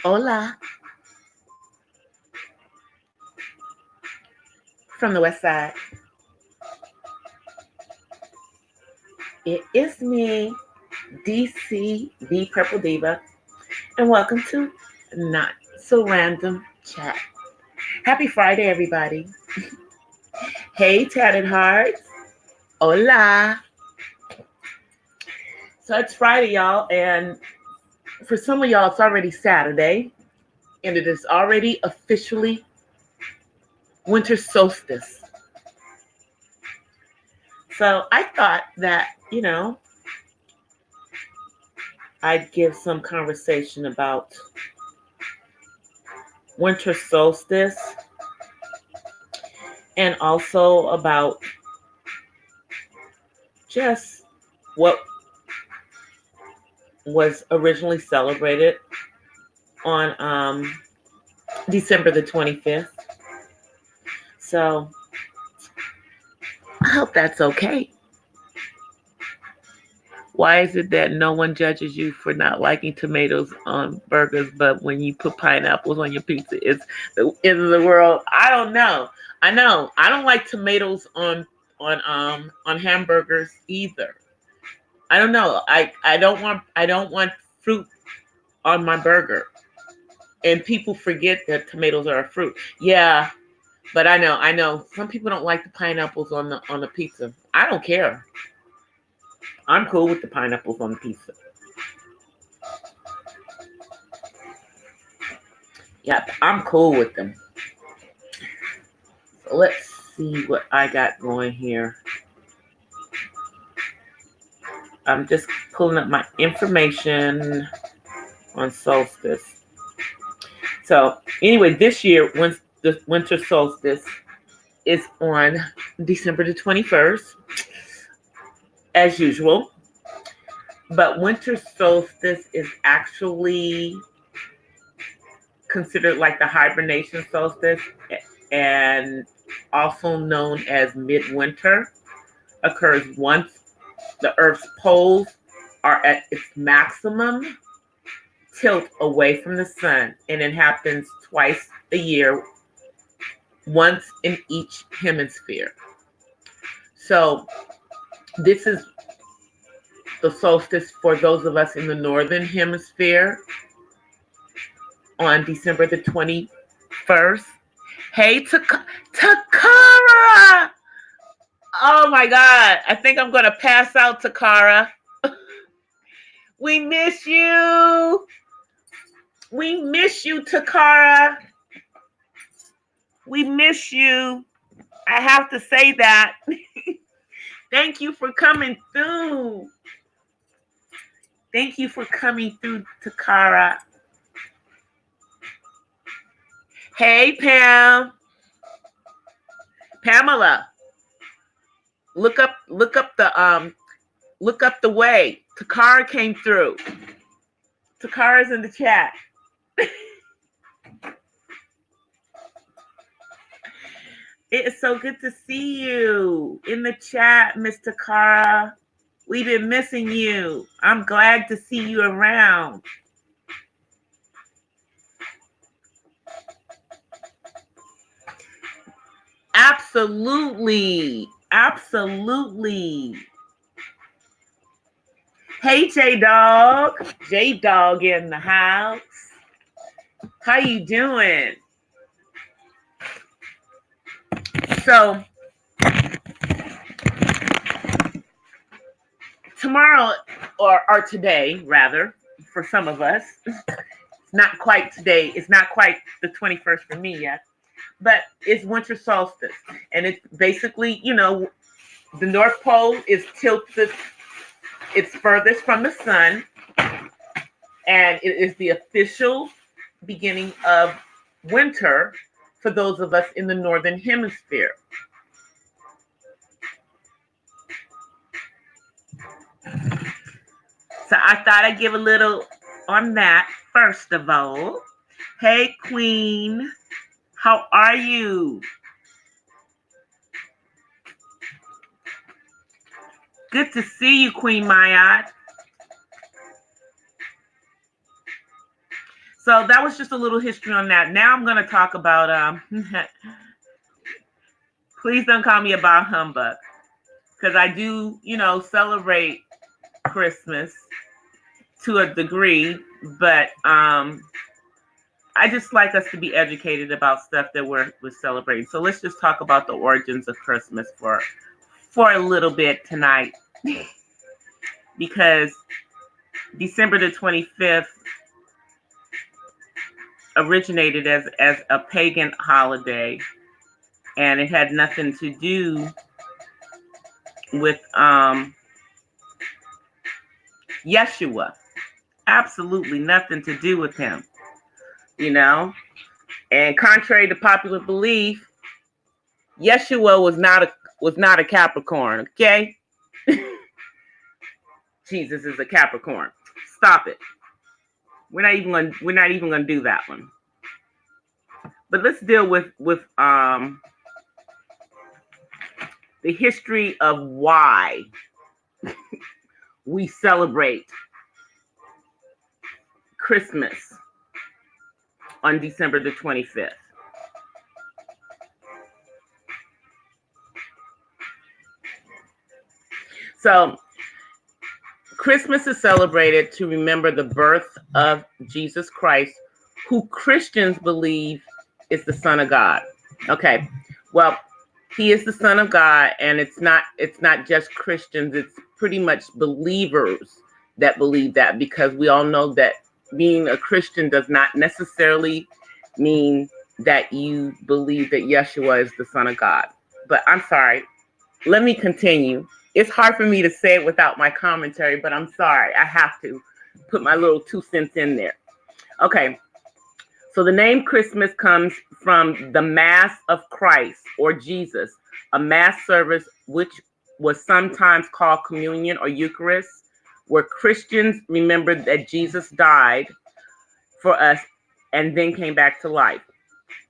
Hola. From the west side. It is me, DCThePurpleDiva, and welcome to Not So Random Chat. Happy Friday, everybody. Hey, Tatted Hearts. Hola. So it's Friday, y'all, and for some of y'all, it's already Saturday, and it is already officially winter solstice. So I thought that, I'd give some conversation about winter solstice and also about just what was originally celebrated on December the 25th. So I hope that's okay. Why is it that no one judges you for not liking tomatoes on burgers, but when you put pineapples on your pizza, it's the end of the world? I don't know. I know. I don't like tomatoes on hamburgers either. I don't know. I don't want fruit on my burger. And people forget that tomatoes are a fruit. Yeah, but I know. Some people don't like the pineapples on the pizza. I don't care. I'm cool with the pineapples on the pizza. Yep, I'm cool with them. So let's see what I got going here. I'm just pulling up my information on solstice. So anyway, this year, when the winter solstice is on December the 21st, as usual. But winter solstice is actually considered like the hibernation solstice and also known as midwinter. Occurs once the Earth's poles are at its maximum tilt away from the sun, and it happens twice a year, once in each hemisphere. So this is the solstice for those of us in the northern hemisphere on December the 21st. Hey, Takara! Oh my God. I think I'm going to pass out, Takara. We miss you. We miss you, Takara. We miss you. I have to say that. Thank you for coming through. Thank you for coming through, Takara. Hey, Pamela. Look up the way. Takara came through. Takara's in the chat. It is so good to see you in the chat, Miss Takara. We've been missing you. I'm glad to see you around. Absolutely. Absolutely. Hey, J-Dog. J-Dog in the house. How you doing? So, tomorrow, or today, rather, for some of us, not quite today. It's not quite the 21st for me yet, but it's winter solstice. And it's basically, the North Pole is tilted. It's furthest from the sun. And it is the official beginning of winter for those of us in the Northern Hemisphere. So I thought I'd give a little on that first of all. Hey, Queen. How are you? Good to see you, Queen Maya. So that was just a little history on that. Now I'm going to talk about, please don't call me a bah humbug, because I do, celebrate Christmas to a degree, but I just like us to be educated about stuff that we're celebrating. So let's just talk about the origins of Christmas for a little bit tonight, because December the 25th originated as a pagan holiday, and it had nothing to do with Yeshua. Absolutely nothing to do with him, And contrary to popular belief, Yeshua was not a Capricorn, okay? Jesus is a Capricorn. Stop it. We're not even gonna do that one. But let's deal with the history of why we celebrate Christmas on December the 25th. So Christmas is celebrated to remember the birth of Jesus Christ, who Christians believe is the Son of God. Okay, well, he is the Son of God, and it's not just Christians, it's pretty much believers that believe that, because we all know that being a Christian does not necessarily mean that you believe that Yeshua is the Son of God. But I'm sorry, let me continue. It's hard for me to say it without my commentary, but I'm sorry. I have to put my little 2 cents in there. Okay. So the name Christmas comes from the Mass of Christ, or Jesus, a mass service which was sometimes called communion or Eucharist, where Christians remembered that Jesus died for us and then came back to life.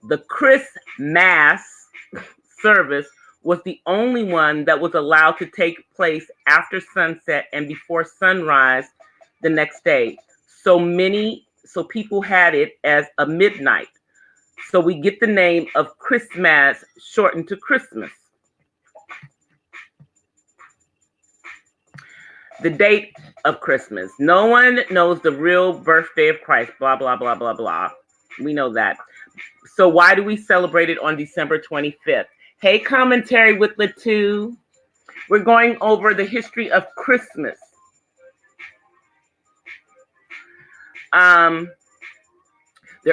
The Christmas service was the only one that was allowed to take place after sunset and before sunrise the next day. So people had it as a midnight. So we get the name of Christmas shortened to Christmas. The date of Christmas. No one knows the real birthday of Christ, blah, blah, blah, blah, blah. We know that. So why do we celebrate it on December 25th? Hey, commentary with Latu. We're going over the history of Christmas. The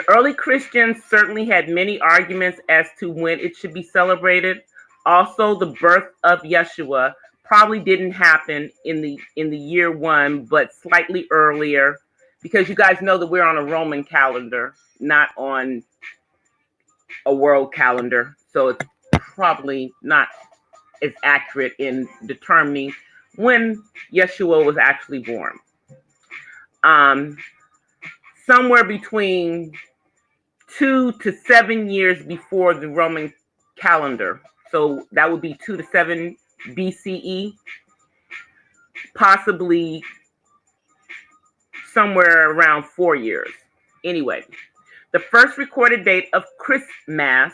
early Christians certainly had many arguments as to when it should be celebrated. Also, the birth of Yeshua probably didn't happen in the year 1, but slightly earlier, because you guys know that we're on a Roman calendar, not on a world calendar. So it's probably not as accurate in determining when Yeshua was actually born. Somewhere between 2 to 7 years before the Roman calendar. So that would be 2 to 7 BCE, possibly somewhere around 4 years. Anyway, the first recorded date of Christmas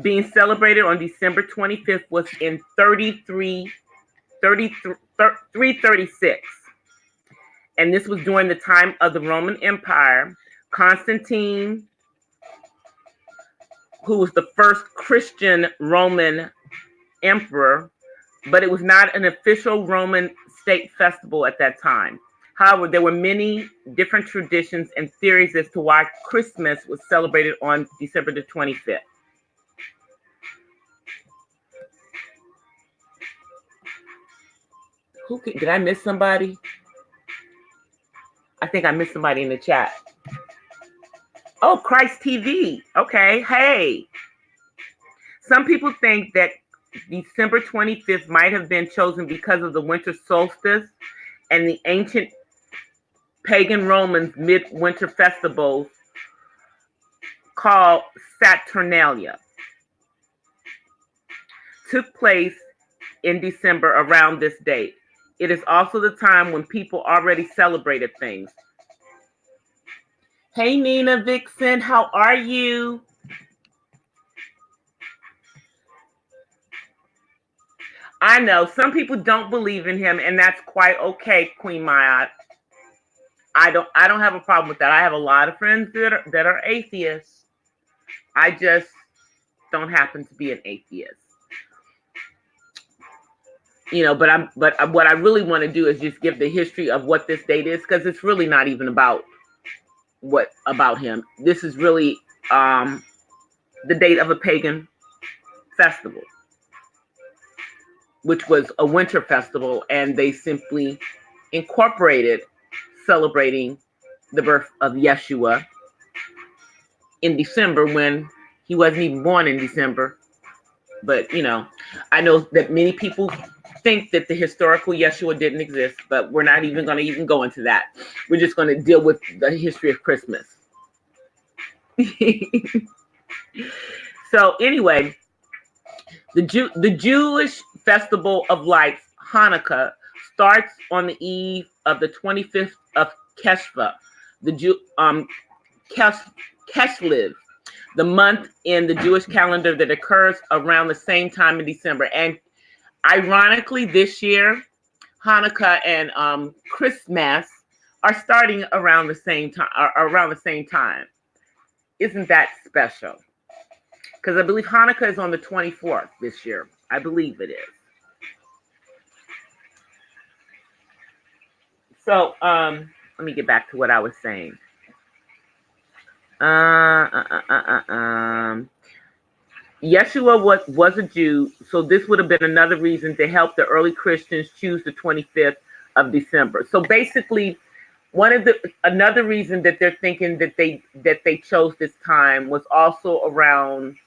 being celebrated on December 25th was in 336. And this was during the time of the Roman Empire. Constantine, who was the first Christian Roman emperor, but it was not an official Roman state festival at that time. However, there were many different traditions and theories as to why Christmas was celebrated on December the 25th. Did I miss somebody? I think I missed somebody in the chat. Oh, Christ TV. Okay, hey. Some people think that December 25th might have been chosen because of the winter solstice and the ancient pagan Romans midwinter festivals called Saturnalia took place in December around this date. It is also the time when people already celebrated things. Hey, Nina Vixen, how are you? I know some people don't believe in him, and that's quite okay, Queen Maya. I don't have a problem with that. I have a lot of friends that are atheists. I just don't happen to be an atheist. But what I really want to do is just give the history of what this date is, because it's really not even about him. This is really the date of a pagan festival, which was a winter festival, and they simply incorporated celebrating the birth of Yeshua in December, when he wasn't even born in December. But I know that many people think that the historical Yeshua didn't exist, but we're not even going to even go into that. We're just going to deal with the history of Christmas. So anyway, the Jewish festival of lights, Hanukkah, starts on the eve of the 25th of Keshva, Keshlev, the month in the Jewish calendar that occurs around the same time in December. And ironically, this year, Hanukkah and Christmas are starting around the same time. Isn't that special? Because I believe Hanukkah is on the 24th this year. I believe it is. So let me get back to what I was saying. Yeshua was a Jew, so this would have been another reason to help the early Christians choose the 25th of December. So basically, another reason that they're thinking that they chose this time was also around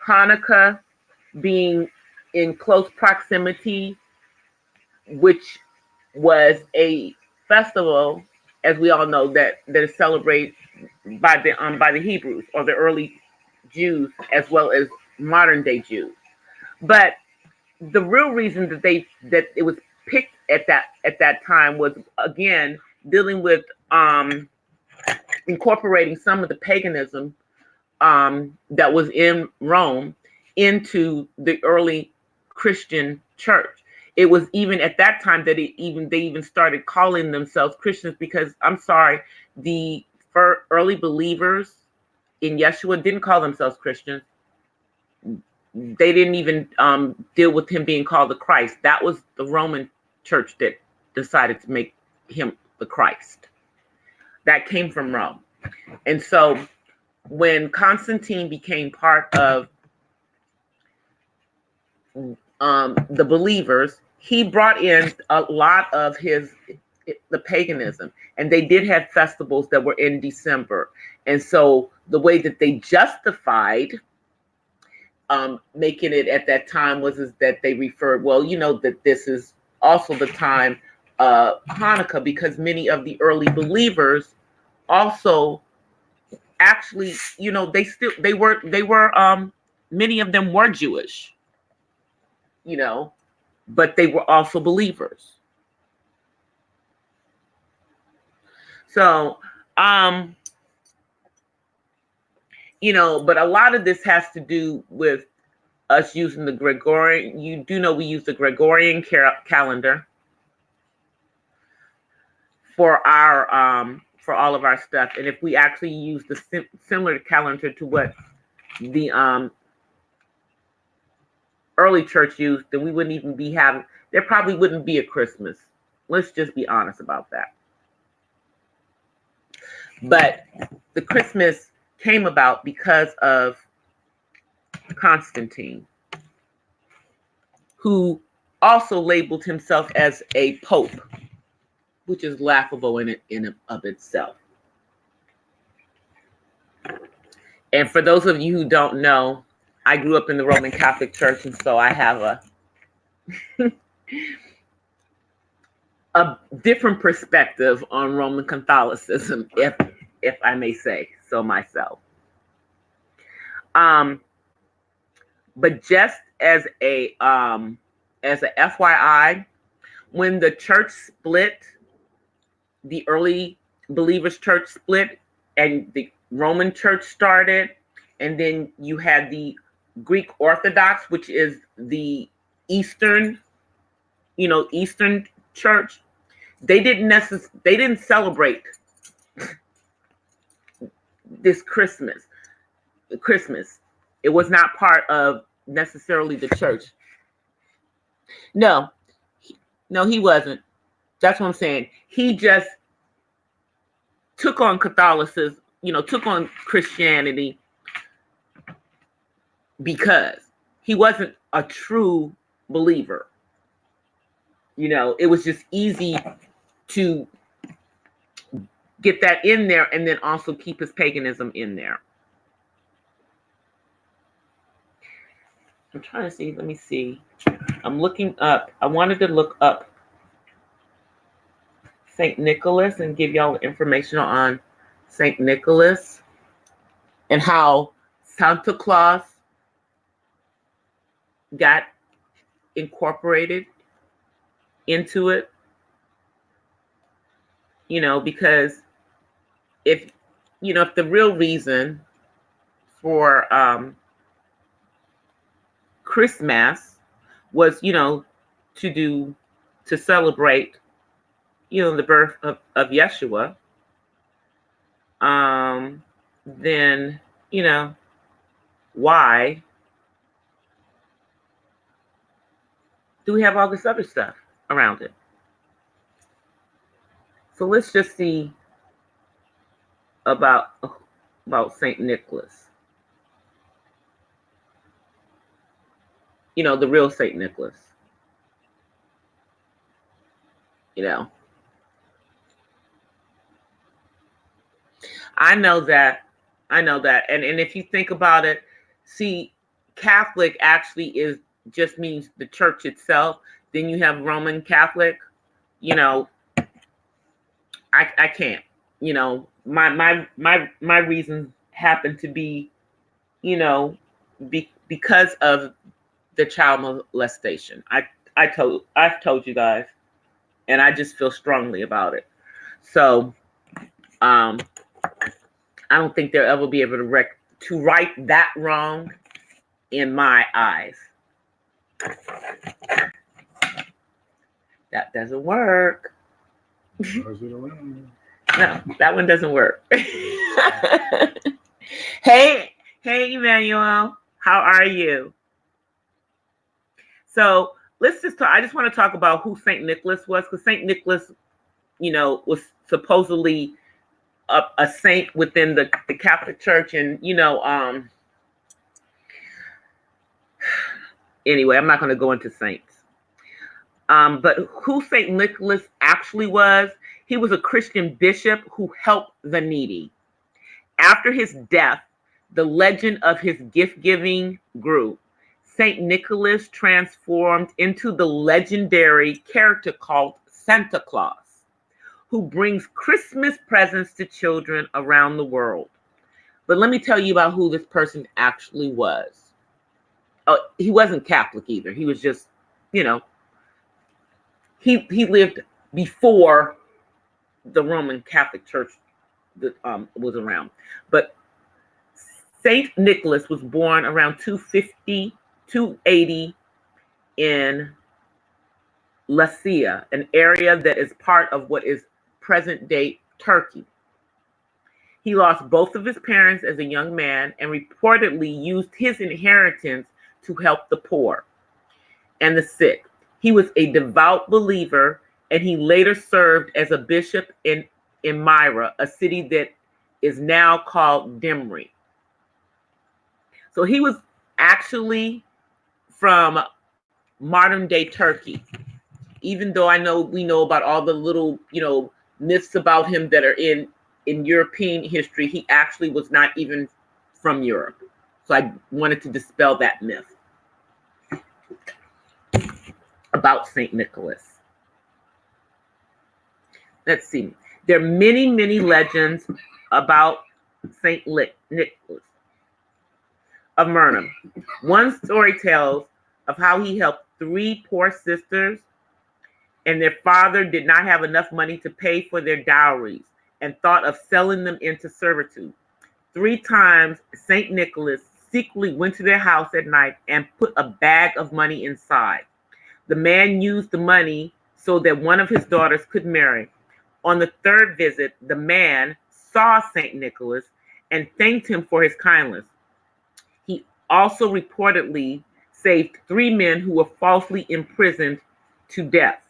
Hanukkah being in close proximity, which was a festival, as we all know, that is celebrated by the Hebrews, or the early Jews, as well as modern day Jews. But the real reason that it was picked at that time was, again, dealing with incorporating some of the paganism that was in Rome into the early Christian church. It was even at that time that they even started calling themselves Christians, because I'm sorry, the early believers in Yeshua didn't call themselves Christians. They didn't even deal with him being called the Christ. That was the Roman church that decided to make him the Christ. That came from Rome. And so when Constantine became part of the believers, he brought in a lot of the paganism, and they did have festivals that were in December. And so the way that they justified making it at that time is that they referred, that this is also the time of Hanukkah, because many of the early believers also actually, they were many of them were Jewish, but they were also believers. So, but a lot of this has to do with us using the Gregorian. You do know we use the Gregorian calendar for all of our stuff. And if we actually use the similar calendar to what the early church used, then we wouldn't even be having, there probably wouldn't be a Christmas. Let's just be honest about that. But the Christmas came about because of Constantine, who also labeled himself as a pope, which is laughable in and of itself. And for those of you who don't know, I grew up in the Roman Catholic Church, and so I have a different perspective on Roman Catholicism, if I may say so myself. But just as a FYI, when the church split, the early believers church split, and the Roman Church started, and then you had the Greek Orthodox, which is the Eastern, Eastern Church. They didn't celebrate this Christmas. It was not part of necessarily the church. No, he wasn't. That's what I'm saying. He just took on Catholicism, took on Christianity because he wasn't a true believer. It was just easy to get that in there and then also keep his paganism in there. I'm trying to see. Let me see. I'm looking up. I wanted to look up St. Nicholas and give y'all information on St. Nicholas and how Santa Claus got incorporated into it. Because if the real reason for Christmas was, to celebrate, the birth of Yeshua, then, why do we have all this other stuff around it? So let's just see about St. Nicholas. The real St. Nicholas. I know that. And if you think about it, see, Catholic actually just means the church itself. Then you have Roman Catholic, I can't, my reasons happen to be, because of the child molestation. I've told you guys, and I just feel strongly about it. So, I don't think they'll ever be able to right that wrong in my eyes. That doesn't work. No, that one doesn't work. Hey, Emmanuel, how are you? So let's just talk. I just want to talk about who St. Nicholas was, because St. Nicholas, was supposedly a saint within the Catholic Church, and anyway, I'm not going to go into saints. But who St. Nicholas actually was, he was a Christian bishop who helped the needy. After his death, the legend of his gift-giving grew. St. Nicholas transformed into the legendary character called Santa Claus, who brings Christmas presents to children around the world. But let me tell you about who this person actually was. Oh, he wasn't Catholic either. He was just, he lived before the Roman Catholic Church that was around. But St. Nicholas was born around 250, 280 in Lycia, an area that is part of what is present-day Turkey. He lost both of his parents as a young man and reportedly used his inheritance to help the poor and the sick. He was a devout believer, and he later served as a bishop in Myra, a city that is now called Dimri. So he was actually from modern-day Turkey, even though we know about all the little, myths about him that are in European history. He actually was not even from Europe. So I wanted to dispel that myth about St. Nicholas. Let's see. There are many, many legends about St. Nicholas of Myrna. One story tells of how he helped 3 poor sisters, and their father did not have enough money to pay for their dowries. and thought of selling them into servitude. 3 times St. Nicholas secretly went to their house at night and put a bag of money inside. The man used the money so that one of his daughters could marry. On the 3rd visit, the man saw St. Nicholas and thanked him for his kindness. He also reportedly saved 3 men who were falsely imprisoned to death.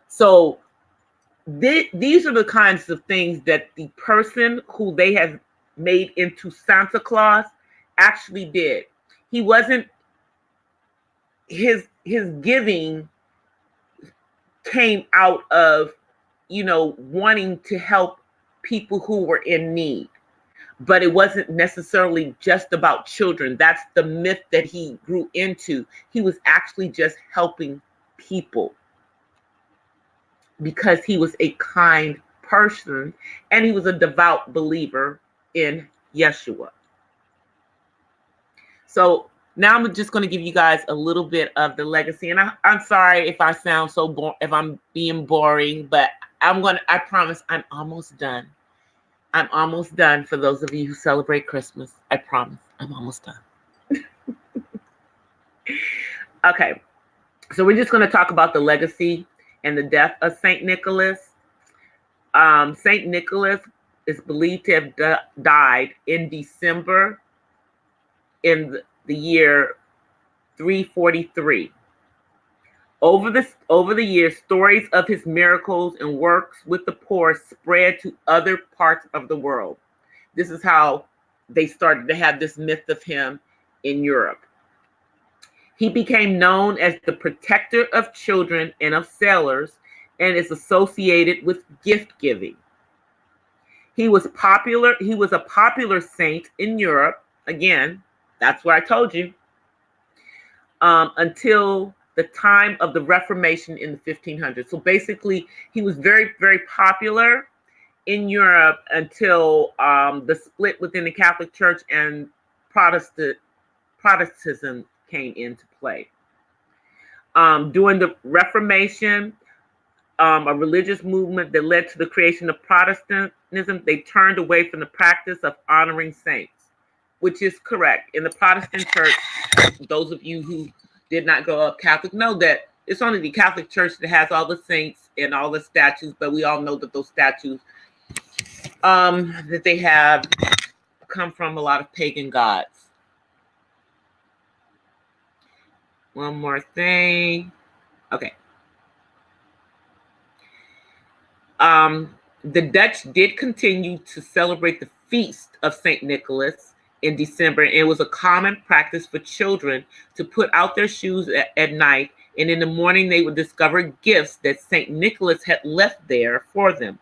So these are the kinds of things that the person who they have made into Santa Claus actually did. He wasn't, his giving came out of, wanting to help people who were in need. But it wasn't necessarily just about children. That's the myth that he grew into. He was actually just helping people because he was a kind person and he was a devout believer in Yeshua. So now I'm just going to give you guys a little bit of the legacy. And I'm sorry if I sound so if I'm being boring, but I promise I'm almost done. I'm almost done for those of you who celebrate Christmas. I promise I'm almost done. Okay. So we're just going to talk about the legacy and the death of St. Nicholas. St. Nicholas is believed to have died in December in the year 343. Over the years, stories of his miracles and works with the poor spread to other parts of the world. This is how they started to have this myth of him in Europe. He became known as the protector of children and of sailors and is associated with gift giving. He was a popular saint in Europe. Again, that's what I told you. Until the time of the Reformation in the 1500s. So basically, he was very, very popular in Europe until the split within the Catholic Church and Protestantism came into play. During the Reformation, a religious movement that led to the creation of Protestantism, they turned away from the practice of honoring saints, which is correct. In the Protestant Church, those of you who did not grow up Catholic know that it's only the Catholic Church that has all the saints and all the statues, but we all know that those statues that they have come from a lot of pagan gods. One more thing. Okay. The Dutch did continue to celebrate the feast of St. Nicholas in December, and it was a common practice for children to put out their shoes at night, and in the morning they would discover gifts that St. Nicholas had left there for them.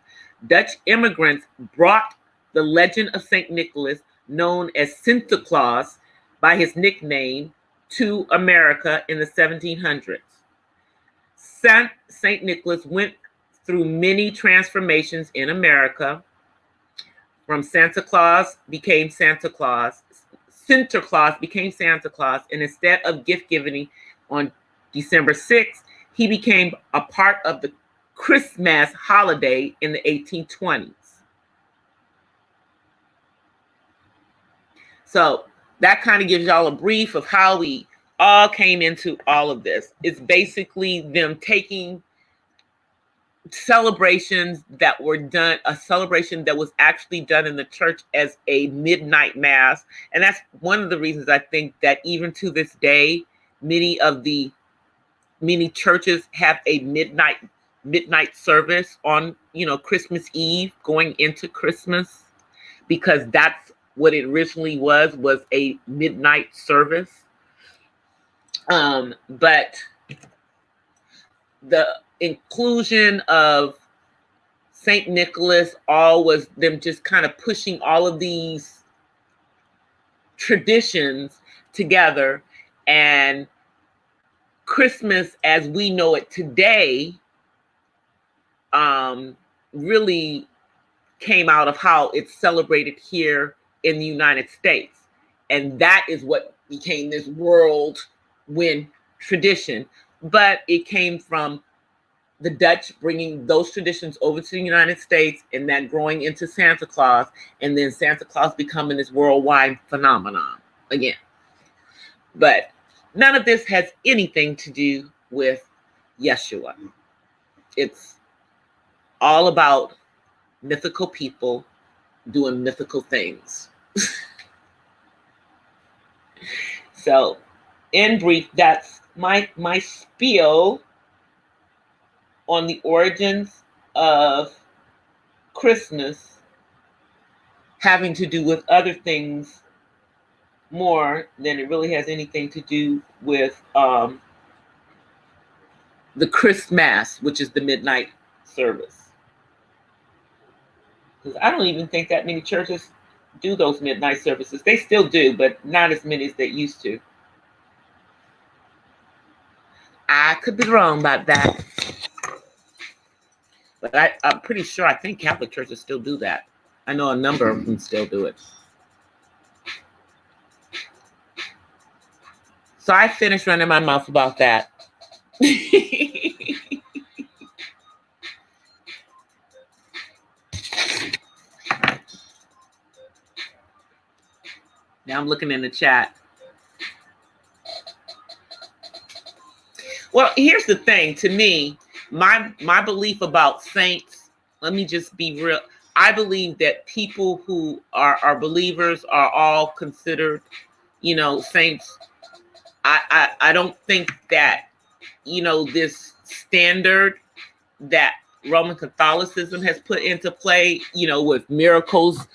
Dutch immigrants brought the legend of St. Nicholas, known as Santa Claus by his nickname, to America in the 1700s. St. Nicholas went through many transformations in America. From Santa Claus became Santa Claus. Santa Claus became Santa Claus. And instead of gift giving on December 6th, he became a part of the Christmas holiday in the 1820s. So that kind of gives y'all a brief of how we all came into all of this. It's basically them taking celebrations that were done, a celebration that was actually done in the church as a midnight mass. And that's one of the reasons I think that even to this day, many churches have a midnight service on, Christmas Eve going into Christmas, because that's what it originally was a midnight service. But the inclusion of St. Nicholas all was them just kind of pushing all of these traditions together, and Christmas as we know it today really came out of how it's celebrated here in the United States, and that is what became this whirlwind tradition. But it came from the Dutch bringing those traditions over to the United States and that growing into Santa Claus, and then Santa Claus becoming this worldwide phenomenon again. But none of this has anything to do with Yeshua. It's all about mythical people doing mythical things. So, in brief, that's my spiel on the origins of Christmas, having to do with other things more than it really has anything to do with the Christmas, which is the midnight service. Because I don't even think that many churches do those midnight services. They still do, but not as many as they used to. I could be wrong about that. But I'm pretty sure, I think Catholic churches still do that. I know a number of them still do it. So I finished running my mouth about that. Now I'm looking in the chat. Well, here's the thing. To me, my belief about saints, let me just be real. I believe that people who are believers are all considered, saints. I don't think that, this standard that Roman Catholicism has put into play, with miracles,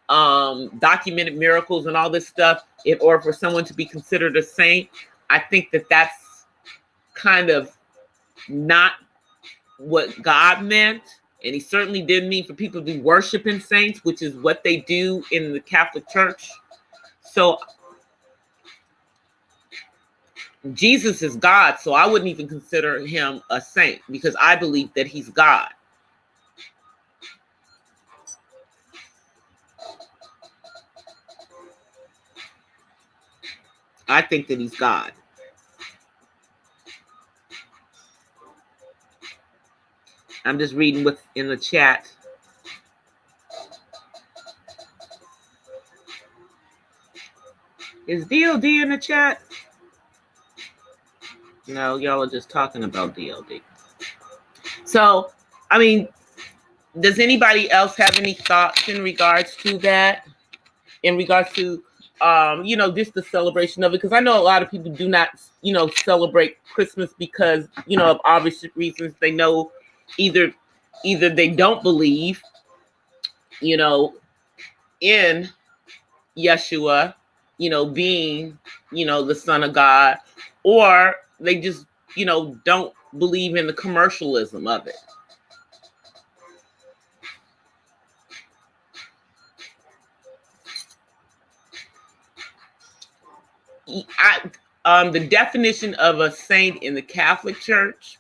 documented miracles and all this stuff, in order for someone to be considered a saint, I think that that's kind of not what God meant. And he certainly didn't mean for people to be worshiping saints, which is what they do in the Catholic Church. So Jesus is God, so I wouldn't even consider him a saint because I believe that he's God. I think that he's God. I'm just reading what's in the chat. Is DLD in the chat? No, y'all are just talking about DLD. So, I mean, does anybody else have any thoughts in regards to that? In regards to, just the celebration of it? Because I know a lot of people do not, celebrate Christmas because, of obvious reasons. They know either they don't believe, in Yeshua, being, the Son of God, or they just, don't believe in the commercialism of it. The definition of a saint in the Catholic Church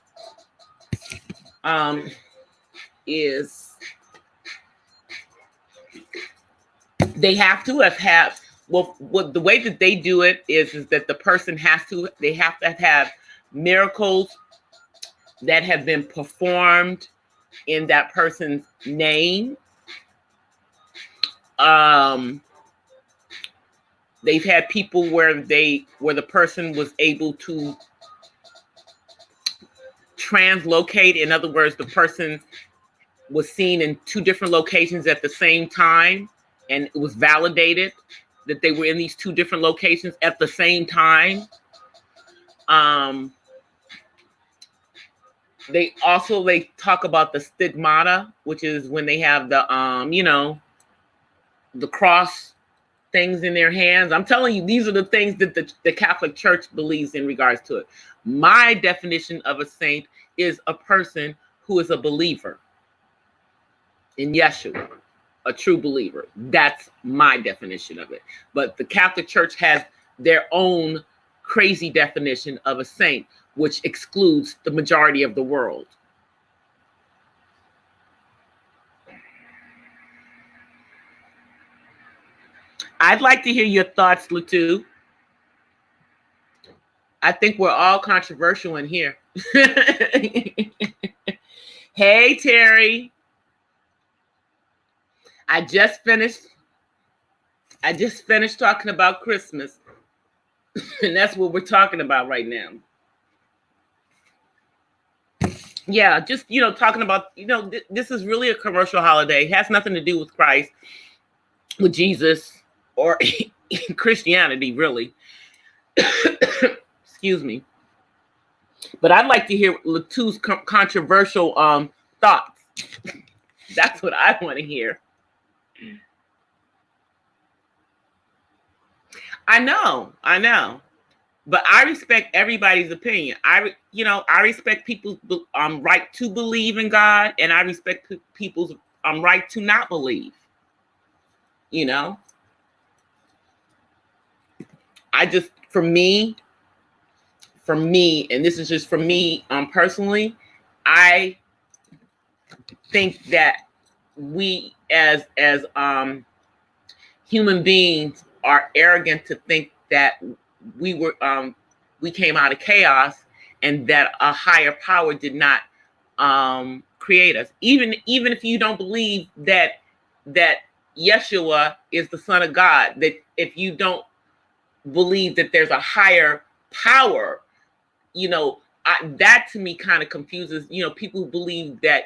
is they have to have what the way that they do it is that the person have to have miracles that have been performed in that person's name. They've had people where the person was able to translocate. In other words, the person was seen in two different locations at the same time, and it was validated that they were in these two different locations at the same time. They talk about the stigmata, which is when they have the the cross things in their hands. I'm telling you, these are the things that the Catholic Church believes in regards to it. My definition of a saint is a person who is a believer in Yeshua, a true believer. That's my definition of it. But the Catholic Church has their own crazy definition of a saint, which excludes the majority of the world. I'd like to hear your thoughts, Latu. I think we're all controversial in here. Hey, Terry. I just finished talking about Christmas. And that's what we're talking about right now. Yeah, just, talking about, this is really a commercial holiday. It has nothing to do with Christ, with Jesus, or Christianity, really. Excuse me. But I'd like to hear Latu's controversial thoughts. That's what I want to hear. I know. But I respect everybody's opinion. I respect people's right to believe in God, and I respect people's right to not believe. I just, for me, and this is just for me personally, I think that we as human beings are arrogant to think that we came out of chaos and that a higher power did not create us. Even if you don't believe that Yeshua is the Son of God, that if you don't believe that there's a higher power, that to me kind of confuses, people who believe that,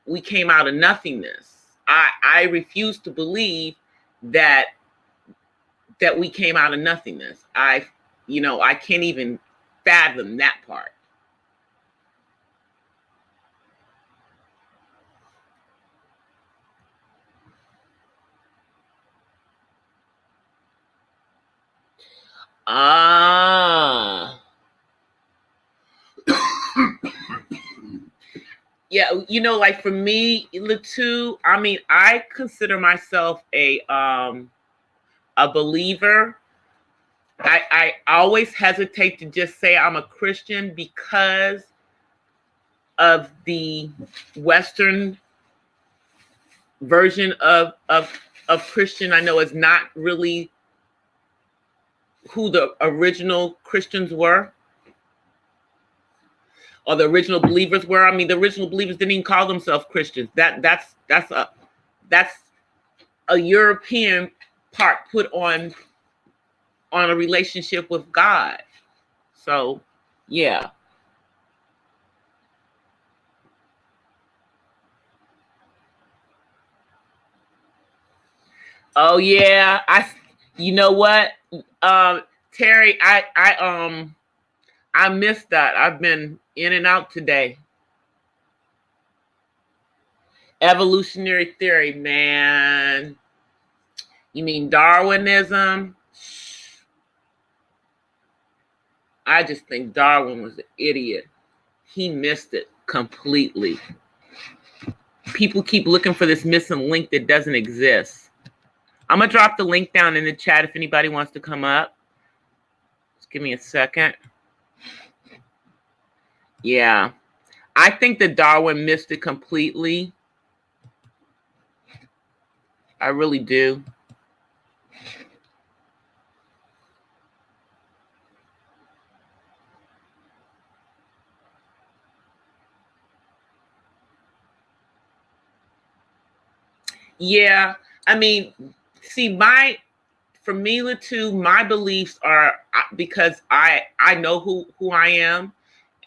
we came out of nothingness. I refuse to believe that we came out of nothingness. I can't even fathom that part. Yeah, like for me, Latu, I mean, I consider myself a believer. I always hesitate to just say I'm a Christian because of the Western version of Christian. I know it's not really who the original Christians were, or the original believers were. I mean, the original believers didn't even call themselves Christians. That's a European part put on a relationship with God. So, yeah. Oh yeah, you know what, Terry, I missed that. I've been in and out today. Evolutionary theory, man. You mean Darwinism? I just think Darwin was an idiot. He missed it completely. People keep looking for this missing link that doesn't exist. I'm going to drop the link down in the chat if anybody wants to come up. Just give me a second. Yeah. I think that Darwin missed it completely. I really do. Yeah. I mean, see, for me, Latu, my beliefs are because I know who I am,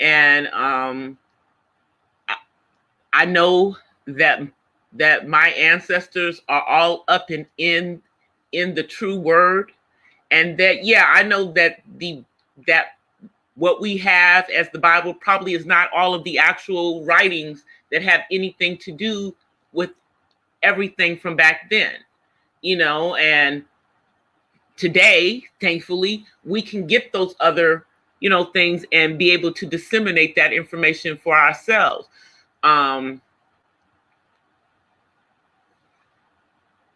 and I know that my ancestors are all up in the true word, and that I know that what we have as the Bible probably is not all of the actual writings that have anything to do with everything from back then, and today, thankfully, we can get those other, things and be able to disseminate that information for ourselves.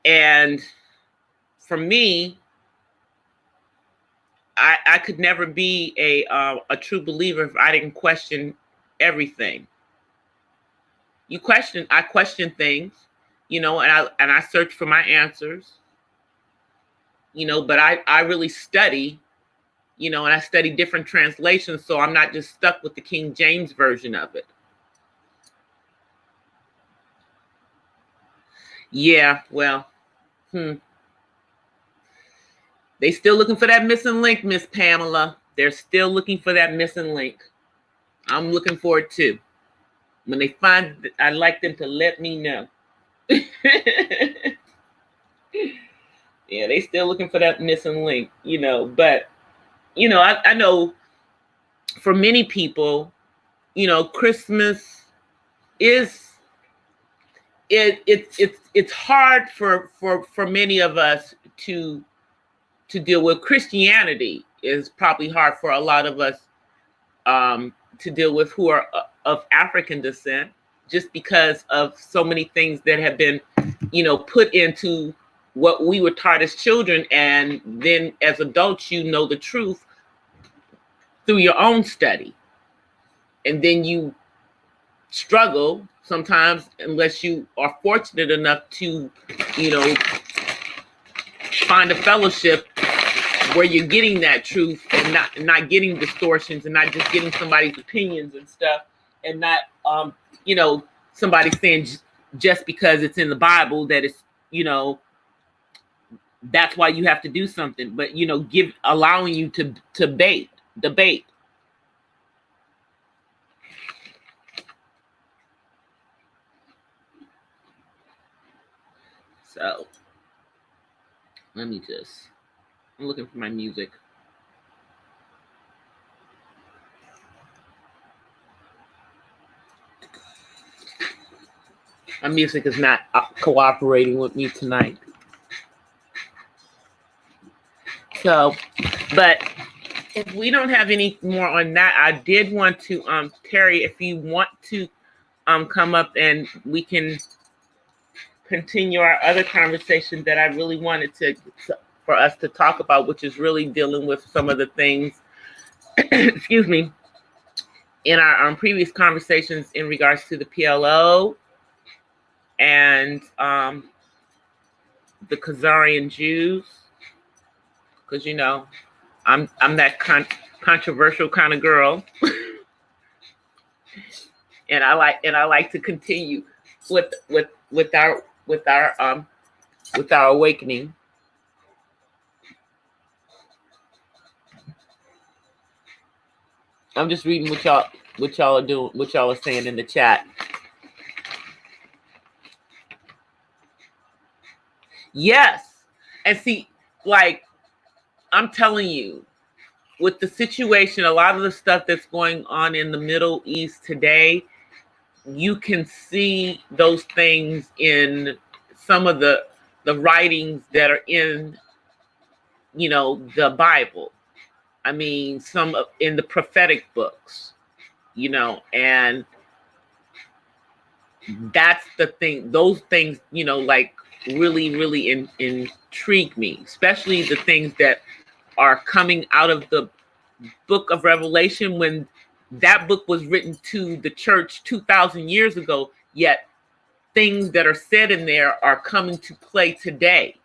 And for me, I could never be a true believer if I didn't question everything. I question things, and I search for my answers, but I really study, and I study different translations, so I'm not just stuck with the King James version of it. Yeah, well, they still looking for that missing link, Miss Pamela. They're still looking for that missing link. I'm looking for it too. When they find it, I'd like them to let me know. Yeah, they still looking for that missing link, but I know for many people, Christmas is it's hard for many of us to deal with. Christianity is probably hard for a lot of us to deal with who are of African descent, just because of so many things that have been, put into what we were taught as children, and then as adults, the truth through your own study, and then you struggle sometimes unless you are fortunate enough to, find a fellowship where you're getting that truth and not getting distortions, and not just getting somebody's opinions and stuff, and not somebody saying just because it's in the Bible that it's that's why you have to do something, but allowing you to debate. So I'm looking for my music. My music is not cooperating with me tonight. So, but if we don't have any more on that, I did want to, Terry, if you want to come up and we can continue our other conversation that I really wanted for us to talk about, which is really dealing with some of the things, excuse me, in our previous conversations in regards to the PLO and the Khazarian Jews, because I'm that controversial kind of girl, and I like to continue with our awakening. I'm just reading what y'all are doing, what y'all are saying in the chat. Yes, and see, like I'm telling you, with the situation, a lot of the stuff that's going on in the Middle East today, you can see those things in some of the writings that are in, the Bible. I mean, some in the prophetic books, and that's the thing. Those things, like really, really intrigue me, especially the things that are coming out of the book of Revelation, when that book was written to the church 2,000 years ago, yet things that are said in there are coming to play today.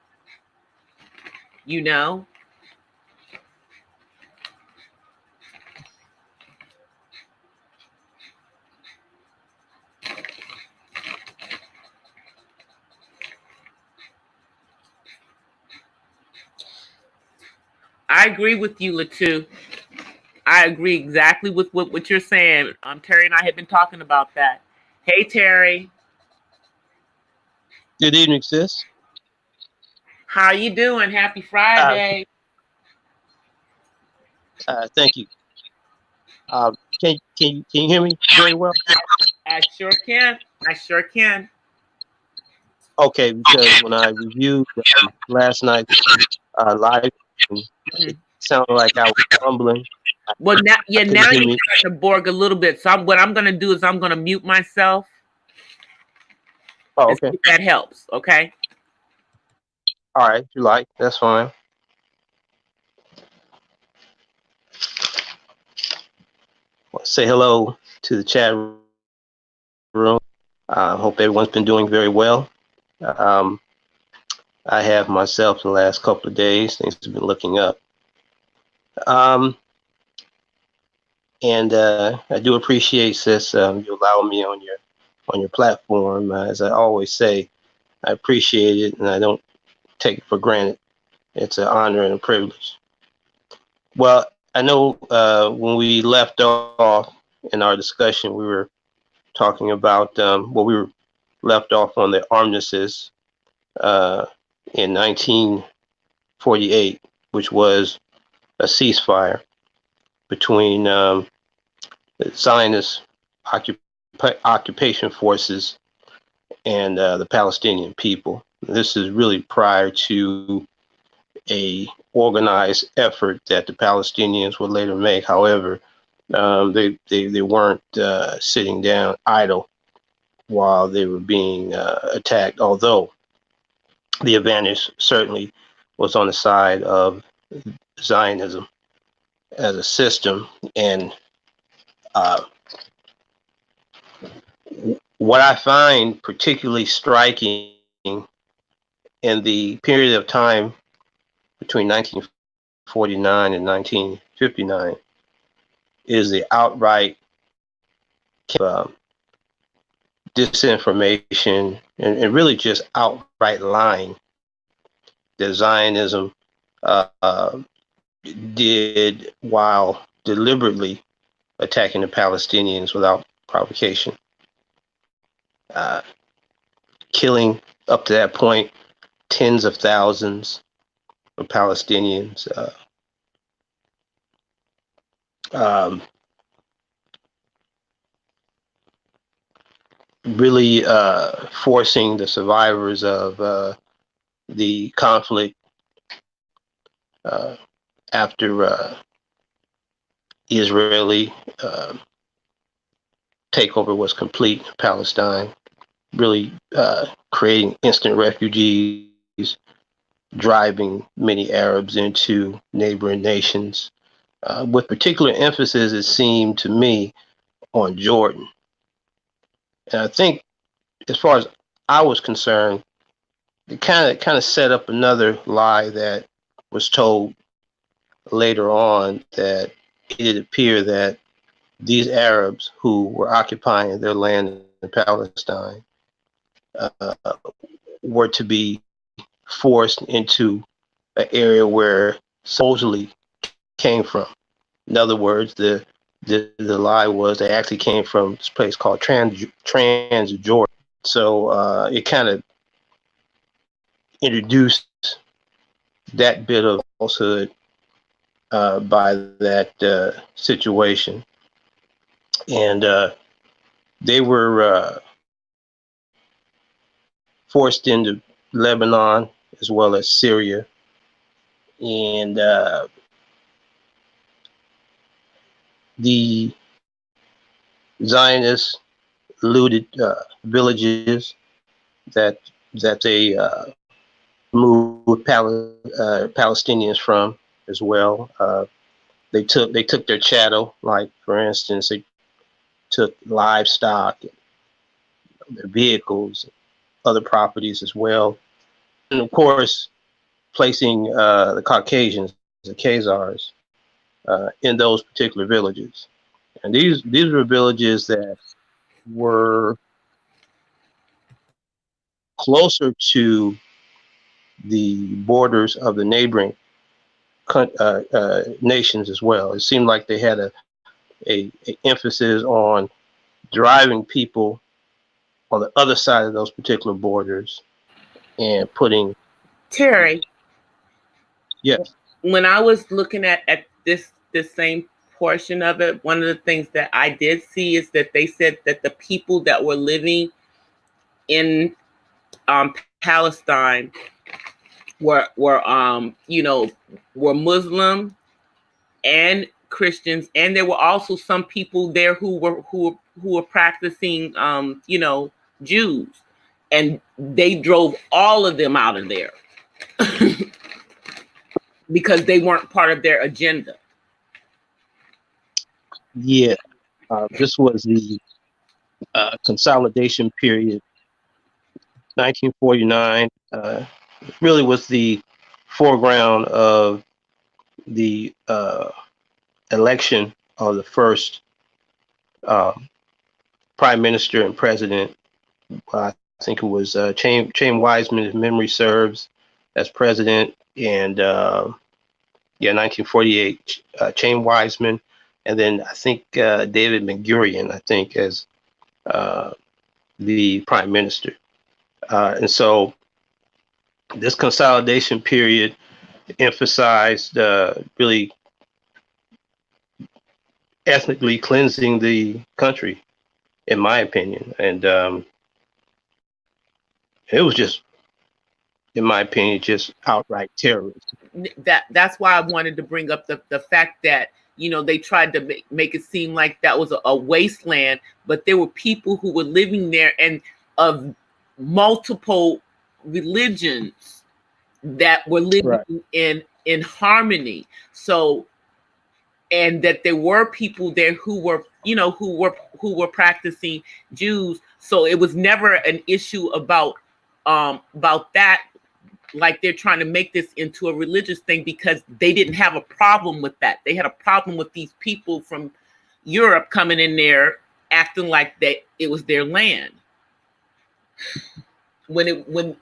I agree with you, Latu. I agree exactly with what you're saying. Terry and I have been talking about that. Hey, Terry. Good evening, sis. How you doing? Happy Friday. Thank you. Can you hear me very well? I sure can. Okay, because when I reviewed last night's live, it sounded like I was mumbling. Well, now you're me. to Borg a little bit. So what I'm going to do is I'm going to mute myself. Oh, okay. If that helps, okay? All right, if you like, that's fine. Well, say hello to the chat room. Hope everyone's been doing very well. I have myself the last couple of days. Things have been looking up. And I do appreciate, sis, you allowing me on your platform. As I always say, I appreciate it, and I don't take it for granted. It's an honor and a privilege. Well, I know when we left off in our discussion, we were talking about we were left off on the armistice uh, in 1948, which was a ceasefire between the Zionist occupation forces and the Palestinian people. This is really prior to a organized effort that the Palestinians would later make. However, they weren't sitting down idle while they were being attacked, although the advantage certainly was on the side of Zionism as a system. And uh, what I find particularly striking in the period of time between 1949 and 1959 is the outright uh, disinformation and really just outright lying that Zionism did while deliberately attacking the Palestinians without provocation, uh, killing up to that point tens of thousands of Palestinians, um, really forcing the survivors of the conflict after Israeli takeover was complete in Palestine, really creating instant refugees, driving many Arabs into neighboring nations, with particular emphasis, it seemed to me, on Jordan. And I think, as far as I was concerned, it kind of set up another lie that was told later on, that it appeared that these Arabs who were occupying their land in Palestine uh, were to be forced into an area where supposedly came from. In other words, the lie was they actually came from this place called Transjordan. So it kind of introduced that bit of falsehood by that situation, and they were forced into Lebanon as well as Syria, and the Zionists looted villages that they moved Palestinians from as well. They took their chattel, like for instance, they took livestock, their vehicles, other properties as well, and of course, placing the Caucasians, the Khazars, in those particular villages. And these were villages that were closer to the borders of the neighboring nations as well. It seemed like they had a emphasis on driving people on the other side of those particular borders and putting Terry, yes. when I was looking at this same portion of it, one of the things that I did see is that they said that the people that were living in Palestine were were Muslim and Christians, and there were also some people there who were practicing Jews, and they drove all of them out of there because they weren't part of their agenda. Yeah, this was the consolidation period, 1949. Really was the foreground of the election of the first prime minister and president. I think it was Chaim Weizmann, if memory serves, as president, and yeah, 1948, Chaim Weizmann, and then I think David Ben-Gurion, I think, as the prime minister. And so this consolidation period emphasized really ethnically cleansing the country, in my opinion. And it was just, in my opinion, just outright terrorism. That's why I wanted to bring up the fact that, you know, they tried to make it seem like that was a wasteland, but there were people who were living there and of multiple religions that were living in harmony. So, and that there were people there who were, you know, who were practicing Jews. So it was never an issue about that, like they're trying to make this into a religious thing, because they didn't have a problem with that. They had a problem with these people from Europe coming in there acting like that it was their land, when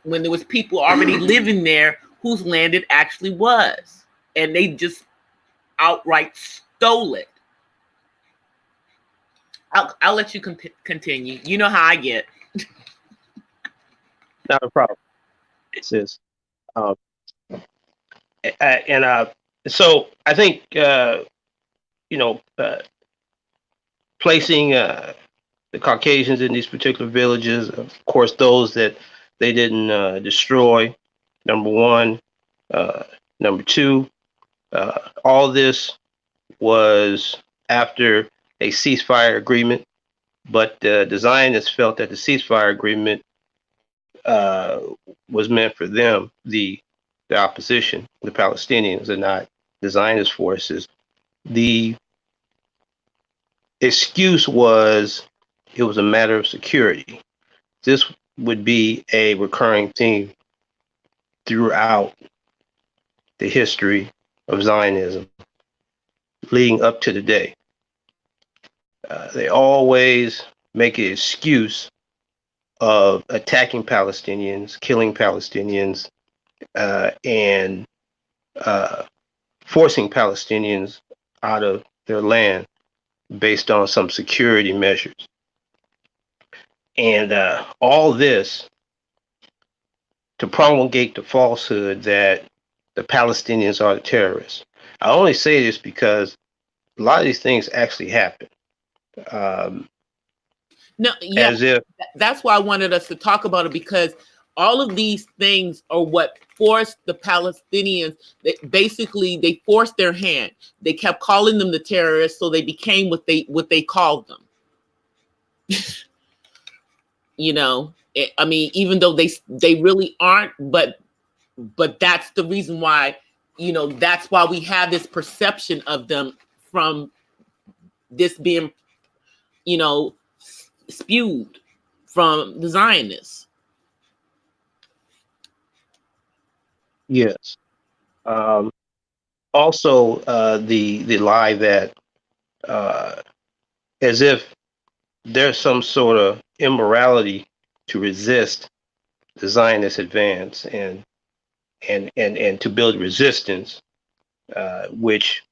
there was people already living there whose land it actually was, and they just outright stole it. I'll let you continue. You know how I get. Not a problem, sis. Um, and so I think you know, placing the Caucasians in these particular villages, of course, those that they didn't destroy. Number one, number two, all this was after a ceasefire agreement, but the Zionists felt that the ceasefire agreement was meant for them, the opposition, the Palestinians, and not the Zionist forces. The excuse was it was a matter of security. This would be a recurring theme throughout the history of Zionism leading up to the day. They always make an excuse of attacking Palestinians, killing Palestinians, and forcing Palestinians out of their land based on some security measures. And all this to promulgate the falsehood that the Palestinians are the terrorists. I only say this because a lot of these things actually happen. No, yeah, as if that's why I wanted us to talk about it, because all of these things are what forced the Palestinians. They forced their hand. They kept calling them the terrorists, so they became what they called them. You know, I mean, even though they really aren't, but that's the reason why, you know, that's why we have this perception of them from this being, you know, spewed from the Zionists. yes. Also, the lie that as if there's some sort of immorality to resist the Zionist advance and to build resistance, which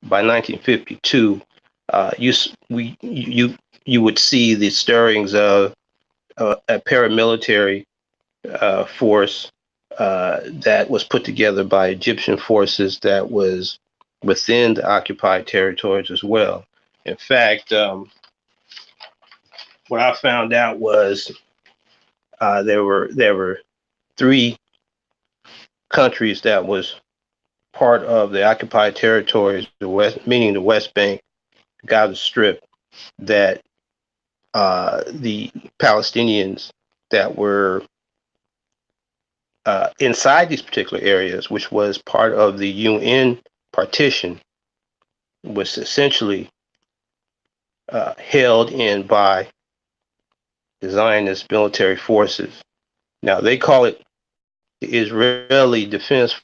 by 1952, you would see the stirrings of a paramilitary force that was put together by Egyptian forces that was within the occupied territories as well. In fact, what I found out was there were 3 countries that was part of the occupied territories, the West, meaning the West Bank, Gaza Strip, that the Palestinians that were inside these particular areas, which was part of the UN partition, was essentially held in by the Zionist military forces. Now they call it the Israeli Defense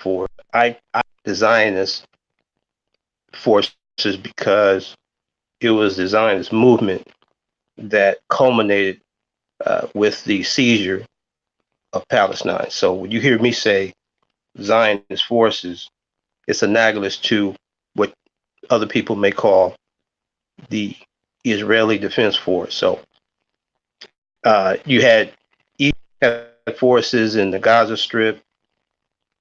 Force. I the Zionist forces because it was the Zionist movement that culminated with the seizure of Palestine. So when you hear me say Zionist forces, it's analogous to what other people may call the Israeli Defense Force. So you had forces in the Gaza Strip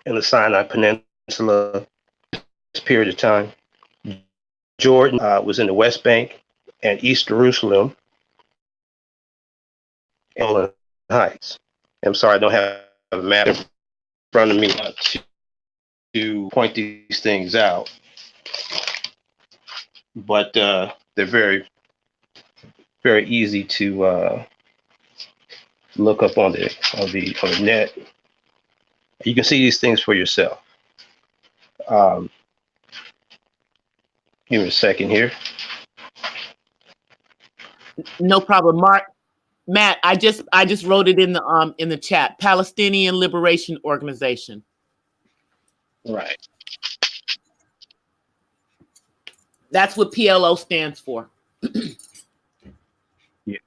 and the Sinai Peninsula this period of time. Jordan was in the West Bank and East Jerusalem and Heights. I'm sorry, I don't have a map in front of me to point these things out, but they're very, very easy to look up on the net. You can see these things for yourself. Um, Give me a second here. No problem, Matt. I just wrote it in the chat. Palestinian Liberation Organization. Right. That's what PLO stands for. Yeah.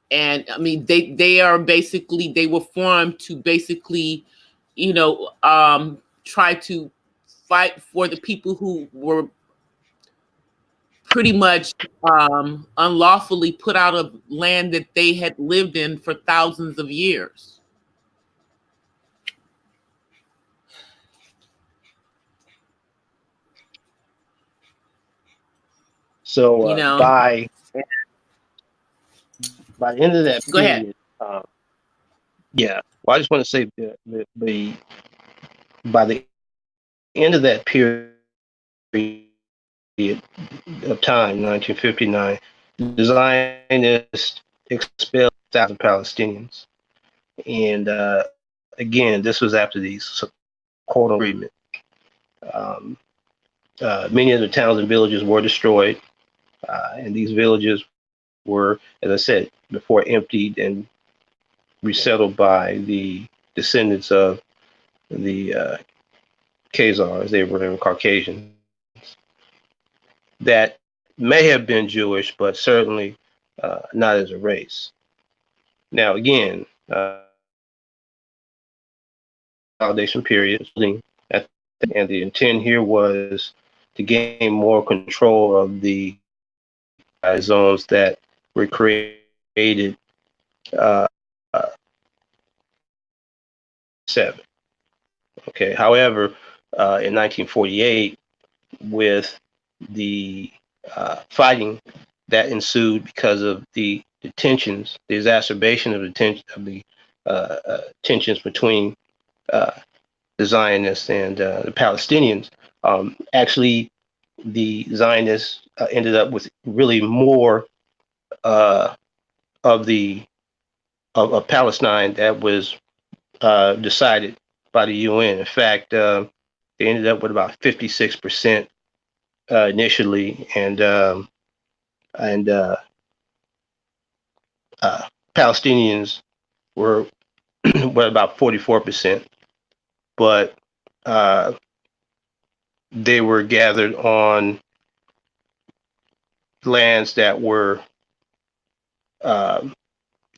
And I mean, they are basically, they were formed to basically, try to fight for the people who were pretty much unlawfully put out of land that they had lived in for thousands of years. So by the end of that Go ahead. period, yeah. Well, I just want to say by the end of that period of time, 1959, the Zionists expelled 1,000 Palestinians, and again, this was after these quote agreement. Many of the towns and villages were destroyed, and these villages were, as I said before, emptied and resettled by the descendants of the Khazars. They were Caucasians that may have been Jewish, but certainly not as a race. Now, again, validation period, and the intent here was to gain more control of the zones that were created. Uh, 7. Okay. However, in 1948, with the fighting that ensued because of the tensions, the exacerbation of the tensions between the Zionists and the Palestinians, actually, the Zionists ended up with really more of Palestine that was decided by the UN. In fact, they ended up with about 56% initially, and Palestinians were were about 44%, but they were gathered on lands that were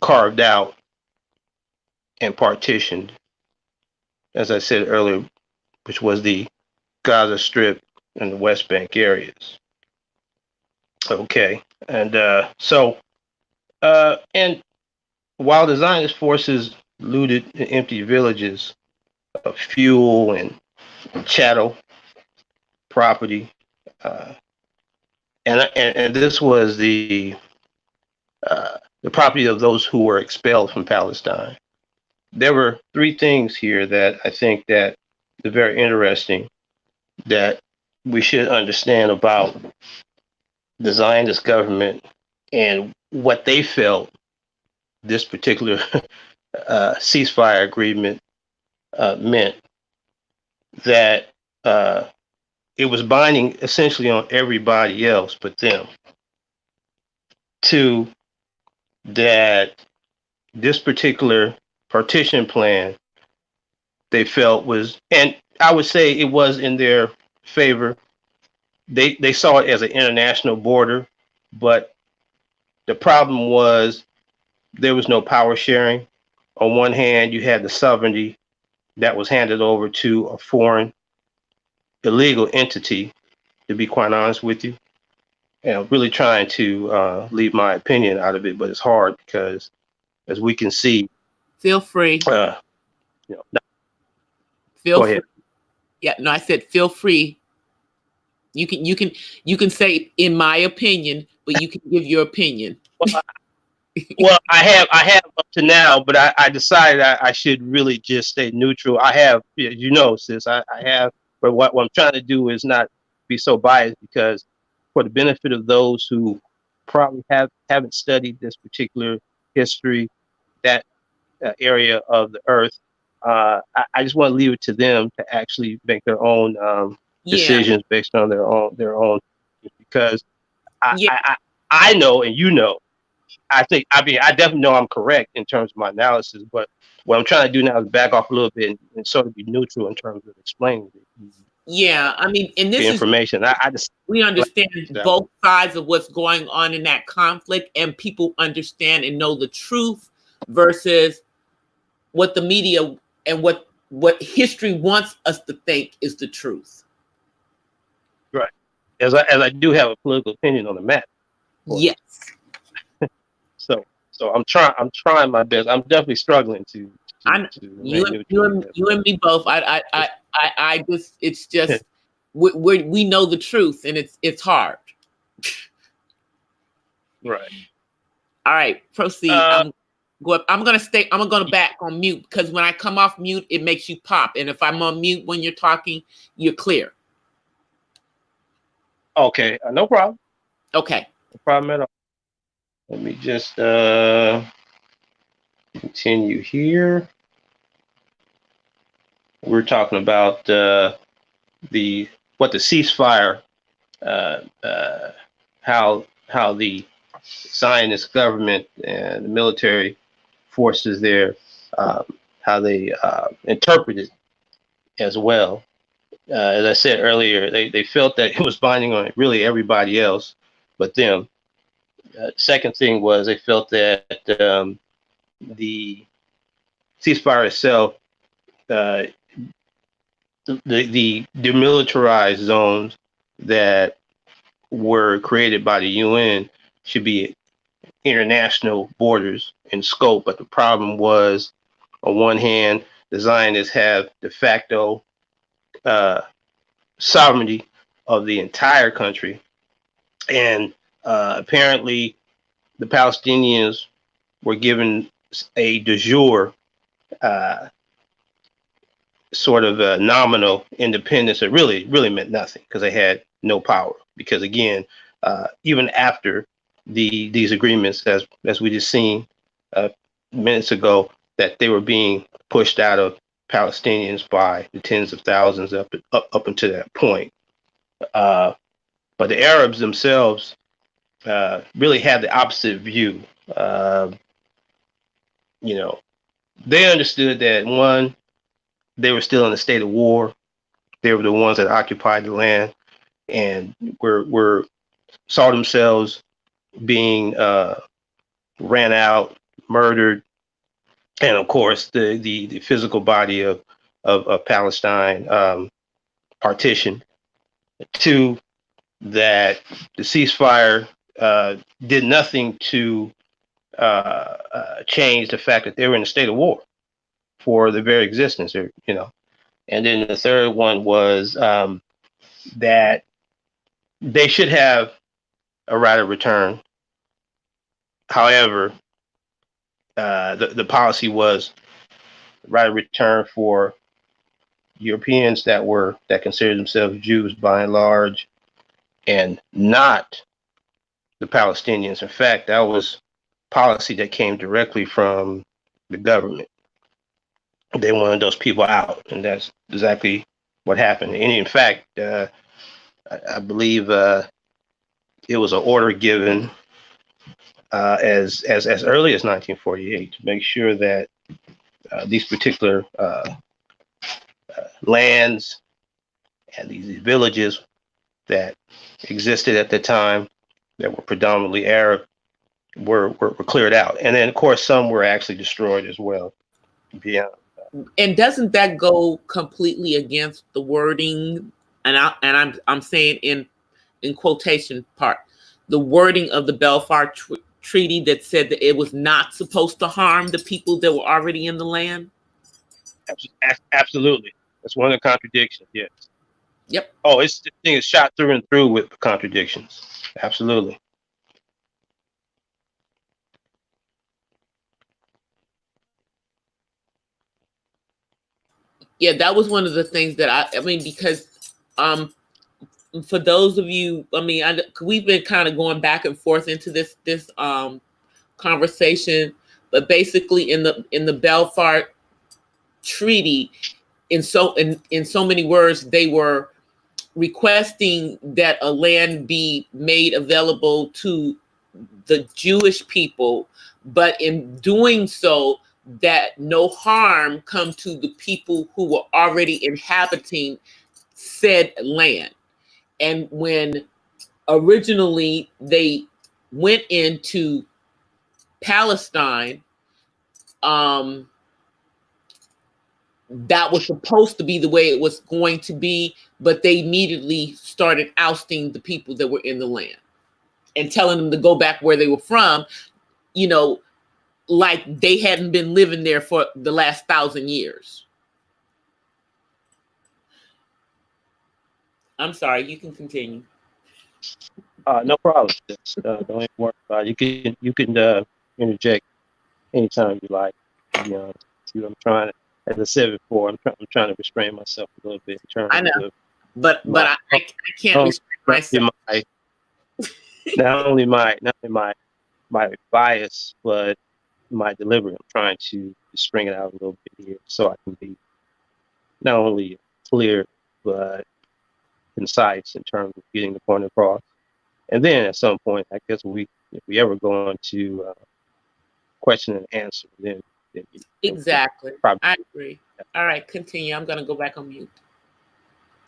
carved out and partitioned, as I said earlier, which was the Gaza Strip and the West Bank areas. Okay, and and while the Zionist forces looted and emptied villages of fuel and chattel property, and this was the property of those who were expelled from Palestine. There were 3 things here that I think that are very interesting that we should understand about the Zionist government and what they felt this particular ceasefire agreement meant. That it was binding essentially on everybody else but them. 2, that this particular partition plan they felt was, and I would say it was in their favor. They saw it as an international border, but the problem was there was no power sharing. On one hand, you had the sovereignty that was handed over to a foreign illegal entity, to be quite honest with you. And I'm really trying to leave my opinion out of it, but it's hard because, as we can see, Feel free. you know, Feel go free. ahead. Yeah, no, I said feel free. You can say in my opinion, but you can give your opinion. Well, I have up to now, but I decided I should really just stay neutral. I have, you know, sis, I have, but what I'm trying to do is not be so biased because for the benefit of those who probably haven't studied this particular history, that area of the earth, I just want to leave it to them to actually make their own Yeah, decisions based on their own, because I, yeah, I, I I know and you know I mean, I definitely know I'm correct in terms of my analysis, but what I'm trying to do now is back off a little bit and sort of be neutral in terms of explaining yeah. I mean, and the this is information. I just we like understand that way. both sides of what's going on in that conflict, and people understand and know the truth versus what the media and what history wants us to think is the truth. Right. As I do have a political opinion on the matter, of Yes, course. So I'm trying my best. I'm definitely struggling I to you remain and neutral in this. you But and me both. I just it's just we know the truth, and it's hard. right. All right, proceed. Uh, I'm gonna stay. I'm gonna go back on mute because when I come off mute, it makes you pop, and if I'm on mute when you're talking, you're clear. okay. No problem. Okay. No problem at all. Let me just continue here. We're talking about the what the ceasefire, uh, uh, how the Zionist government and the military forces there, um, how they interpret it as well. As I said earlier, they felt that it was binding on really everybody else but them. Second thing was they felt that the ceasefire itself, uh, the demilitarized zones that were created by the UN should be international borders in scope. But the problem was, on one hand, the Zionists have de facto uh, sovereignty of the entire country, and apparently the Palestinians were given a de jure uh, sort of a nominal independence that really meant nothing because they had no power. Because again, even after these agreements, as we just seen minutes ago, that they were being pushed out of Palestinians by the tens of thousands up until that point. Uh, but the Arabs themselves really had the opposite view. Uh, you know, they understood that one, they were still in a state of war. They were the ones that occupied the land and were saw themselves being ran out, murdered, and of course the physical body of Palestine partitioned. Two, that the ceasefire did nothing to change the fact that they were in a state of war for the very existence, or you know. And then the third one was that they should have a right of return. However, the policy was right of return for Europeans that considered themselves Jews by and large, and not the Palestinians. In fact, that was policy that came directly from the government. They wanted those people out, and that's exactly what happened. And in fact, I believe it was an order given as early as 1948 to make sure that these particular lands and these villages that existed at the time that were predominantly Arab were cleared out, and then of course some were actually destroyed as well. Beyond. And doesn't that go completely against the wording? And I'm saying in quotation part, the wording of the Belfast Treaty that said that it was not supposed to harm the people that were already in the land. Absolutely, that's one of the contradictions. Yes. Yep. Oh, it's the thing is shot through and through with contradictions. Absolutely. Yeah, that was one of the things that I mean, because for those of you, I mean, we've been kind of going back and forth into this conversation, but basically in the Belfast Treaty, in so many words, they were requesting that a land be made available to the Jewish people, but in doing so, that no harm come to the people who were already inhabiting said land. And when originally they went into Palestine, that was supposed to be the way it was going to be, but they immediately started ousting the people that were in the land and telling them to go back where they were from, you know, like they hadn't been living there for the last 1,000 years. I'm sorry, you can continue. No problem. Don't even worry about it. You can interject anytime you like. To be honest with you, I'm trying to, as I said before, I'm trying to restrain myself a little bit in I terms know, of but I can't restrain myself. Not only my bias, but my delivery. I'm trying to string it out a little bit here so I can be not only clear but concise in terms of getting the point across. And then at some point, I guess if we ever go into question and answer, then Exactly. probably. I agree. All right, continue. I'm going to go back on mute.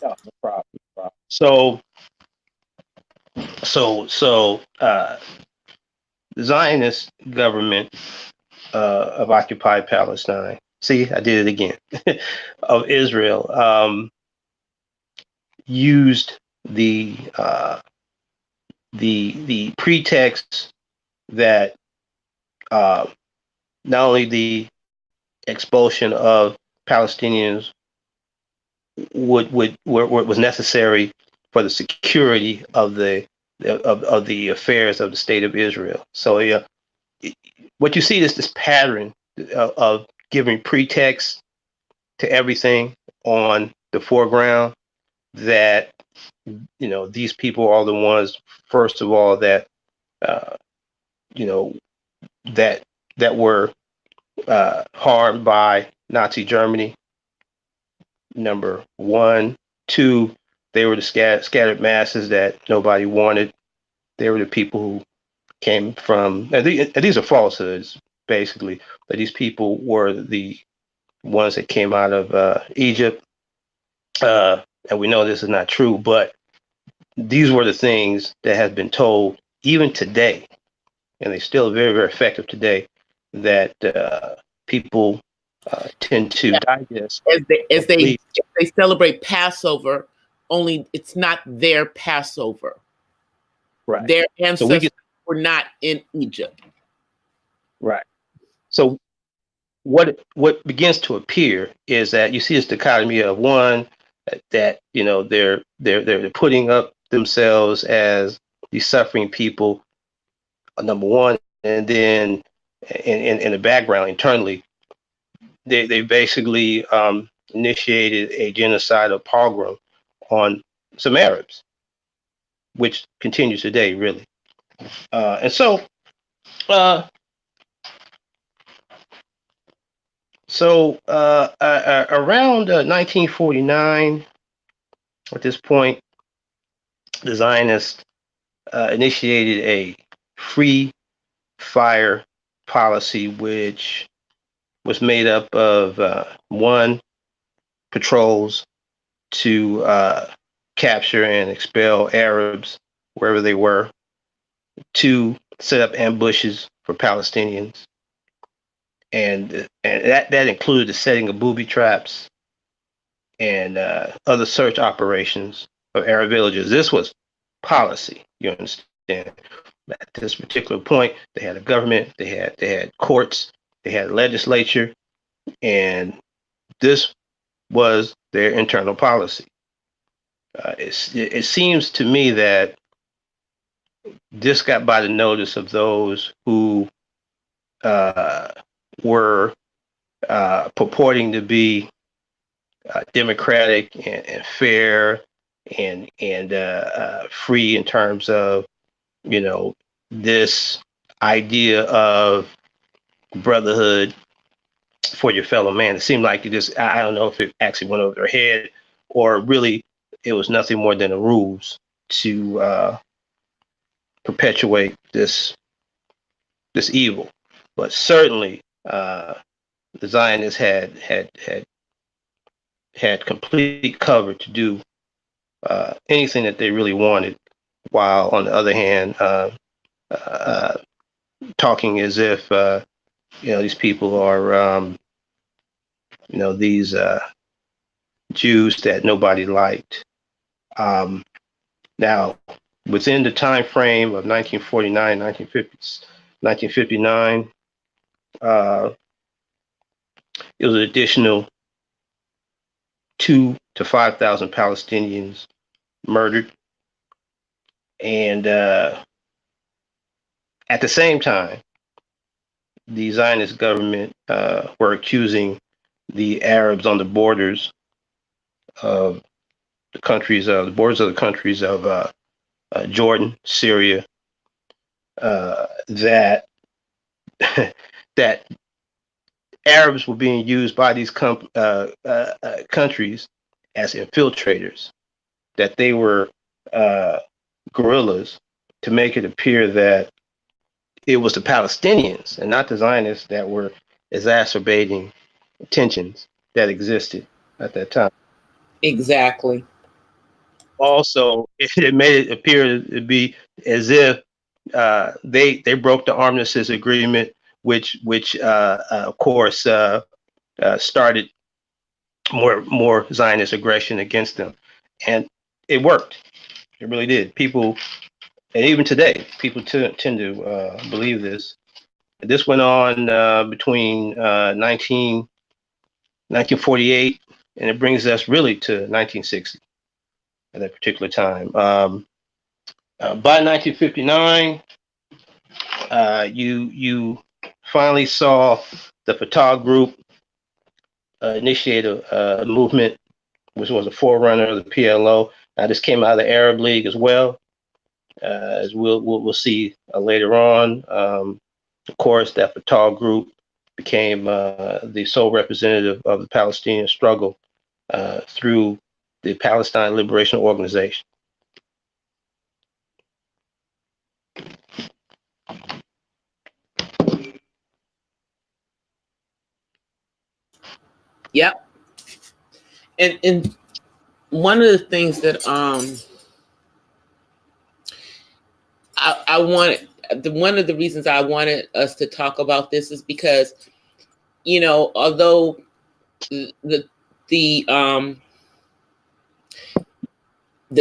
No problem. No problem. The Zionist government of occupied Palestine. See, I did it again. Of Israel used the pretext that not only the expulsion of Palestinians was necessary for the security of the affairs of the state of Israel. So yeah, what you see is this pattern of giving pretext to everything on the foreground, that these people are the ones, first of all, that uh, you know that were harmed by Nazi Germany. Number one. Two, they were the scattered masses that nobody wanted. They were the people who came from, and these are falsehoods, basically, that these people were the ones that came out of Egypt. And we know this is not true, but these were the things that have been told even today, and they're still very, very effective today, that people tend to digest. As they celebrate Passover, only it's not their Passover. Right. Their ancestors were not in Egypt. Right. So what begins to appear is that you see this dichotomy of one, that they're putting up themselves as these suffering people, number one, and then in the background internally, they basically initiated a genocidal pogrom on some Arabs, which continues today, really. And so around 1949, at this point, the Zionists initiated a free fire policy, which was made up of one, patrols to capture and expel Arabs wherever they were. Two, set up ambushes for Palestinians, and that included the setting of booby traps and other search operations of Arab villages. This was policy, you understand. At this particular point, they had a government, they had courts, they had a legislature, and this was their internal policy. It seems to me that this got by the notice of those who uh, were purporting to be democratic and fair and free in terms of, this idea of brotherhood for your fellow man. It seemed like it just, I don't know if it actually went over their head or really it was nothing more than a ruse to perpetuate this evil. But certainly, the Zionists had complete cover to do anything that they really wanted, while on the other hand, talking as if these people are these Jews that nobody liked. Now, within the time frame of 1949, 1959, it was an additional 2,000 to 5,000 Palestinians murdered. And at the same time, the Zionist government were accusing the Arabs on the borders of the countries, the borders of the countries of Jordan, Syria, that that Arabs were being used by these countries as infiltrators, that they were guerrillas, to make it appear that it was the Palestinians and not the Zionists that were exacerbating tensions that existed at that time. Exactly. Also, it made it appear to be as if they broke the armistice agreement, which of course started more Zionist aggression against them, and it worked. It really did. People, and even today, people tend to believe this. This went on between 1948, and it brings us really to 1960 at that particular time. By 1959, you finally saw the Fatah group initiate a movement, which was a forerunner of the PLO. Now, this came out of the Arab League as well, as we'll see later on. Of course, that Fatah group became the sole representative of the Palestinian struggle through the Palestine Liberation Organization. Yep. And one of the things that I wanted, one of the reasons I wanted us to talk about this is because, although the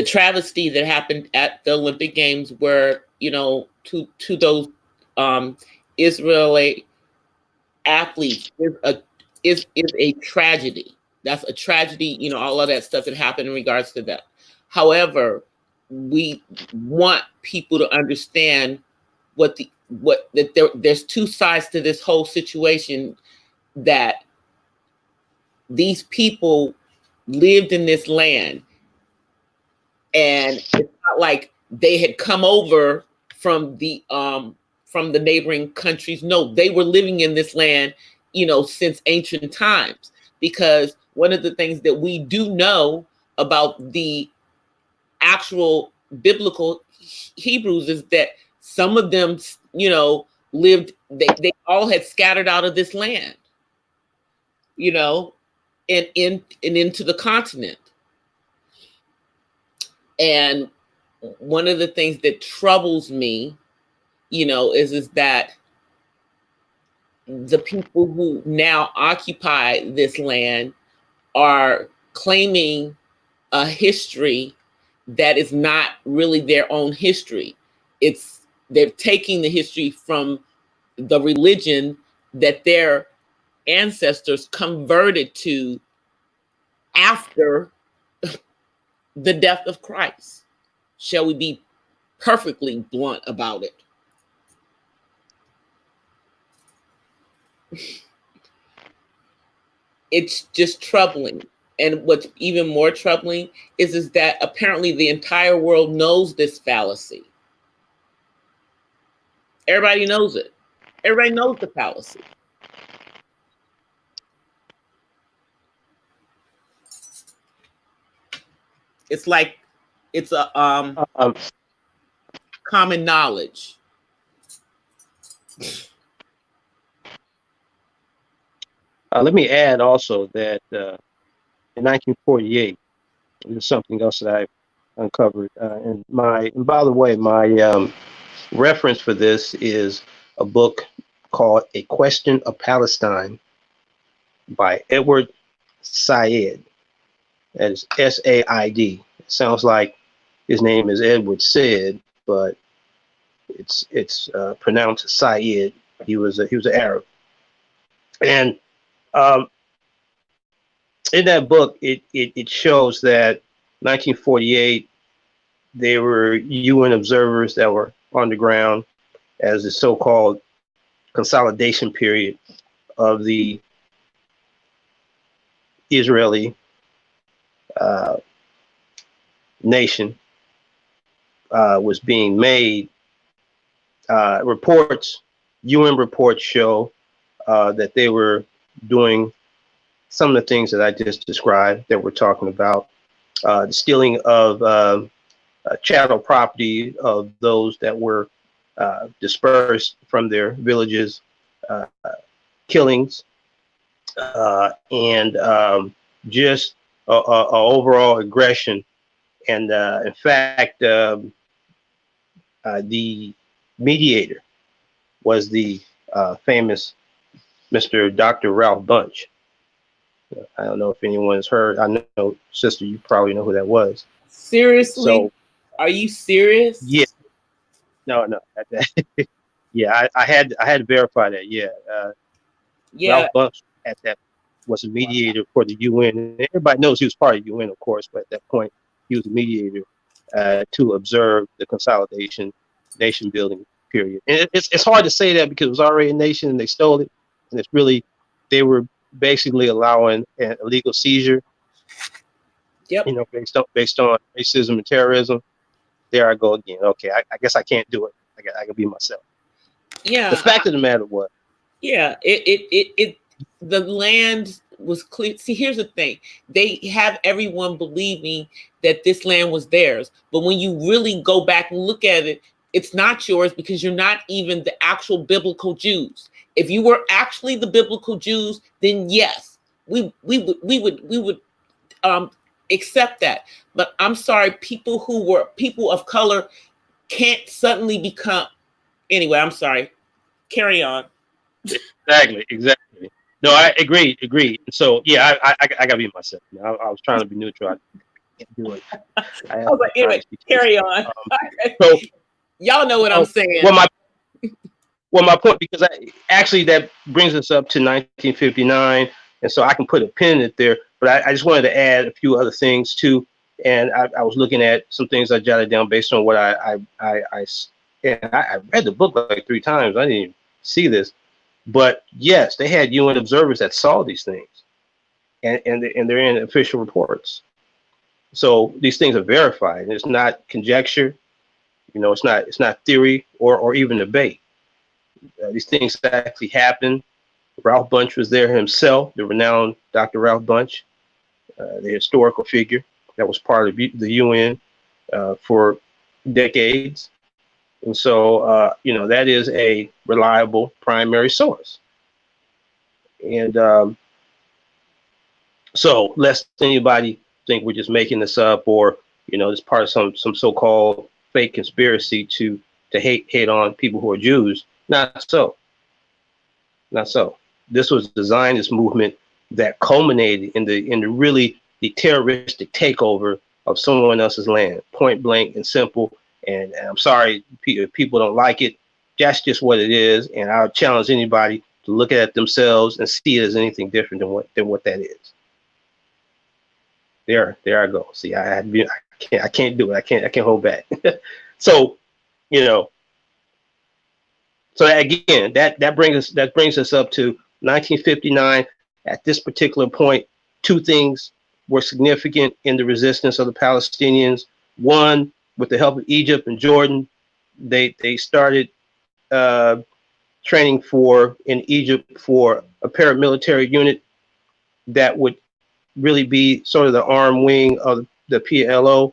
travesty that happened at the Olympic Games were, to those Israeli athletes is a tragedy. That's a tragedy, all of that stuff that happened in regards to that. However, we want people to understand there's two sides to this whole situation, that these people lived in this land, and it's not like they had come over from the neighboring countries. No, they were living in this land, since ancient times. Because one of the things that we do know about the actual biblical Hebrews is that some of them, lived, they all had scattered out of this land, and into the continent. And one of the things that troubles me is that the people who now occupy this land are claiming a history that is not really their own history. They're taking the history from the religion that their ancestors converted to after the death of Christ. Shall we be perfectly blunt about it? It's just troubling. And what's even more troubling is that apparently the entire world knows this fallacy. Everybody knows it. Everybody knows the fallacy. It's like it's a common knowledge. Let me add also that in 1948, this is something else that I uncovered. And by the way, my reference for this is a book called A Question of Palestine by Edward Said. That is Said. It sounds like his name is Edward Said, but it's pronounced Said. He was an Arab, and in that book, it shows that 1948 there were UN observers that were on the ground as the so-called consolidation period of the Israeli nation was being made. UN reports show that they were doing some of the things that I just described that we're talking about, the stealing of chattel property of those that were dispersed from their villages, killings, and just a overall aggression. And in fact, the mediator was the famous Mr. Dr. Ralph Bunche. I don't know if anyone's heard. I know, sister, you probably know who that was. Seriously? So, are you serious? Yeah. No. Yeah, I had to verify that. Yeah. Yeah. Ralph Bunche at that was a mediator for the UN. And everybody knows he was part of the UN, of course, but at that point he was a mediator to observe the consolidation, nation building period. And it's hard to say that because it was already a nation and they stole it, and it's really they were basically allowing an illegal seizure. Yep. Based on racism and terrorism. There I go again. Okay, I guess I can't do it. I can be myself. Yeah. The fact of the matter was. Yeah. The land was clear. See, here's the thing. They have everyone believing that this land was theirs. But when you really go back and look at it, it's not yours because you're not even the actual biblical Jews. If you were actually the biblical Jews, then yes, we would accept that. But I'm sorry, people who were people of color can't suddenly become. Anyway, I'm sorry. Carry on. Exactly. No, I agree. So yeah, I gotta be myself. I was trying to be neutral. I can't do it. But anyway, carry on. So y'all know what I'm saying. Well, my point, because actually that brings us up to 1959, and so I can put a pin in it there. But I just wanted to add a few other things too. And I was looking at some things I jotted down based on what I read the book like 3 times. I didn't even see this, but yes, they had UN observers that saw these things, and they're in official reports. So these things are verified, and it's not conjecture. It's not theory or even debate. These things actually happened. Ralph Bunche was there himself, the renowned Dr. Ralph Bunche, the historical figure that was part of the UN for decades. And so, that is a reliable primary source. And so lest anybody think we're just making this up or, it's part of some so-called fake conspiracy to to hate on people who are Jews. Not so. Not so. This was designed, this movement that culminated in the really the terroristic takeover of someone else's land, point blank and simple. And I'm sorry if people don't like it. That's just what it is. And I would challenge anybody to look at it themselves and see it as anything different than what that is. There I go. See, I can't do it. I can't hold back. So, you know, so again, that brings us up to 1959. At this particular point, two things were significant in the resistance of the Palestinians. One, with the help of Egypt and Jordan, they started training in Egypt for a paramilitary unit that would really be sort of the arm wing of the PLO.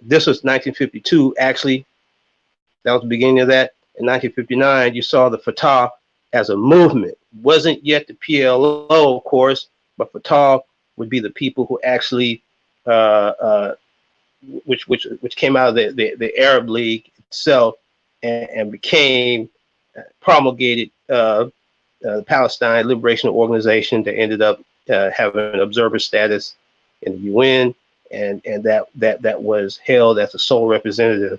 This was 1952, actually. That was the beginning of that. In 1959, you saw the Fatah as a movement. Wasn't yet the PLO, of course, but Fatah would be the people who actually, which came out of the Arab League itself and became promulgated the Palestine Liberation Organization that ended up having observer status in the UN, and that was held as the sole representative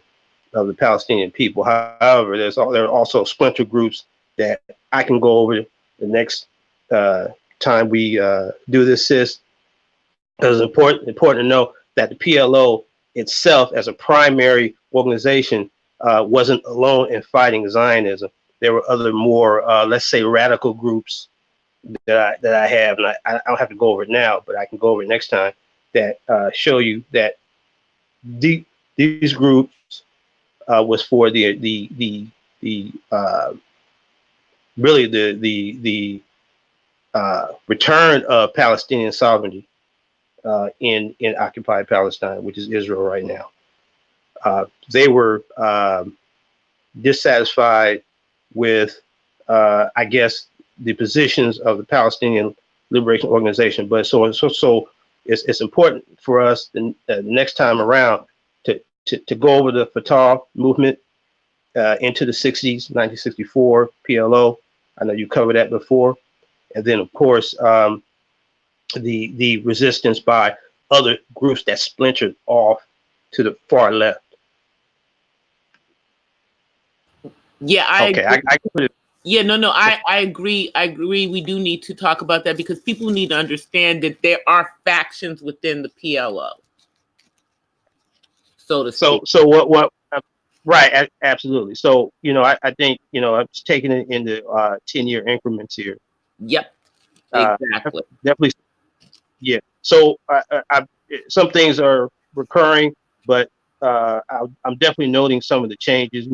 of the Palestinian people. However, there are also splinter groups that I can go over the next time we do this, sis. Because it's important to know that the PLO itself, as a primary organization, wasn't alone in fighting Zionism. There were other more, let's say, radical groups that I have, and I don't have to go over it now, but I can go over it next time, that show you that these groups was for the return of Palestinian sovereignty in occupied Palestine, which is Israel right now. They were dissatisfied with, I guess, the positions of the Palestinian Liberation Organization. But so it's important for us the next time around to go over the Fatah movement into the 60s, 1964 PLO. I know you covered that before. And then, of course, the resistance by other groups that splintered off to the far left. Yeah, I put it. Yeah, no, I agree. I agree. We do need to talk about that because people need to understand that there are factions within the PLO, so to speak. So what? Right, absolutely. So I think I'm just taking it into 10-year increments here. Yep, exactly. Definitely. Yeah. So some things are recurring, but I'm definitely noting some of the changes.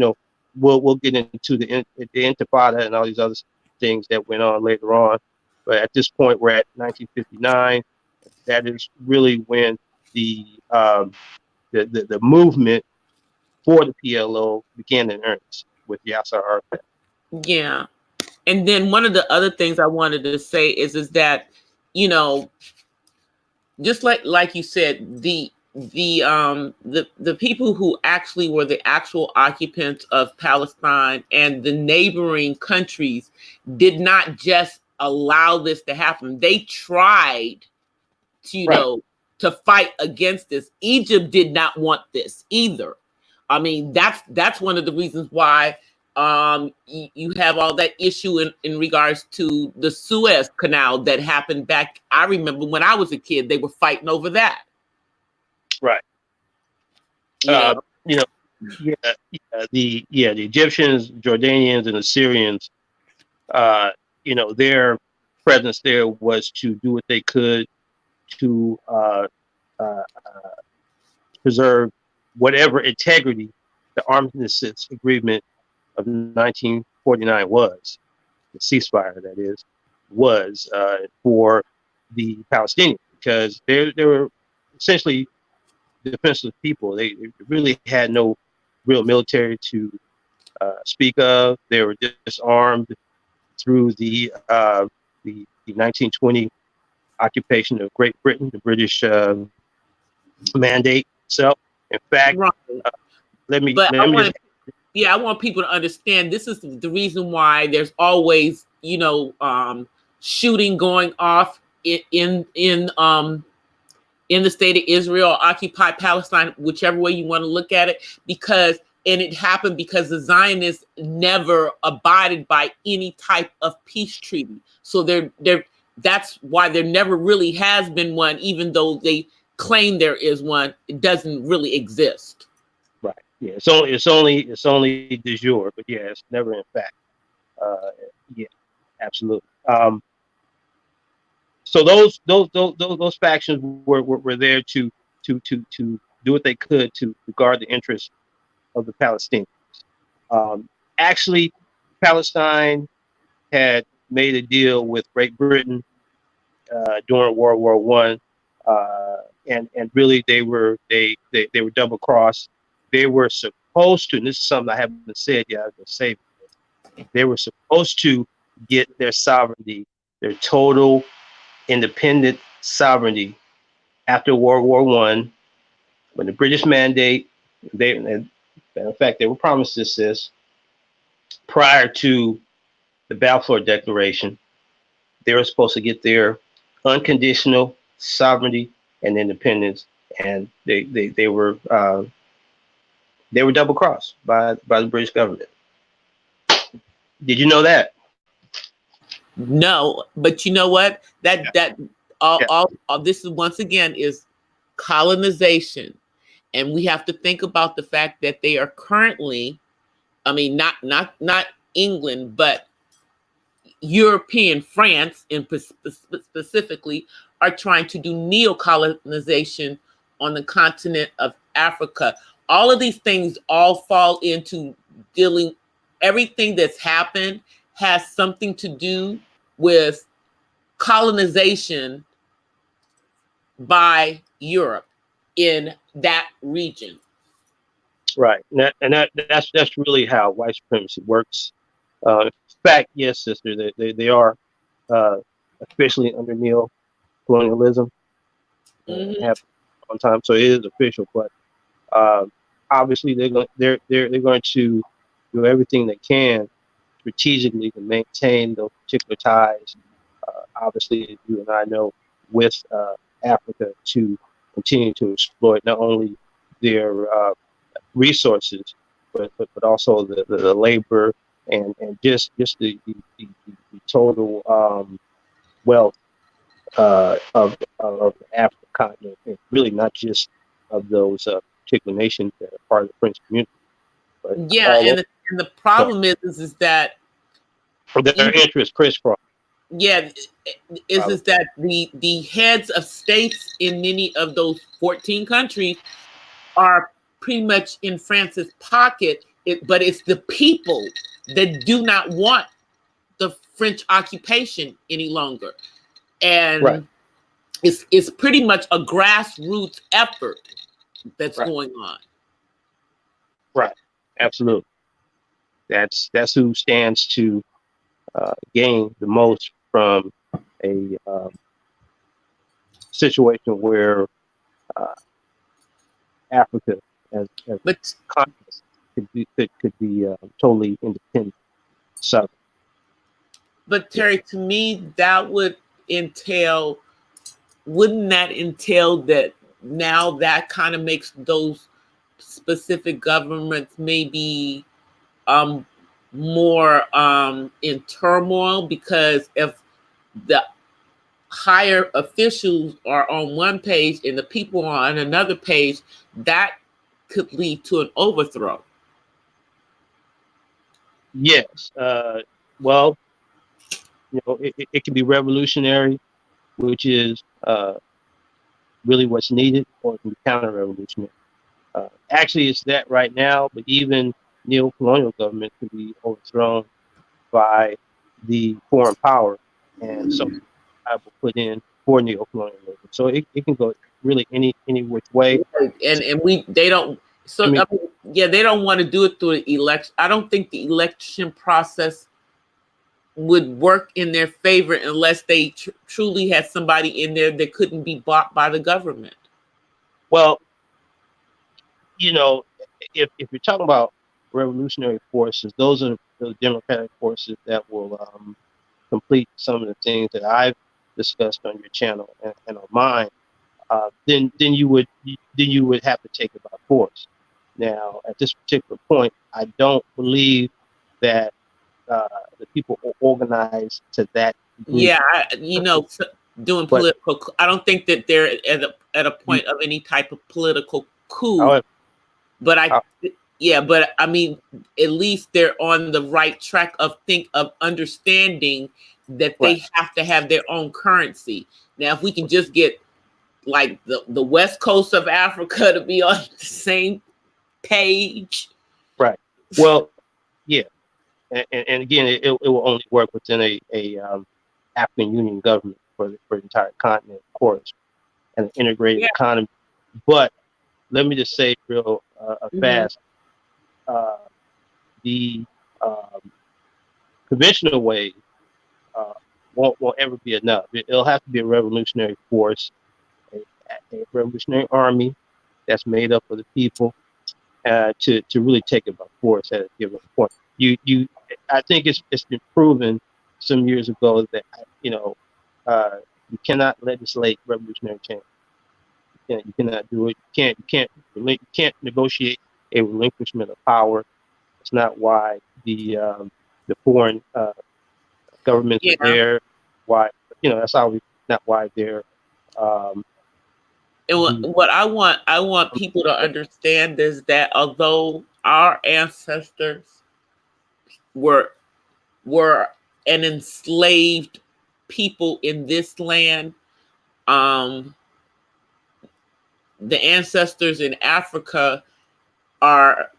We'll get into the Intifada and all these other things that went on later on. But at this point, we're at 1959. That is really when the movement for the PLO began in earnest with Yasser Arafat. Yeah, and then one of the other things I wanted to say is that just like you said, the people who actually were the actual occupants of Palestine and the neighboring countries did not just allow this to happen. They tried to to fight against this. Egypt did not want this either. I mean, that's one of the reasons why you have all that issue in regards to the Suez Canal that happened back. I remember when I was a kid, they were fighting over that. Right. The Egyptians, Jordanians, and Assyrians, their presence there was to do what they could to preserve whatever integrity the armistice agreement of 1949 was, the ceasefire that is, was for the Palestinians, because they were essentially defenseless people. They really had no real military to speak of. They were disarmed through the 1920 occupation of Great Britain, the British mandate itself. In fact, right. let me just yeah, I want people to understand this is the reason why there's always, shooting going off in the state of Israel, occupied Palestine, whichever way you want to look at it, and it happened because the Zionists never abided by any type of peace treaty. So that's why there never really has been one, even though they claim there is one. It doesn't really exist. Right. Yeah. It's only de jure, but yeah, it's never in fact. Uh, yeah, absolutely. So those factions were there to do what they could to guard the interests of the Palestinians. Actually, Palestine had made a deal with Great Britain during World War I, and really they were double crossed. They were supposed to, and this is something I haven't said yet. I was going to say they were supposed to get their sovereignty, their total independent sovereignty after World War I, when the British Mandate. In fact, they were promised this prior to the Balfour Declaration. They were supposed to get their unconditional sovereignty and independence, and they were double crossed by the British government. Did you know that? No, but you know what? Yeah. All this is once again is colonization, and we have to think about the fact that they are currently, I mean, not England, but European France, and specifically, are trying to do neo-colonization on the continent of Africa. All of these things all fall into dealing. Everything that's happened has something to do with colonization by Europe in that region. Right, that's really how white supremacy works. In fact, yes, sister, they are officially under neo-colonialism and Mm-hmm. have on time, so it is official. But obviously, they're going to do everything they can strategically to maintain those particular ties. Obviously, you and I know, with Africa, to continue to exploit not only their resources, but also the labor and just the total wealth of the African continent, and really not just of those particular nations that are part of the French community, but Yeah, all over. and the problem is that Their even, interests crisscross. yeah, is that the heads of states in many of those 14 countries are pretty much in France's pocket. But it's the people that do not want the French occupation any longer, and Right. it's pretty much a grassroots effort that's Right. going on. Right. Absolutely. That's who stands to gain the most from a situation where Africa as a But continent could be totally independent. So yeah. Terry, to me, that would entail. Wouldn't that entail that now that kind of makes those specific governments maybe um more in turmoil, because if the higher officials are on one page and the people are on another page, that could lead to an overthrow. Yes. Well, it can be revolutionary, which is really what's needed, or it can be counter-revolutionary. Actually, it's that right now, but even neo-colonial government can be overthrown by the foreign power, and so I will put in for neo-colonialism. So it can go really any which way. And we they don't, I so mean, I mean, yeah, they don't want to do it through the election. I don't think the election process would work in their favor unless they truly had somebody in there that couldn't be bought by the government. well, you know, if you're talking about revolutionary forces. Those are the democratic forces that will complete some of the things that I've discussed on your channel and on mine. Then you would have to take it by force. Now, at this particular point, I don't believe that the people are organized to that degree. Yeah, doing But political. I don't think that they're at a you, point of any type of political coup. however, But uh, yeah, but I mean, at least they're on the right track of understanding that right, they have to have their own currency. Now, if we can just get like the west coast of Africa to be on the same page. right. Well, yeah, and again, it will only work within a African Union government for the entire continent, of course, and an integrated Yeah. economy. But let me just say real fast, uh, the conventional way uh, won't ever be enough. It'll have to be a revolutionary force, a, a revolutionary army that's made up of the people to really take it by force at a given point. I think it's been proven some years ago that uh, you cannot legislate revolutionary change. You cannot do it. You can't negotiate a relinquishment of power. It's not why the foreign governments are Yeah. there. Why that's always not why they're um, And the what I want people to understand is that although our ancestors were were an enslaved people in this land, um, the ancestors in Africa are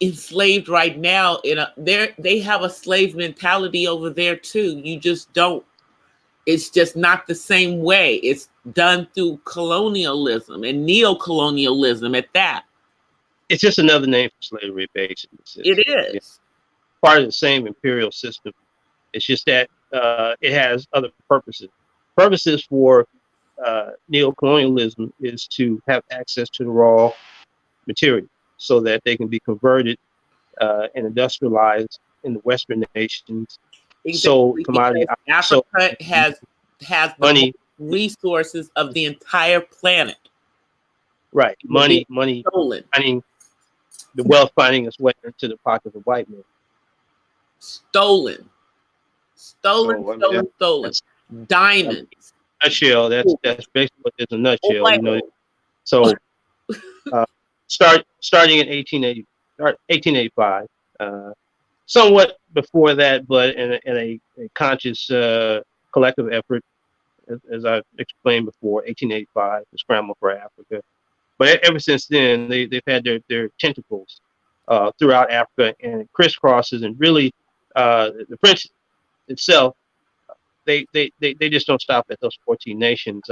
enslaved right now. They have a slave mentality over there too. You just don't. It's just not the same way. It's done through colonialism and neo-colonialism at that. it's just another name for slavery, basically. It It's is. part of the same imperial system. It's just that it has other purposes. Purposes for neocolonialism is to have access to the raw material so that they can be converted and industrialized in the Western nations. So Exactly, commodity, because so Africa has the most money, resources of the entire planet. right? They're being Money, stolen, finding the wealth finding its way into the pockets of white men. stolen, stolen, So I mean, stolen, stolen. that's I mean, Diamonds, nutshell. That's basically what it is in a nutshell. oil. So uh, starting in 1885, somewhat before that, but in a conscious collective effort, as I explained before, 1885, the scramble for Africa. But ever since then, they've had their tentacles throughout Africa and crisscrosses, and really the French itself, they just don't stop at those 14 nations.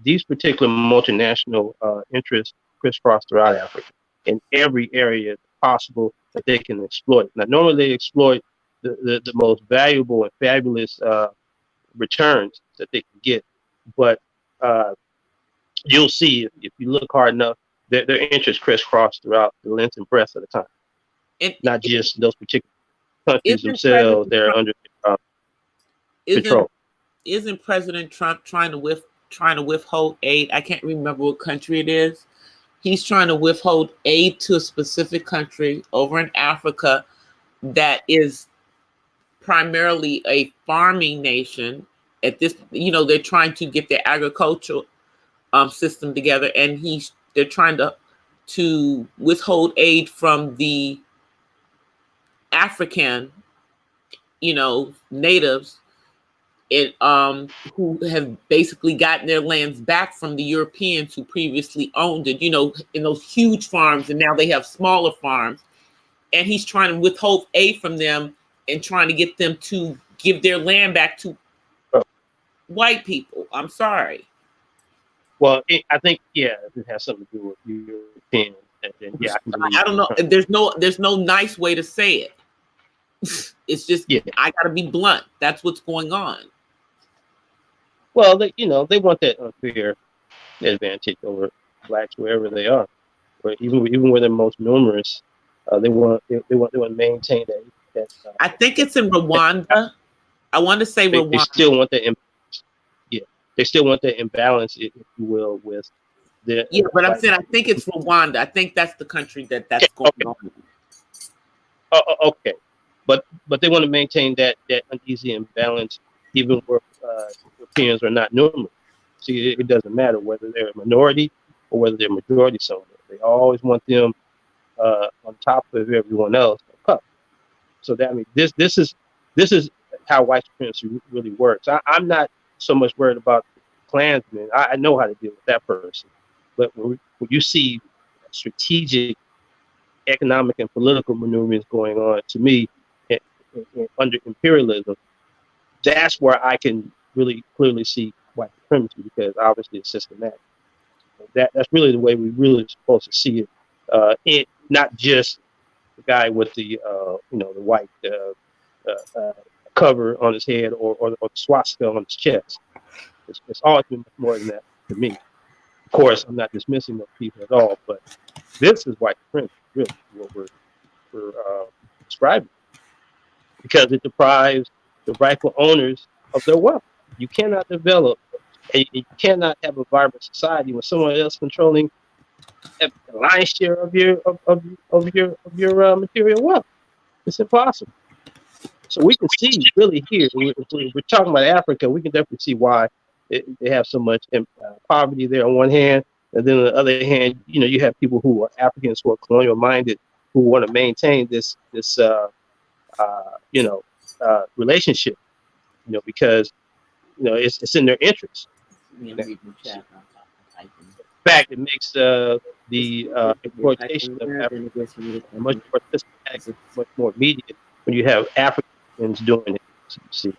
These particular multinational interests crisscross throughout Africa in every area possible that they can exploit. Now, normally they exploit the most valuable and fabulous returns that they can get, but uh, you'll see if you look hard enough, their interests crisscross throughout the length and breadth of the time, And not just those particular countries isn't themselves. President They're Trump under isn't control. isn't President Trump trying to withhold aid? I can't remember what country it is. He's trying to withhold aid to a specific country over in Africa that is primarily a farming nation. At this, they're trying to get their agricultural system together, and they're trying to withhold aid from the African, natives who have basically gotten their lands back from the Europeans who previously owned it, in those huge farms, and now they have smaller farms. And he's trying to withhold aid from them and trying to get them to give their land back to white people. I'm sorry. Well, I think it has something to do with European, and yeah, I can believe I don't know. it. There's no nice way to say it. It's just Yeah. I gotta be blunt. That's what's going on. Well, they want that unfair advantage over blacks wherever they are, or even where they're most numerous. They want to maintain that I think it's in Rwanda. I want to say they Rwanda. still want that yeah, they still want that imbalance, if you will, with the Yeah, but I'm white. saying I think it's Rwanda. I think that's the country Okay, that's going okay, on. okay, but they want to maintain that uneasy imbalance, even where Europeans are not normal. See, it doesn't matter whether they're a minority or whether they're majority somewhere. They always want them on top of everyone else. So that, I mean, this is how white supremacy really works. I'm not so much worried about the Klansmen. I know how to deal with that person. But when you see strategic economic and political maneuverings going on, to me, under imperialism, that's where I can really clearly see white supremacy, because obviously it's systematic. That's really the way we really supposed to see it. Not just the guy with the white cover on his head, or the swastika on his chest. It's always been much more than that to me. Of course, I'm not dismissing those people at all, but this is white supremacy, really, what we're describing, because it deprives the rightful owners of their wealth. You cannot develop, and you cannot have a vibrant society with someone else controlling a lion's share of your material wealth. It's impossible. So we can see really here, if we're talking about Africa, we can definitely see why they have so much poverty there on one hand, and then on the other hand, you have people who are Africans, who are colonial minded, who want to maintain this relationship, because it's in their interest. Yeah, Now, I'm reading the in chat. I'm typing. fact, it makes the You're typing exploitation of there, Africa then it gets me to much typing. more systematic, much more immediate when you have Africans doing it. You see,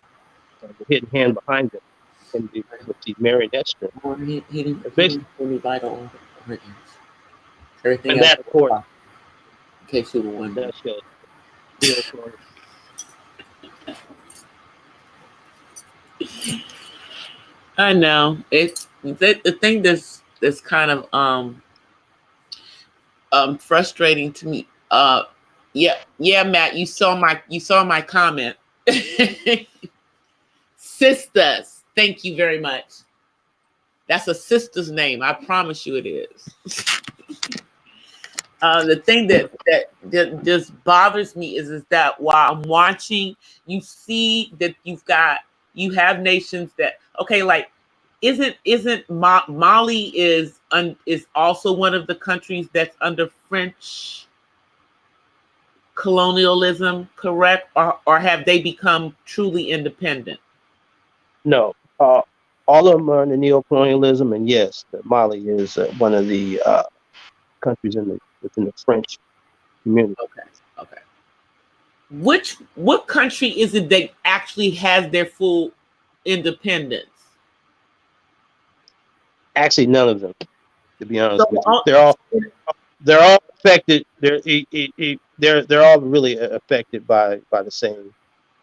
the hidden hand behind them, and with the marionette string. Oh, It's he basically, didn't give me vital organs. Everything and else that, is of course, off, in case you were in a wondering. nutshell, neo-colonial. I know the thing that's kind of frustrating to me. Yeah, Matt, you saw my comment. Sisters, thank you very much. That's a sister's name. I promise you it is. The thing that just bothers me is that while I'm watching, you see that you have nations that, okay, like isn't Mali is also one of the countries that's under French colonialism, correct? Or have they become truly independent? No, all of them are under neo-colonialism, and yes, Mali is one of the countries within the French community. Okay, okay. What country is it that actually has their full independence? Actually, none of them, to be honest with you. So They're all affected. They're all really affected by the same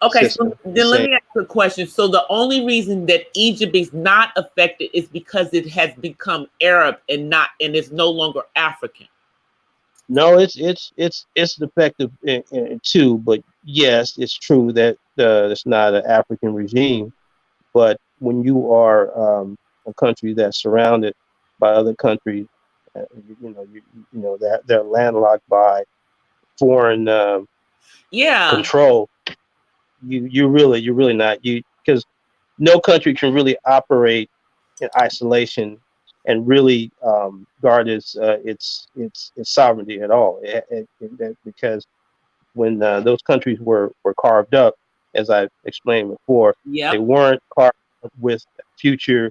okay, so system, the then let same. me ask you a question. So the only reason that Egypt is not affected is because it has become Arab and it's no longer African. No, it's effective too, but yes, it's true that it's not an African regime. But when you are a country that's surrounded by other countries, that they're landlocked by foreign Yeah, control, you're really not, because no country can really operate in isolation and really guard its sovereignty at all. Because when those countries were carved up, as I've explained before, they yep. weren't carved up with future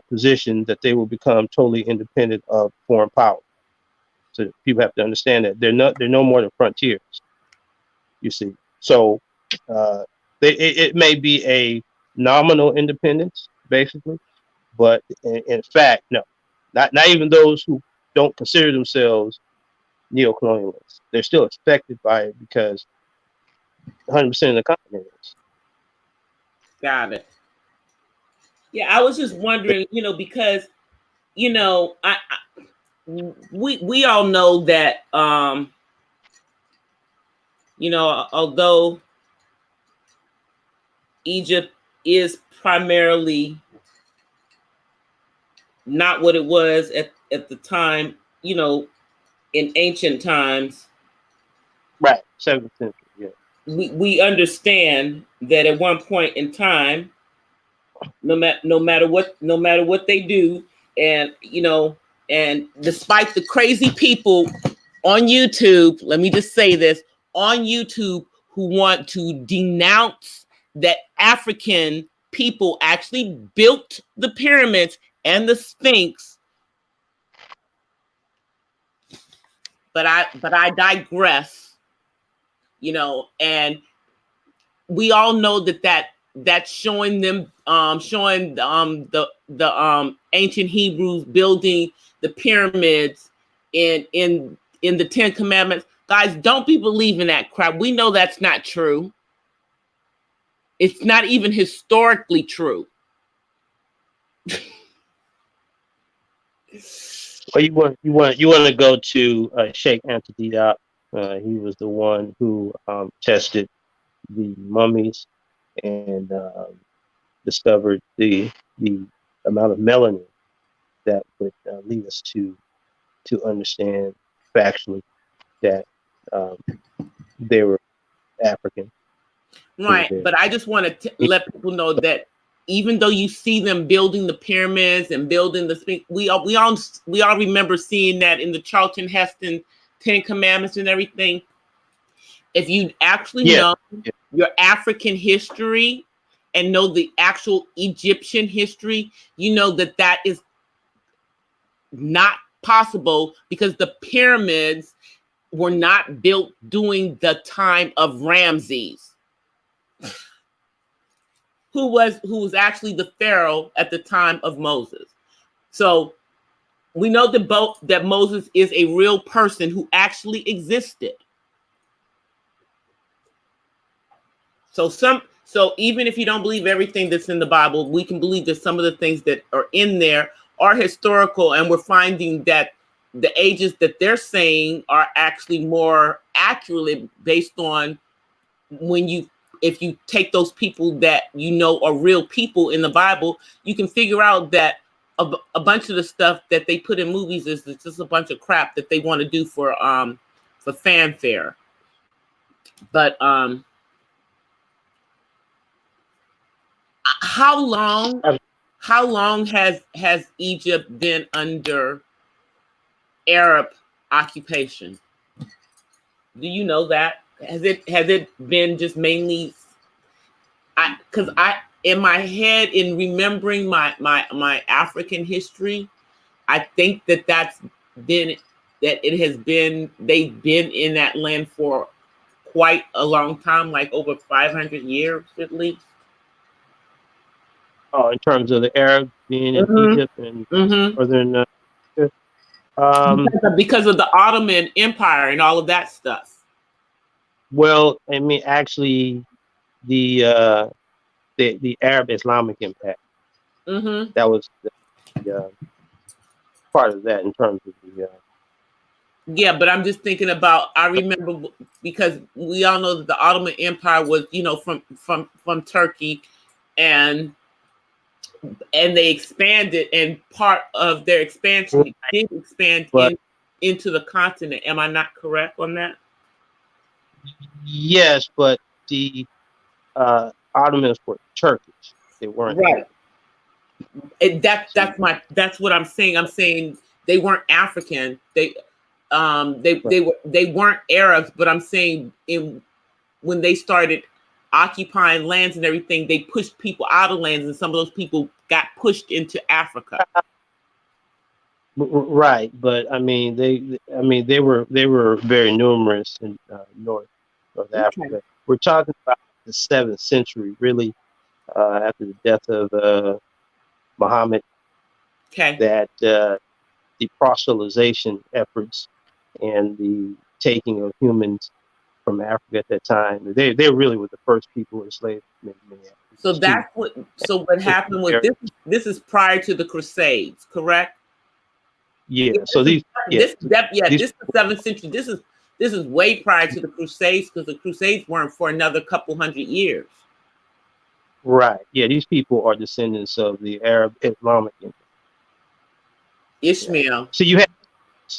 position that they will become totally independent of foreign power. So people have to understand that they're no more than frontiers. You see, so uh, it may be a nominal independence, basically, but in fact, no, not even those who don't consider themselves neo-colonialists. They're still affected by it, because 100% of the continent is. Got it. Yeah, I was just wondering, because I we all know that You know, although Egypt is primarily not what it was at the time, you know, in ancient times, Right, 7th century. Yeah. we understand that at one point in time, no matter what they do, and you know, and despite the crazy people on YouTube, let me just say this, on YouTube, who want to denounce that African people actually built the pyramids and the Sphinx. But I digress, you know, and we all know that's showing them showing the ancient Hebrews building the pyramids in the Ten Commandments. Guys, don't be believing that crap. We know that's not true. It's not even historically true. Well, you want to go to Sheikh Anta Diop. He was the one who tested the mummies and discovered the amount of melanin that would lead us to understand factually that um, they were African. Right, There. but I just want to let people know that even though you see them building the pyramids and building the Sphinx, we all remember seeing that in the Charlton Heston Ten Commandments and everything. If you actually Yeah. know your African history and know the actual Egyptian history, you know that is not possible because the pyramids were not built during the time of Ramses, who was actually the pharaoh at the time of Moses. So we know that Moses is a real person who actually existed. So even if you don't believe everything that's in the Bible, we can believe that some of the things that are in there are historical, and we're finding that the ages that they're saying are actually more accurately based on if you take those people that you know are real people in the Bible, you can figure out that a bunch of the stuff that they put in movies is just a bunch of crap that they want to do for fanfare. But how long has Egypt been under Arab occupation? Do you know that? Has it been just mainly because I in my head, in remembering my African history, I think that's been they've been in that land for quite a long time, like over 500 years at least. Oh, in terms of the Arabs being in Egypt and northern. Because of the Ottoman Empire and all of that stuff. Well, I mean, actually, the Arab Islamic impact. That was the part of that in terms of the. Yeah, but I'm just thinking about. I remember because we all know that the Ottoman Empire was, you know, from Turkey, and they expanded, and part of their expansion did expand into the continent. Am I not correct on that? Yes, but the Ottomans were Turkish. They weren't right. That's what I'm saying. I'm saying they weren't African. They weren't Arabs, but I'm saying when they started occupying lands and everything, they pushed people out of lands, and some of those people got pushed into Africa. Right, but I mean they were very numerous in North Africa. We're talking about the 7th century, really, after the death of Muhammad. That the proselytization efforts and the taking of humans from Africa at that time, they really were the first people who enslaved many Africans. So what happened was this is prior to the Crusades, correct? Yeah. So this is the 7th century. This is way prior to the Crusades, because the Crusades weren't for another couple hundred years. Right. Yeah, these people are descendants of the Arab Islamic Empire. Ishmael. Yeah. So you had,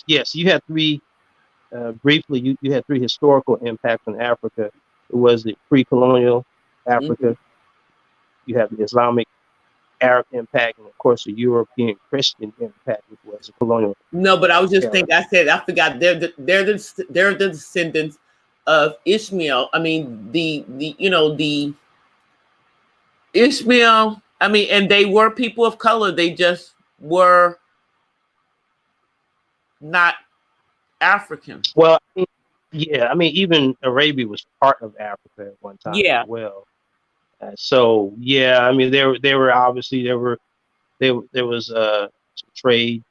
yes, you had three. Briefly, you had three historical impacts on Africa. It was the pre-colonial Africa. Mhm. You have the Islamic Arab impact, and of course the European Christian impact, which was the colonial No, but I was just era. thinking. I forgot. They're the descendants of Ishmael. I mean, the Ishmael. I mean, and they were people of color. They just were not African. Well, yeah, I mean, even Arabia was part of Africa at one time as Yeah. well. So yeah, I mean, there were obviously there was some trade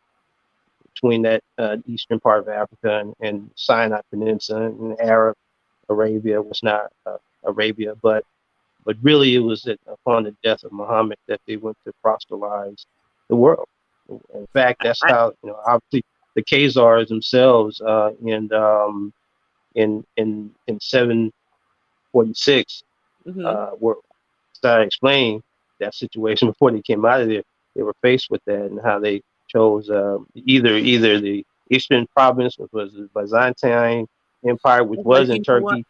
between that eastern part of Africa and Sinai Peninsula and Arab Arabia was not Arabia, but really it was upon the death of Muhammad that they went to proselytize the world. In fact, that's I, how obviously the Khazars themselves in 746 mhm. were started explaining that situation before they came out of there. They were faced with that and how they chose either the eastern province, which was the Byzantine Empire, which But was in you know what? Turkey,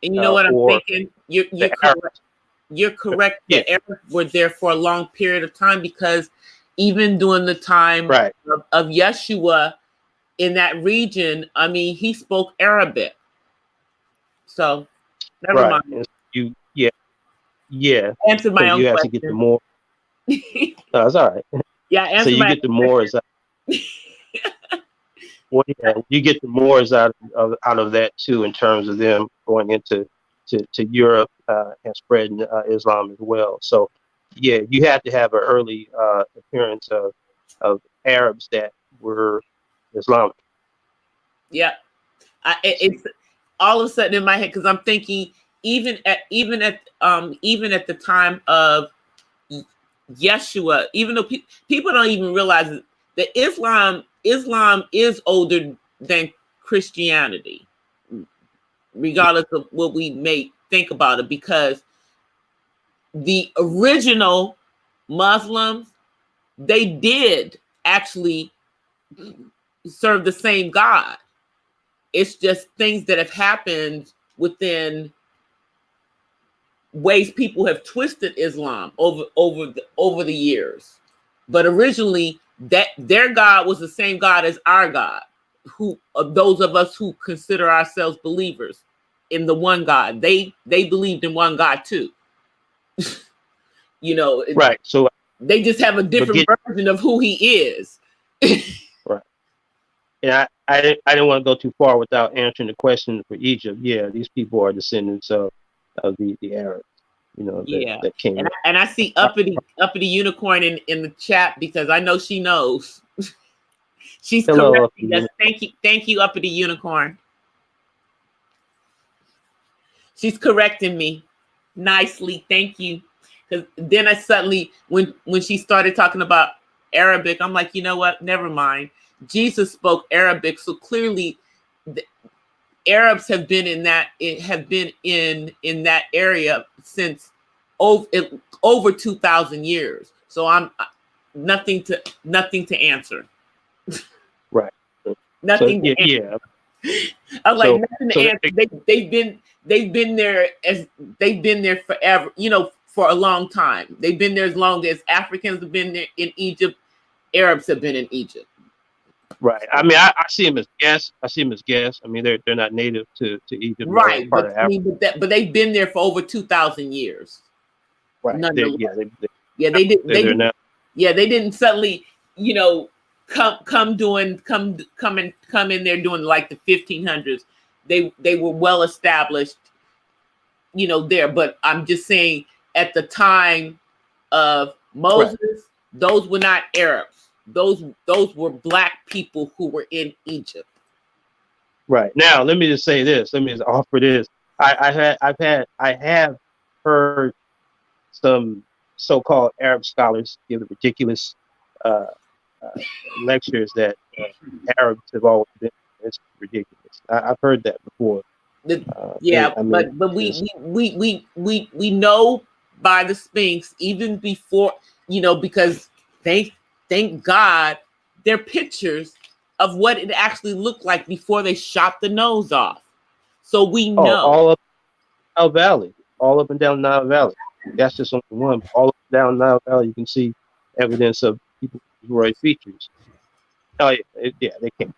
And you know what I'm or thinking? the You're Arabs. correct. You're correct. Yeah, The Arabs were there for a long period of time, because even during the time right, of Yeshua in that region, I mean, he spoke Arabic. So never right. mind. And yeah. Answered So my own you actually get the question. more. No, it's all right. Yeah, So answer you my get the own Moors. Well, yeah, you get the Moors out of that too, in terms of them going into to Europe and spreading Islam as well. So, yeah, you had to have an early appearance of Arabs that were Islamic. Yeah, it's all of a sudden in my head, because I'm thinking even at the time of Yeshua, even though people don't even realize that Islam is older than Christianity, regardless of what we may think about it, because the original Muslims, they did actually serve the same God. It's just things that have happened within ways people have twisted Islam over the years. But originally, that their God was the same God as our God. Who those of us who consider ourselves believers in the one God, they believed in one God too. You know, Right. So, they just have a but different version of who He is. right. And I didn't want to go too far without answering the question for Egypt. Yeah, these people are descendants of the Arabs, Yeah, that came in. and I see uppity unicorn in the chat, because I know she knows. She's Hello, correcting us. Thank you, uppity unicorn. She's correcting me nicely. Thank you. Because then I suddenly, when she started talking about Arabic, I'm like, you know what? Never mind. Jesus spoke Arabic, so clearly, the Arabs have been in that area since over 2,000 years. So I'm nothing to answer. Right. So Nothing to answer. yeah. I was like, So nothing to so answer. They've been there forever, for a long time. They've been there as long as Africans have been there in Egypt, Arabs have been in Egypt. right. I mean, I see them as guests. I see them as guests. I mean, they're not native to Egypt, nor Right, part of but I Africa. mean, but they've been there for over 2,000 years. Right. Nonetheless, They, they did. they're there now. Yeah, they didn't suddenly, come in there doing like the 1500s. They were well established, there. But I'm just saying, at the time of Moses, Right. those were not Arabs. Those were black people who were in Egypt. Right. Now, let me just say this. Let me just offer this. I have heard some so-called Arab scholars give the ridiculous uh, lectures that Arabs have always been. It's ridiculous. I've heard that before. Yeah, I mean, but we know by the Sphinx even before, because thank God they're pictures of what it actually looked like before they shot the nose off, so we know. all up Nile Valley, all up and down Nile Valley. That's just only one. But all up and down Nile Valley, you can see evidence of people with Roy features. Oh yeah, they can't.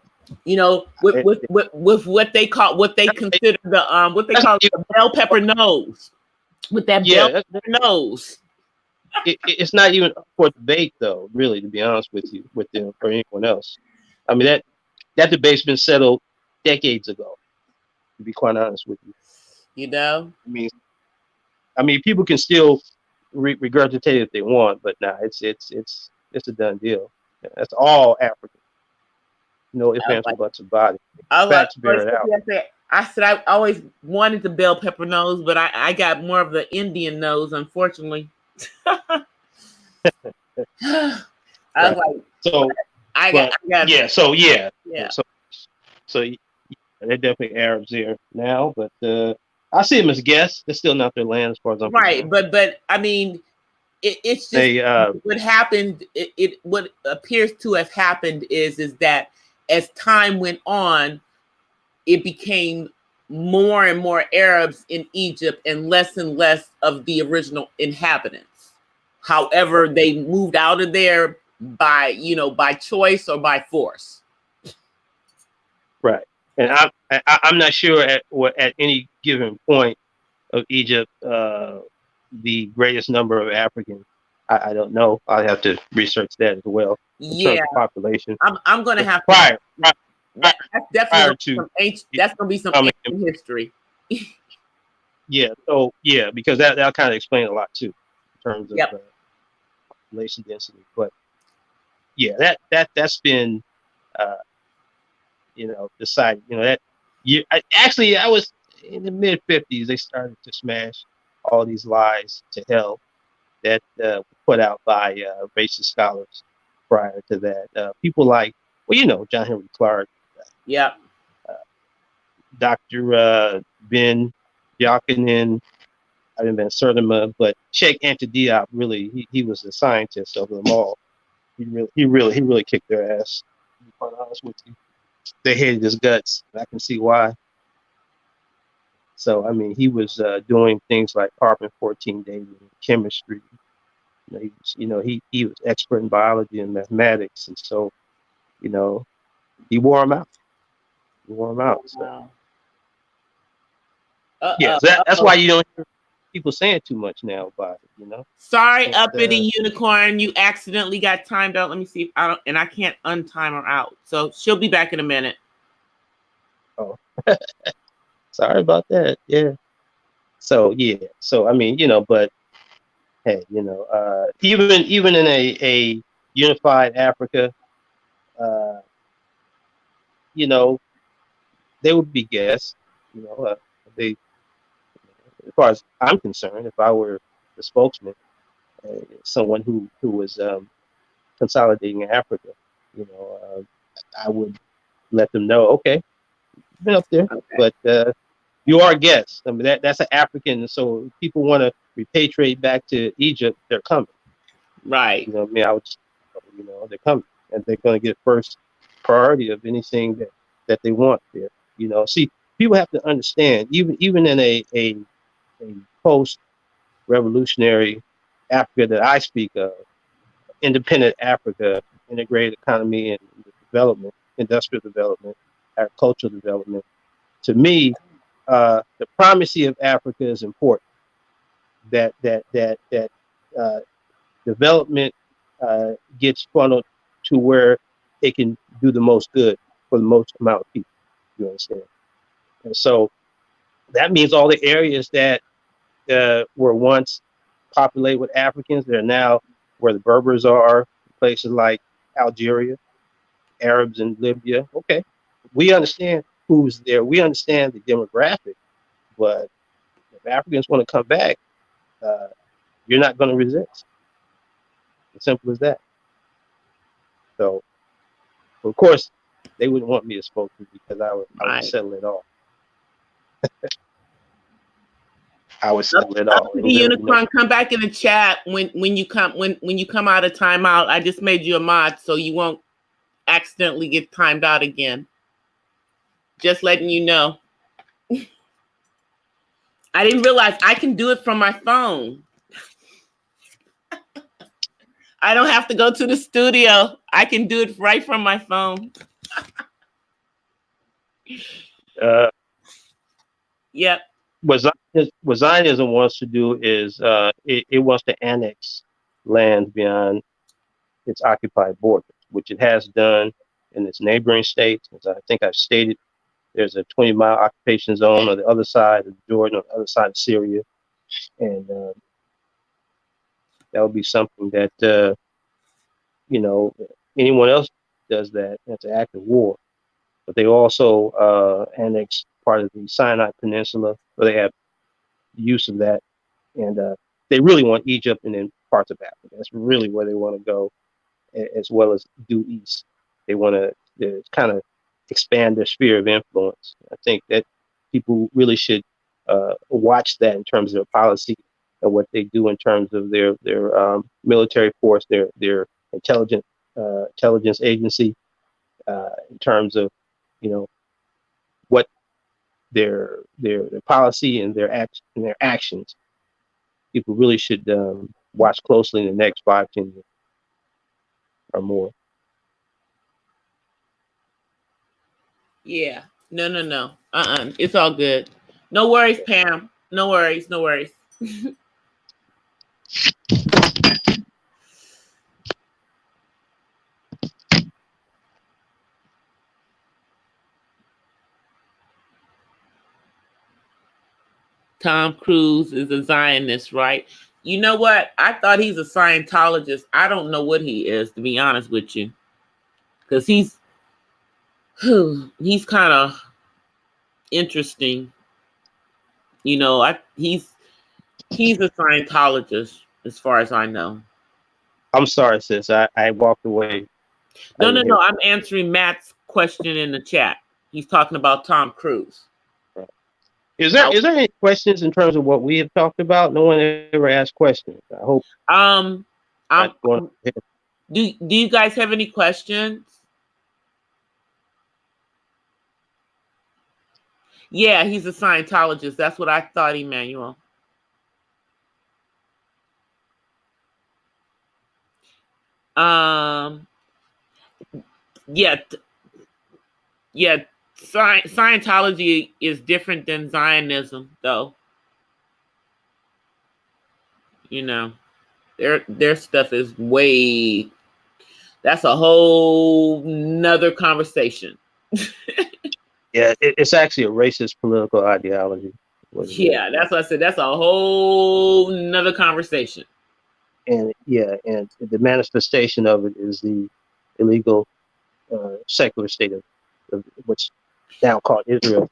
With, It, with with with what they consider what they that's call not the bell pepper nose, with that bell yeah, pepper nose. it's not even up for debate though. Really, to be honest with you, with them or anyone else. I mean that debate's been settled decades ago. To be quite honest with you, You know, I mean, people can still regurgitate if they want, but nah, it's a done deal. That's all African. No ifs, I was ands, or like, buts about it. I was like, Facts bear it out. I said I always wanted the bell pepper nose, but I got more of the Indian nose, unfortunately. I was Right. like, So, I got, yeah. So yeah. yeah, So yeah, they're definitely Arabs there now, but I see them as guests. They're still not their land as far as I'm right. concerned. But I mean, it's just They what happened. What appears to have happened is that as time went on, it became more and more Arabs in Egypt and less of the original inhabitants. However, they moved out of there by choice or by force. right, and I'm not sure at any given point of Egypt the greatest number of Africans. I don't know. I have to research that as well in terms Yeah, of population. I'm gonna But have to. prior That's definitely prior to some ancient. That's gonna be some becoming, ancient history. yeah. So yeah, because that kind of explains a lot too in terms of Yep. population density. But yeah, that's been uh, decided. That I was in the mid '50s. They started to smash all these lies to hell that were put out by racist scholars prior to that. People like, John Henry Clark, Yep. uh, Dr. Ben Yakinen, I didn't been Sertima, but Sheikh Anta Diop, really, he was the scientist of them all. He really kicked their ass. To be quite honest with you, they hated his guts. I can see why. So I mean, he was doing things like carbon 14 dating, chemistry. He was expert in biology and mathematics, and so you know he wore them out. He wore them out. So Wow. yeah, so that's why you don't hear people saying too much now about it. Sorry, But, uppity unicorn. You accidentally got timed out. Let me see if I don't, and I can't untime her out. So she'll be back in a minute. oh, sorry about that. Yeah. So yeah. So I mean, but hey, even in a unified Africa, uh, you know, they would be guests. They, as far as I'm concerned, if I were the spokesman, someone who was consolidating in Africa, I would let them know, okay, you've been up there, Okay. but you are guests. I mean, that's an African, so if people want to repatriate back to Egypt, they're coming. Right. I mean, I would, they're coming, and they're going to get first priority of anything that they want there. See, people have to understand, even in a post-revolutionary Africa that I speak of, independent Africa, integrated economy and development, industrial development, agricultural development. To me, the primacy of Africa is important. That development gets funneled to where it can do the most good for the most amount of people. You understand? And so that means all the areas that were once populated with Africans, they're now where the Berbers are, places like Algeria, Arabs in Libya. Okay, we understand who's there. We understand the demographic, but if Africans want to come back, you're not going to resist. As simple as that. So, of course, they wouldn't want me as spokesman because I would Right. settle it off. I would Up, settle it up off. to It the would really be no. unicorn. Come back in the chat when you come out of timeout. I just made you a mod so you won't accidentally get timed out again. Just letting you know. I didn't realize I can do it from my phone. I don't have to go to the studio. I can do it right from my phone. Yep. What Zionism wants to do is it wants to annex lands beyond its occupied borders, which it has done in its neighboring states. As I think I've stated, there's a 20-mile occupation zone on the other side of Jordan, on the other side of Syria, and that would be something that you know, anyone else does that. That's an act of war. But they also annex part of the Sinai Peninsula, where they have use of that, and they really want Egypt and then parts of Africa. That's really where they want to go, as well as due east. They want to kind of expand their sphere of influence. I think that people really should watch that in terms of their policy and what they do in terms of their military force, their intelligence agency, in terms of, you know, what their policy and their actions. People really should watch closely in the next 5-10 years or more. Yeah. No. It's all good. No worries, Pam. No worries. No worries. Tom Cruise is a Zionist, right? You know what? I thought he's a Scientologist. I don't know what he is, to be honest with you, because he's kind of interesting. You know, he's a Scientologist, as far as I know. I'm sorry, sis. I walked away. No. I'm answering Matt's question in the chat. He's talking about Tom Cruise. Right. Is there any questions in terms of what we have talked about? No one ever asked questions. I hope. Do you guys have any questions? Yeah, he's a Scientologist. That's what I thought, Emmanuel. Yeah. Scientology is different than Zionism, though. You know, their stuff is way. That's a whole nother conversation. Yeah, it's actually a racist political ideology. Yeah, that's what I said. That's a whole nother conversation. And and the manifestation of it is the illegal secular state of what's now called Israel.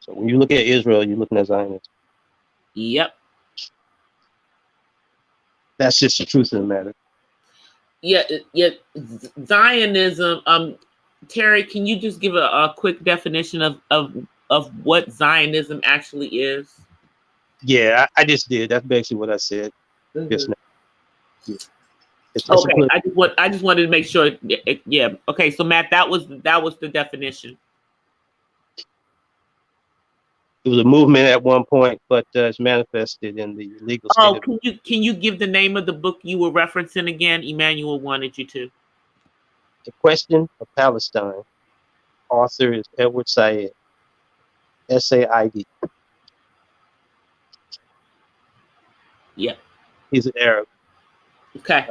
So when you look at Israel, you're looking at Zionists. Yep. That's just the truth of the matter. Yeah. Zionism. Terry, can you just give a quick definition of what Zionism actually is? Yeah, I just did. That's basically what I said just now. Yeah. Okay, I just wanted to make sure. Yeah. Okay, so Matt, that was the definition. It was a movement at one point, but it's manifested in the legal state. Oh, can you give the name of the book you were referencing again? Emmanuel wanted you to. The Question of Palestine. Author is Edward Said. S-A-I-D. Yeah. He's an Arab. Okay.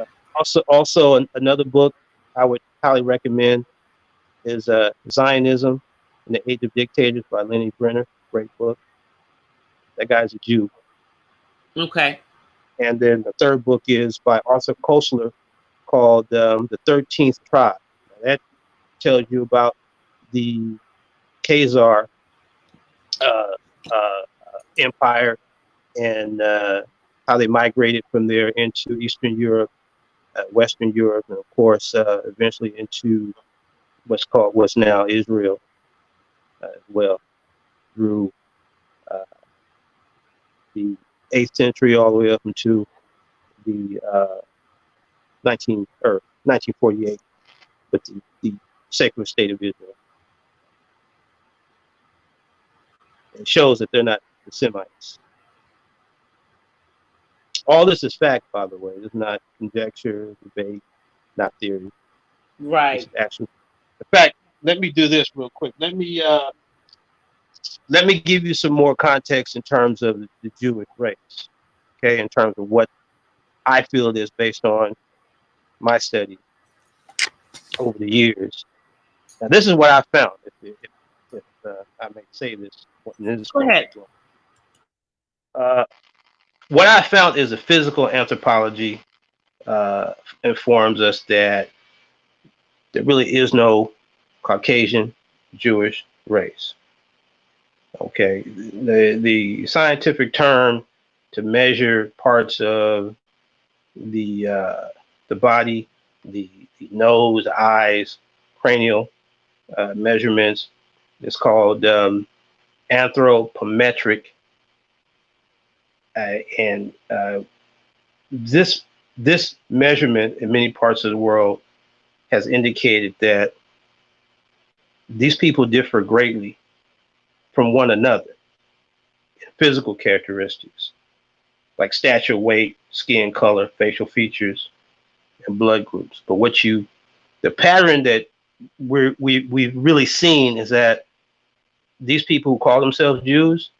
Also another book I would highly recommend is Zionism in the Age of Dictators by Lenny Brenner. Great book. That guy's a Jew. Okay. And then the third book is by Arthur Koestler called The 13th Tribe. Now, that tells you about the Khazar Empire and how they migrated from there into Eastern Europe, Western Europe, and of course, eventually into what's now Israel as well, through uh, the 8th century all the way up into the 1948 with the secular state of Israel. It shows that they're not the Semites. All this is fact, by the way. It's not conjecture, debate, not theory. Right. It's actual. In fact, let me do this real quick. Let me give you some more context in terms of the Jewish race. Okay, in terms of what I feel it is based on my study over the years. Now, this is what I found. If I may say this, in this Go ahead. uh, what I found is a physical anthropology informs us that there really is no Caucasian Jewish race. Okay, the scientific term to measure parts of the body, the nose, eyes, cranial measurements is called anthropometric, and this measurement in many parts of the world has indicated that these people differ greatly from one another in physical characteristics like stature, weight, skin color, facial features, and blood groups. But the pattern that we've really seen is that these people who call themselves Jews,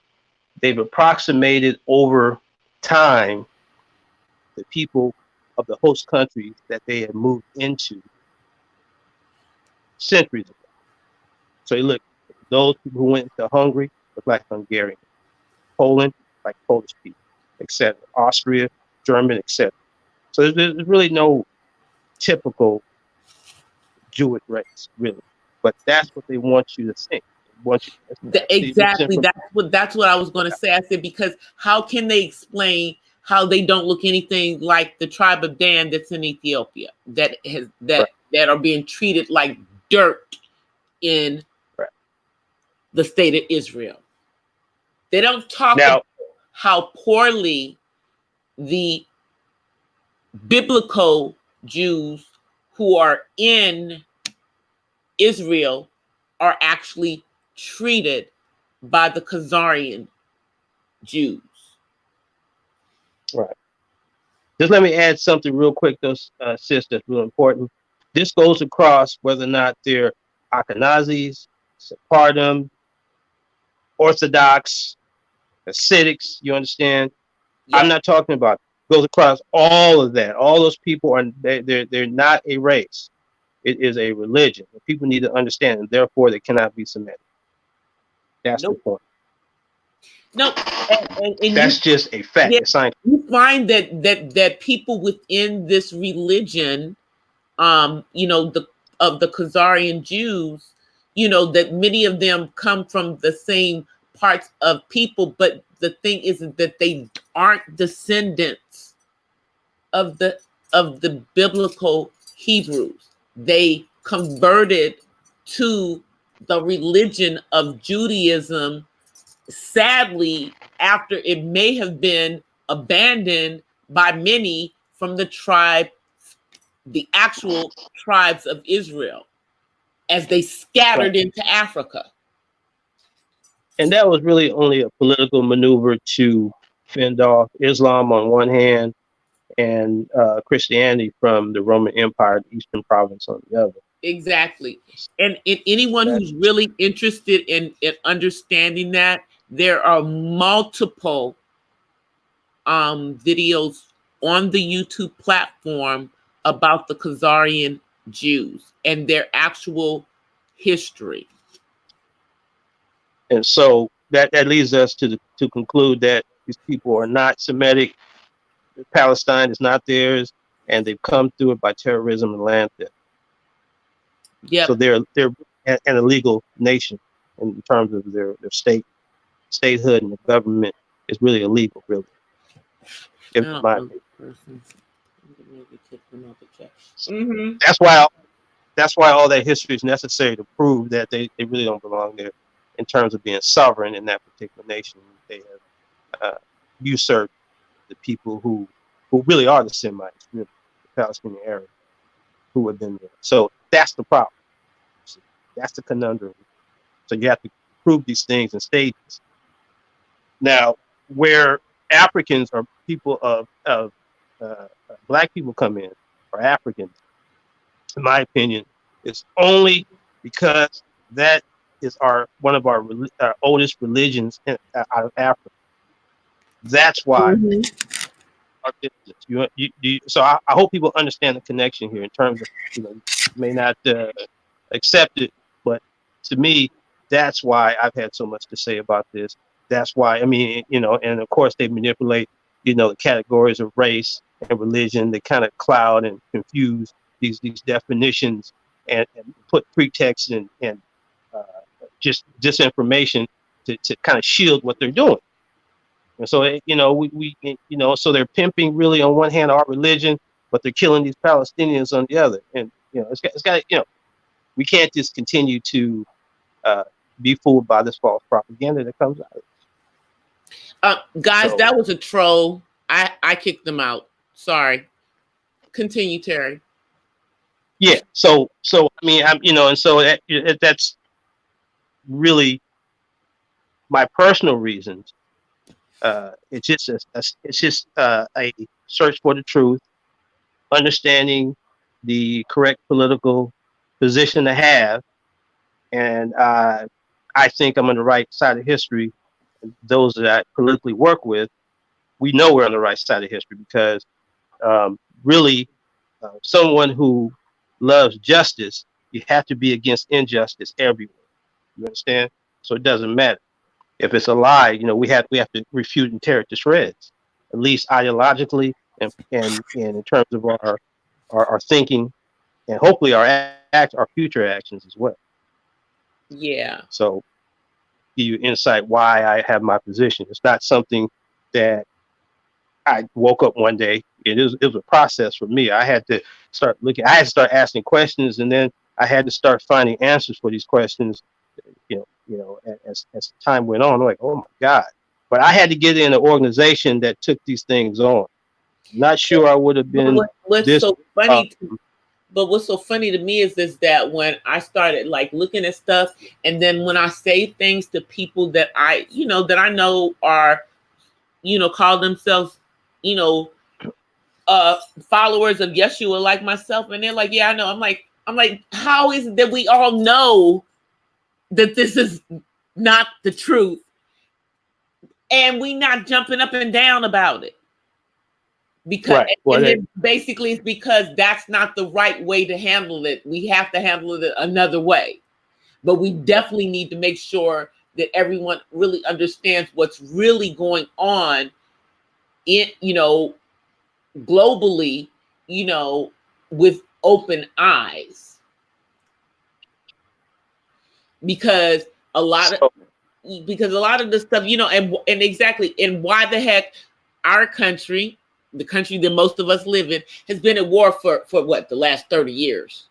they've approximated over time the people of the host countries that they had moved into centuries ago. So you look, those people who went to Hungary look like Hungarians, Poland like Polish people, etc. Austria, German, etc. So there's really no typical Jewish race, really. But that's what they want you to think. Exactly. That's what I was going to say. I said, because how can they explain how they don't look anything like the tribe of Dan that's in Ethiopia that are being treated like dirt in the state of Israel? They don't talk about how poorly the biblical Jews who are in Israel are actually treated by the Khazarian Jews. Right. Just let me add something real quick, though, sis, that's real important. This goes across whether or not they're Ashkenazis, Sephardim, Orthodox, Hasidics, you understand? Yep. I'm not talking about it. It goes across all of that. All those people they're not a race. It is a religion. People need to understand, and therefore they cannot be Semitic. That's the point. No, and that's just a fact. Yeah, you find that people within this religion, of the Khazarian Jews, that many of them come from the same parts of people, but the thing is that they aren't descendants of the biblical Hebrews. They converted to the religion of Judaism, sadly, after it may have been abandoned by many from the actual tribes of Israel, as they scattered into Africa. And that was really only a political maneuver to fend off Islam on one hand and Christianity from the Roman Empire, the Eastern Province on the other. Exactly. And anyone who's really interested in understanding that, there are multiple videos on the YouTube platform about the Khazarian Jews and their actual history. And so that leads us to conclude that these people are not Semitic. Palestine is not theirs, and they've come through it by terrorism and land theft. Yeah. So they're an illegal nation in terms of their statehood, and the government is really illegal, really. Mm-hmm. That's why that's why all that history is necessary to prove that they really don't belong there in terms of being sovereign in that particular nation. They have usurped the people who really are the Semites, really, the Palestinian Arabs who have been there. So that's the problem. See, that's the conundrum. So you have to prove these things in stages. Now, where Africans or people of black people come in, or Africans, in my opinion, it's only because that is one of our oldest religions out of Africa. That's why our business. So I hope people understand the connection here in terms of, you may not accept it, but to me, that's why I've had so much to say about this. That's why, I mean, and of course they manipulate, the categories of race and religion. They kind of cloud and confuse these definitions and put pretext and just disinformation to kind of shield what they're doing. And so, so they're pimping really on one hand our religion, but they're killing these Palestinians on the other. And, it's got, we can't just continue to be fooled by this false propaganda that comes out of it. Guys, that was a troll. I kicked them out. Sorry. Continue, Terry. Yeah. So I mean, and so that's really my personal reasons. It's just a search for the truth, understanding the correct political position to have, and I think I'm on the right side of history. Those that I politically work with, we know we're on the right side of history because really, someone who loves justice, you have to be against injustice everywhere. You understand? So it doesn't matter if it's a lie. We have to refute and tear it to shreds, at least ideologically and in terms of our thinking, and hopefully our future actions as well. Yeah. So give you insight why I have my position. It's not something that I woke up one day. It was a process for me. I had to start looking. I had to start asking questions, and then I had to start finding answers for these questions. As time went on, I'm like, oh my God! But I had to get in an organization that took these things on. Not sure I would have been. What's so funny? But what's so funny to me is that when I started like looking at stuff, and then when I say things to people that I know are, call themselves, followers of Yeshua like myself, and they're like, yeah, I know. I'm like, how is it that we all know that this is not the truth, and we not jumping up and down about it? Because right. Well, and basically it's because that's not the right way to handle it. We have to handle it another way. But we definitely need to make sure that everyone really understands what's really going on in, globally, with open eyes. Because a lot of the stuff, and exactly, and why the heck our country, the country that most of us live in, has been at war for what, the last 30 years,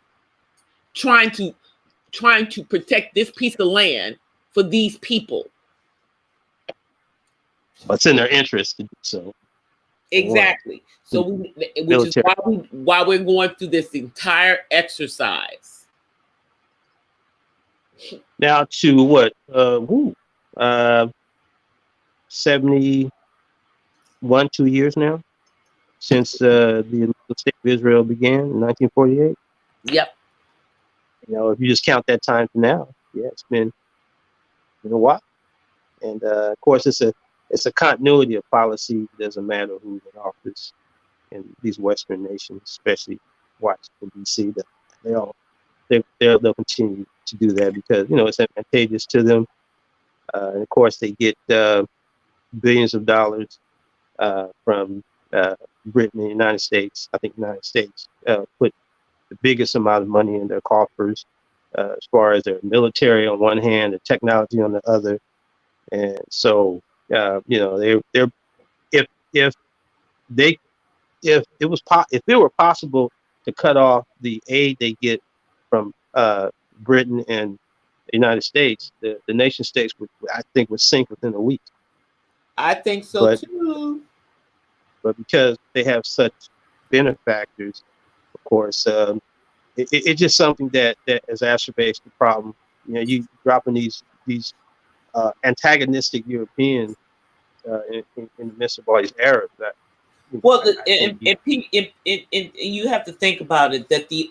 trying to protect this piece of land for these people. It's in their interest to do so. Exactly. So which is why we're going through this entire exercise. Now to what? 71, 2 years now since the state of Israel began in 1948. Yep. If you just count that time to now, yeah, it's been a while. And of course, it's a continuity of policy. It doesn't matter who's in office in these Western nations, especially Washington D.C. They'll continue to do that because it's advantageous to them. And of course, they get billions of dollars from Britain and the United States. I think the United States put the biggest amount of money in their coffers as far as their military on one hand, the technology on the other. And so, they're if it were possible to cut off the aid they get from Britain and the United States, the nation states I think would sink within a week. I think so But too. because they have such benefactors, of course, it's just something that exacerbates the problem. You know, you dropping these antagonistic Europeans in the midst of all these Arabs. That Well, I think and you have to think about it that the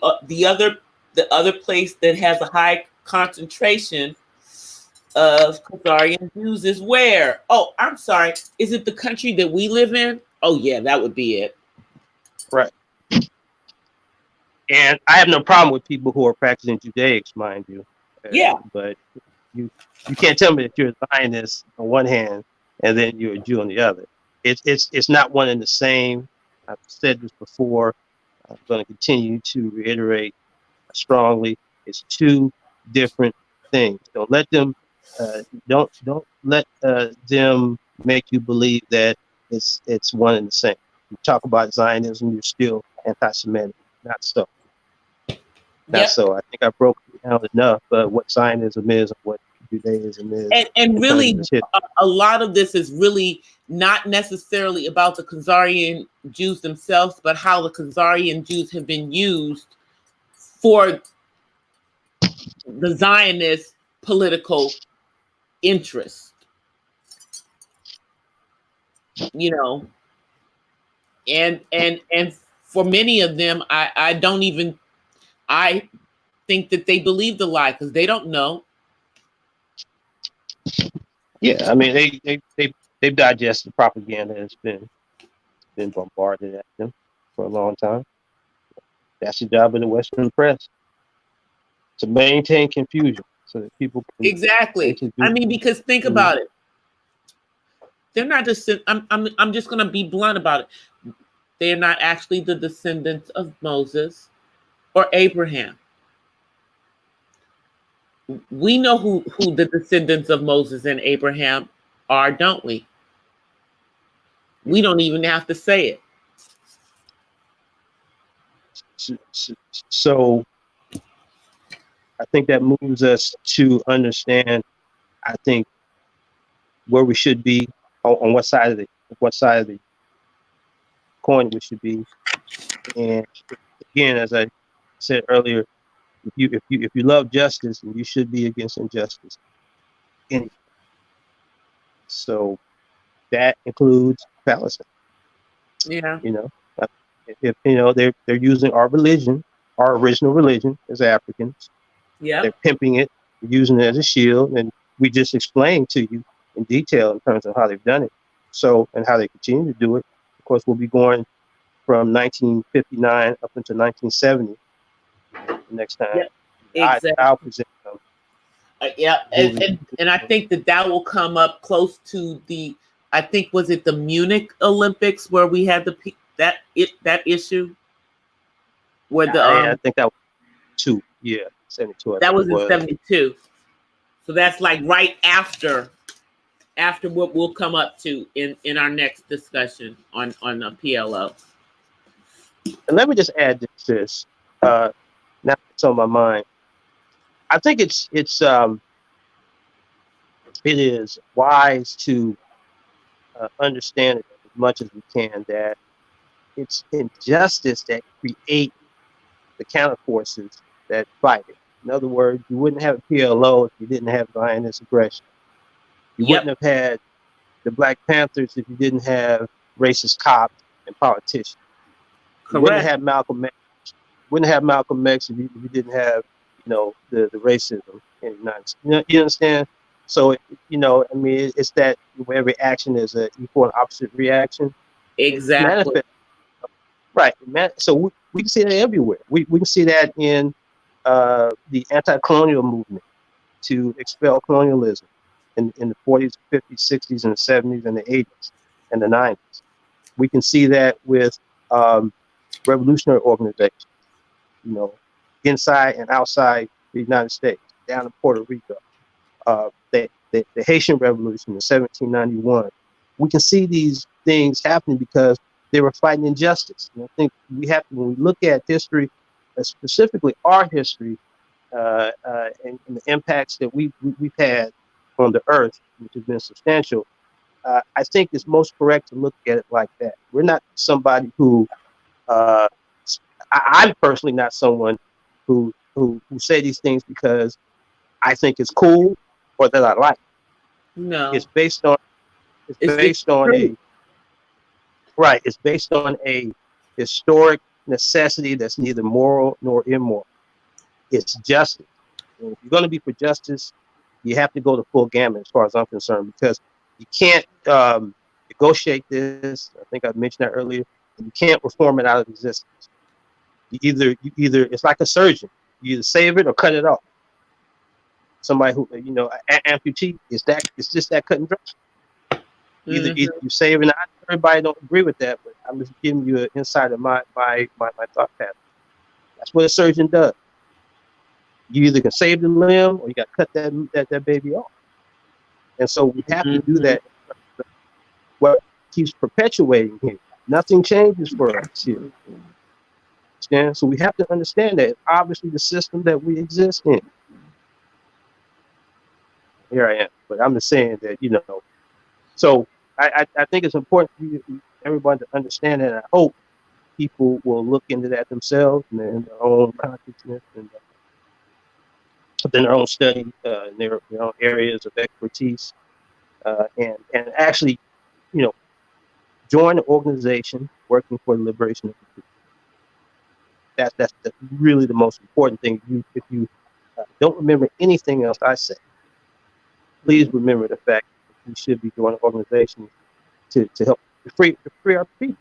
other place that has a high concentration of Khazarian Jews is where? Oh, I'm sorry. Is it the country that we live in? Oh yeah, that would be it. right. And I have no problem with people who are practicing Judaics, mind you. Yeah. But you can't tell me that you're a Zionist on one hand and then you're a Jew on the other. It's not one and the same. I've said this before. I'm going to continue to reiterate strongly. It's two different things. Don't let them don't let them make you believe that it's one and the same. You talk about Zionism, you're still anti-Semitic. Not so. Not Yep. so. I think I broke it down enough. What Zionism is and what Judaism is. And really, a lot of this is really not necessarily about the Khazarian Jews themselves, but how the Khazarian Jews have been used for the Zionist political interest. You know, and for many of them, I think that they believe the lie because they don't know. Yeah, I mean they've digested propaganda that's been bombarded at them for a long time. That's the job of the Western press, to maintain confusion so that people can Exactly. I mean, because think about it. They're not just. I'm just going to be blunt about it. They're not actually the descendants of Moses or Abraham. We know who the descendants of Moses and Abraham are, don't we? We don't even have to say it. So I think that moves us to understand, I think, where we should be, on what side of the coin we should be. And again, as I said earlier, if you love justice, then you should be against injustice. So that includes Palestine. Yeah. You know, if they're using our religion, our original religion as Africans. Yeah. They're pimping it, using it as a shield, and we just explained to you in detail in terms of how they've done it. So, and how they continue to do it. Of course, we'll be going from 1959 up until 1970 next time. Yeah, exactly. I'll present them. Yeah, and I think that will come up close to I think was it the Munich Olympics where we had that issue where I think that was 72. That was in 72. So that's like right after what we'll come up to in our next discussion on PLO. And let me just add this. Now it's on my mind. I think it is wise to understand it as much as we can that it's injustice that create the counterforces that fight it. In other words, you wouldn't have a PLO if you didn't have Zionist aggression. You wouldn't have had the Black Panthers if you didn't have racist cops and politicians. Correct. You wouldn't have Malcolm X. Wouldn't have Malcolm X if you didn't have, the racism in the United States. You understand? So, I mean, it's that every action is an equal and opposite reaction. Exactly. Right. So we can see that everywhere. We can see that in the anti-colonial movement to expel colonialism in the 40s, 50s, 60s, and the 70s, and the 80s, and the 90s. We can see that with revolutionary organizations, inside and outside the United States, down in Puerto Rico. The Haitian Revolution in 1791. We can see these things happening because they were fighting injustice. And I think we have to, when we look at history, specifically our history, and the impacts that we've had on the earth, which has been substantial, I think it's most correct to look at it like that. We're not somebody who, uh, I'm personally not someone who say these things because I think it's cool or that I like. No, It's based on it's it's based on true. a right. It's based on a historic necessity that's neither moral nor immoral. It's justice. And if you're going to be for justice, you have to go the full gamut as far as I'm concerned, because you can't negotiate this. I think I mentioned that earlier. And you can't reform it out of existence. You either it's like a surgeon. You either save it or cut it off. Somebody who amputee it's just that cut and dry. Either Hmm. you save it. Everybody don't agree with that, but I'm just giving you an insight of my thought pattern. That's what a surgeon does. You either can save the limb or you got to cut that baby off. And so we have to do Hmm. that. What keeps perpetuating here? Nothing changes for us here. Understand? So we have to understand that obviously the system that we exist in. Here I am, but I'm just saying that So I think it's important for everyone to understand that. I hope people will look into that themselves and in their own consciousness and in their own study, in their own areas of expertise, and actually, you know, join an organization working for the liberation of the people. That's really the most important thing. If you don't remember anything else I say, please remember the fact that we should be joining organizations to help to free our people.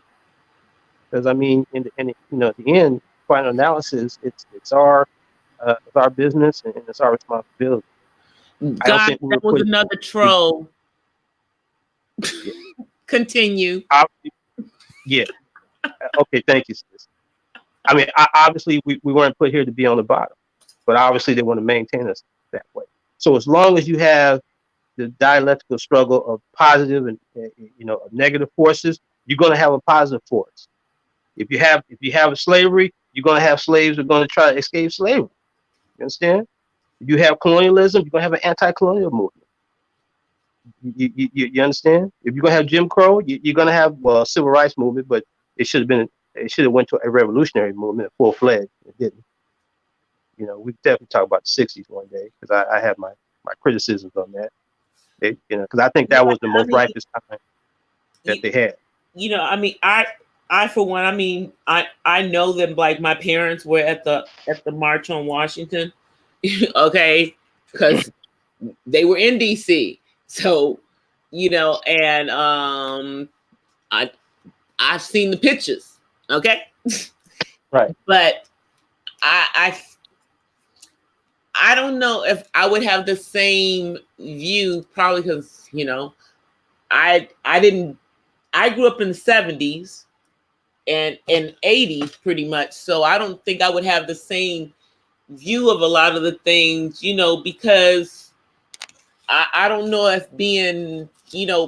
Because I mean, at the end, final analysis, it's our business and it's our responsibility. I don't God, think we that were was put. another We, troll. yeah, Continue. yeah. Okay, thank you, sis. I mean, obviously, we weren't put here to be on the bottom, but obviously they want to maintain us that way. So as long as you have the dialectical struggle of positive and of negative forces, you're going to have a positive force. If you have a slavery, you're going to have slaves who are going to try to escape slavery. You understand? If you have colonialism, you're going to have an anti-colonial movement. You understand? If you're going to have Jim Crow, you're going to have a civil rights movement, but it should have went to a revolutionary movement full fledged. It didn't. We definitely talk about the '60s one day because I have my criticisms on that. Because I think Yeah, that was the I most mean, ripest time that you, they had. I mean, I for one, I mean, I know that like my parents were at the March on Washington, okay, because they were in DC. So, and I I've seen the pictures, okay, Right. but I I don't know if I would have the same view, probably because I didn't I grew up in the 70s and 80s pretty much, so I don't think I would have the same view of a lot of the things, because I don't know if being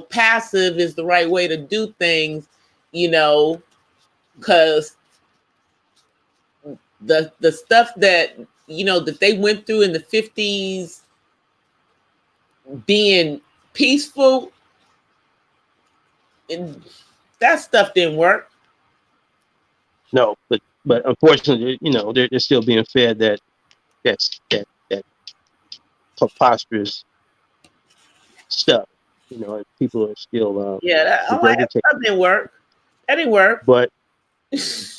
passive is the right way to do things, because the stuff that they went through in the 50s, being peaceful, and that stuff didn't work. No, but unfortunately, they're still being fed that preposterous stuff. And people are still Yeah, I'm like, that regurgitating. stuff didn't work. That didn't work. But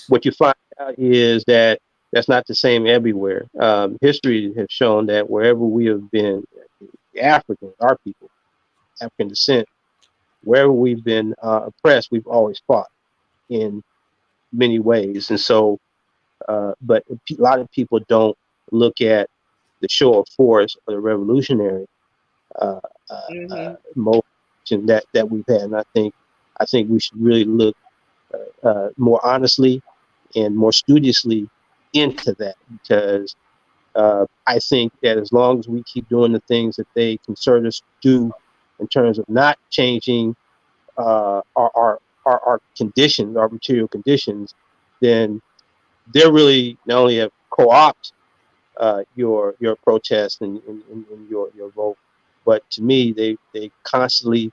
what you find out is that that's not the same everywhere. History has shown that wherever we have been, Africans, our people, African descent, wherever we've been oppressed, we've always fought in many ways. And so, but a lot of people don't look at the show of force or the revolutionary uh, motion that we've had. And I think we should really look more honestly and more studiously into that, because I think that as long as we keep doing the things that they concern us do in terms of not changing our conditions, our material conditions, then they're really not only have co-opt your protest and your vote. But to me, they constantly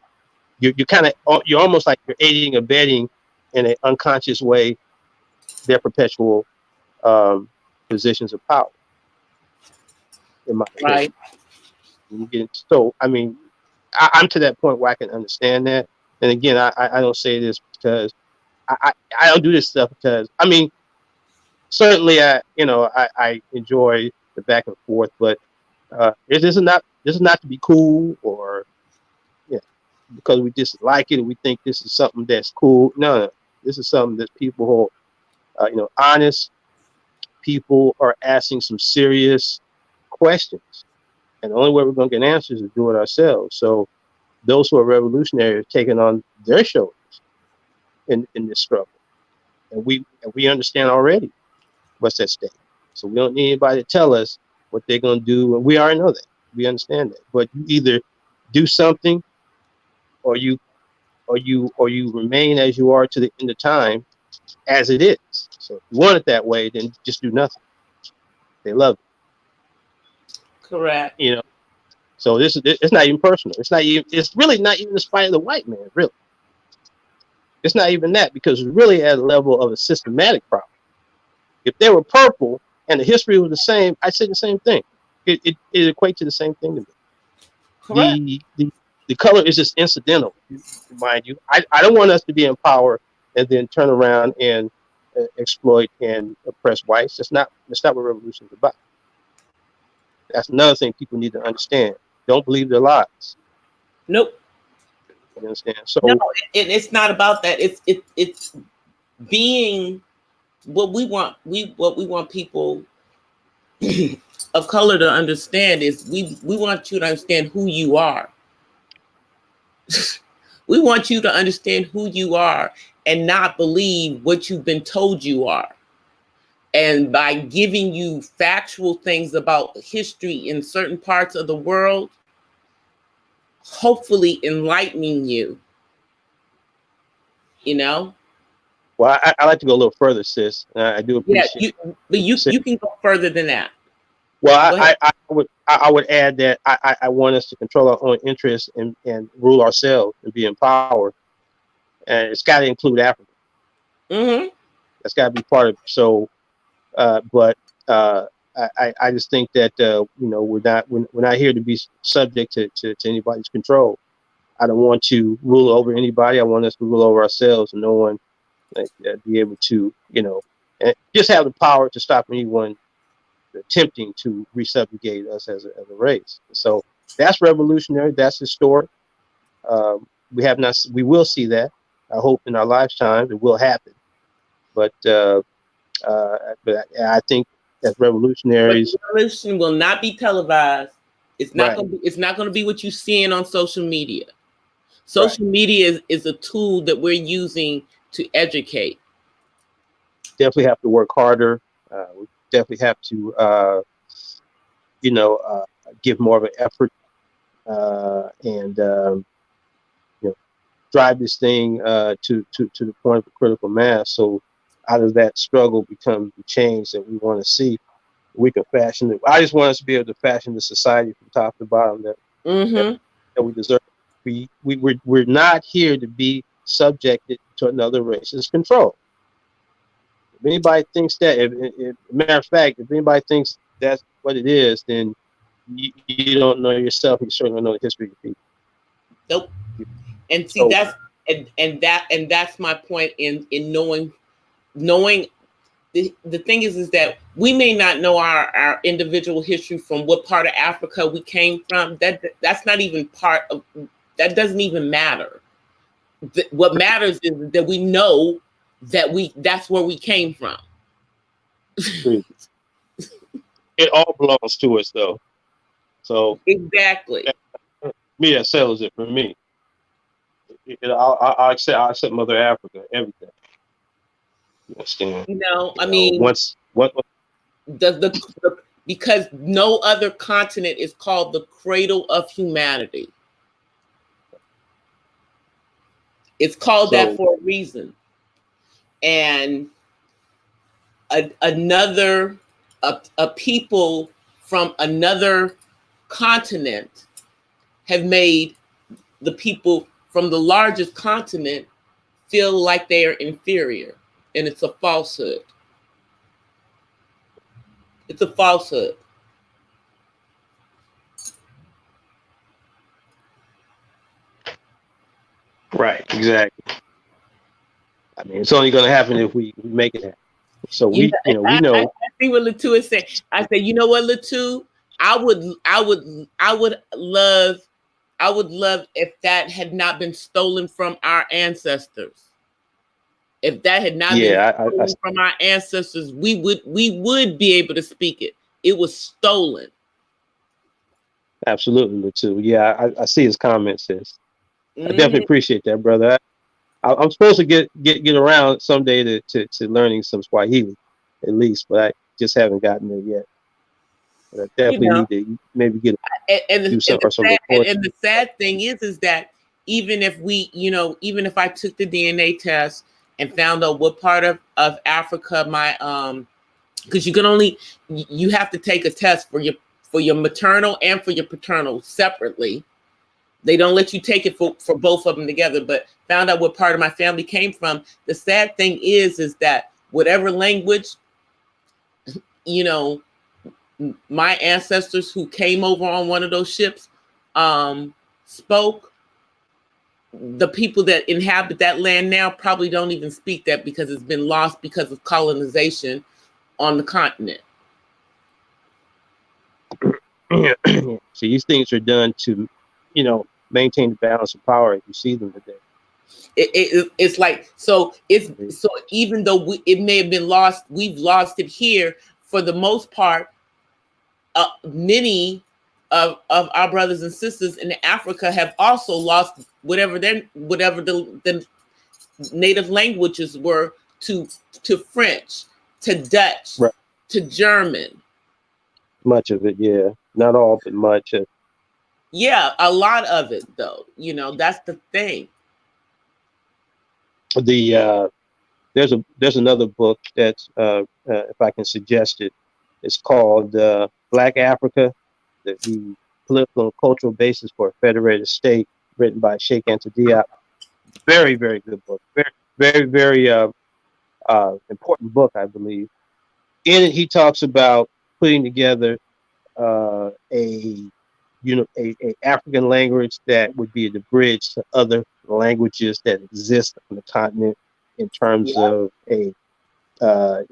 you're almost like you're aiding and abetting in an unconscious way their perpetual um, positions of power, in my opinion. Right. When you get so, I mean, I'm to that point where I can understand that. And again, I don't say this because I don't do this stuff because I mean, certainly I enjoy the back and forth, but this is not to be cool or yeah because we just like it and we think this is something that's cool. No, this is something that people who honest people are asking some serious questions, and the only way we're going to get answers is do it ourselves. So those who are revolutionary are taking on their shoulders in this struggle, and we understand already what's at stake. So we don't need anybody to tell us what they're going to do, and we already know that. We understand that. But you either do something, or you remain as you are to the end of time, as it is. So if you want it that way, then just do nothing. They love Correct. it, So it's not even personal. It's really not even the spite of the white man. Really, it's not even that because it's really at a level of a systematic problem. If they were purple and the history was the same, I'd say the same thing. It equates to the same thing to me. Correct. The color is just incidental, mind you. I don't want us to be in power and then turn around and exploit and oppress whites. That's not what revolution is about. That's another thing people need to understand. Don't believe their lies. Nope. You understand? No, So it's not about that. It's being what we want. What we want people of color to understand is we want you to understand who you are. We want you to understand who you are and not believe what you've been told you are. And by giving you factual things about history in certain parts of the world, hopefully enlightening you, you know? well, I like to go a little further, sis. I do Yeah, appreciate but what you said. you can go further than that. Well, Go ahead. I would add that I want us to control our own interests and rule ourselves and be empowered, and it's got to include Africa. Mm-hmm. That's got to be part of it. So, but I just think that we're not here to be subject to anybody's control. I don't want to rule over anybody. I want us to rule over ourselves, and no one be able to and just have the power to stop anyone attempting to resubjugate us as a race. So that's revolutionary. That's historic. We have not. We will see that. I hope in our lifetime it will happen. But I think as But revolutionaries, the revolution will not be televised. It's not right, going to be. It's not going to be what you're seeing on social media. right, Social media is a tool that we're using to educate. definitely have to work harder. We definitely have to, give more of an effort and drive this thing to the point of a critical mass. So out of that struggle becomes the change that we want to see. We can fashion it. I just want us to be able to fashion the society from top to bottom that, Mm-hmm. that we deserve. We're not here to be subjected to another race's control. If anybody thinks that, matter of fact, if anybody thinks that's what it is, then you don't know yourself. You certainly don't know the history of your Nope. And see, people. that's and that's my point in knowing the thing is that we may not know our individual history from what part of Africa we came from. That's not even part of that. Doesn't even matter. What matters is that we know that that's where we came from. So it all belongs to us, though. So Exactly. me, that settles it for me. I accept Mother Africa, everything. You understand? I mean, Once what the because no other continent is called the cradle of humanity. It's called that so for a reason. And another a people from another continent have made the people from the largest continent feel like they are inferior. And it's a falsehood. It's a falsehood. Right, exactly. I mean, it's only going to happen if we make it happen. So we know. I see what Latu is saying. I say, you know what, Latu? I would love if that had not been stolen from our ancestors. If that had not been stolen from our ancestors, we would be able to speak it. It was stolen. Absolutely, Latu. Yeah, I see his comments, sis. I definitely appreciate that, brother. I'm supposed to get around someday to learning some Swahili, at least, but I just haven't gotten there yet. But I definitely need to maybe get do some or some recording. And the sad thing is that even if even if I took the DNA test and found out what part of Africa my because you have to take a test for your maternal and for your paternal separately. They don't let you take it for both of them together, but found out what part of my family came from. The sad thing is that whatever language, my ancestors who came over on one of those ships spoke, the people that inhabit that land now probably don't even speak that because it's been lost because of colonization on the continent. So these things are done to, maintain the balance of power as you see them today. It's like so even though it may have been lost, we've lost it here for the most part. Many of our brothers and sisters in Africa have also lost whatever the native languages were to French, to Dutch, right, to German. Much of it, yeah, not all, but much. Yeah, a lot of it, though. That's the thing. There's another book that's if I can suggest it, it's called Black Africa, the political and cultural basis for a federated state, written by Sheikh Anta Diop. Very, very good book. Very, very, very important book, I believe. In it, he talks about putting together a African language that would be the bridge to other languages that exist on the continent in terms of it has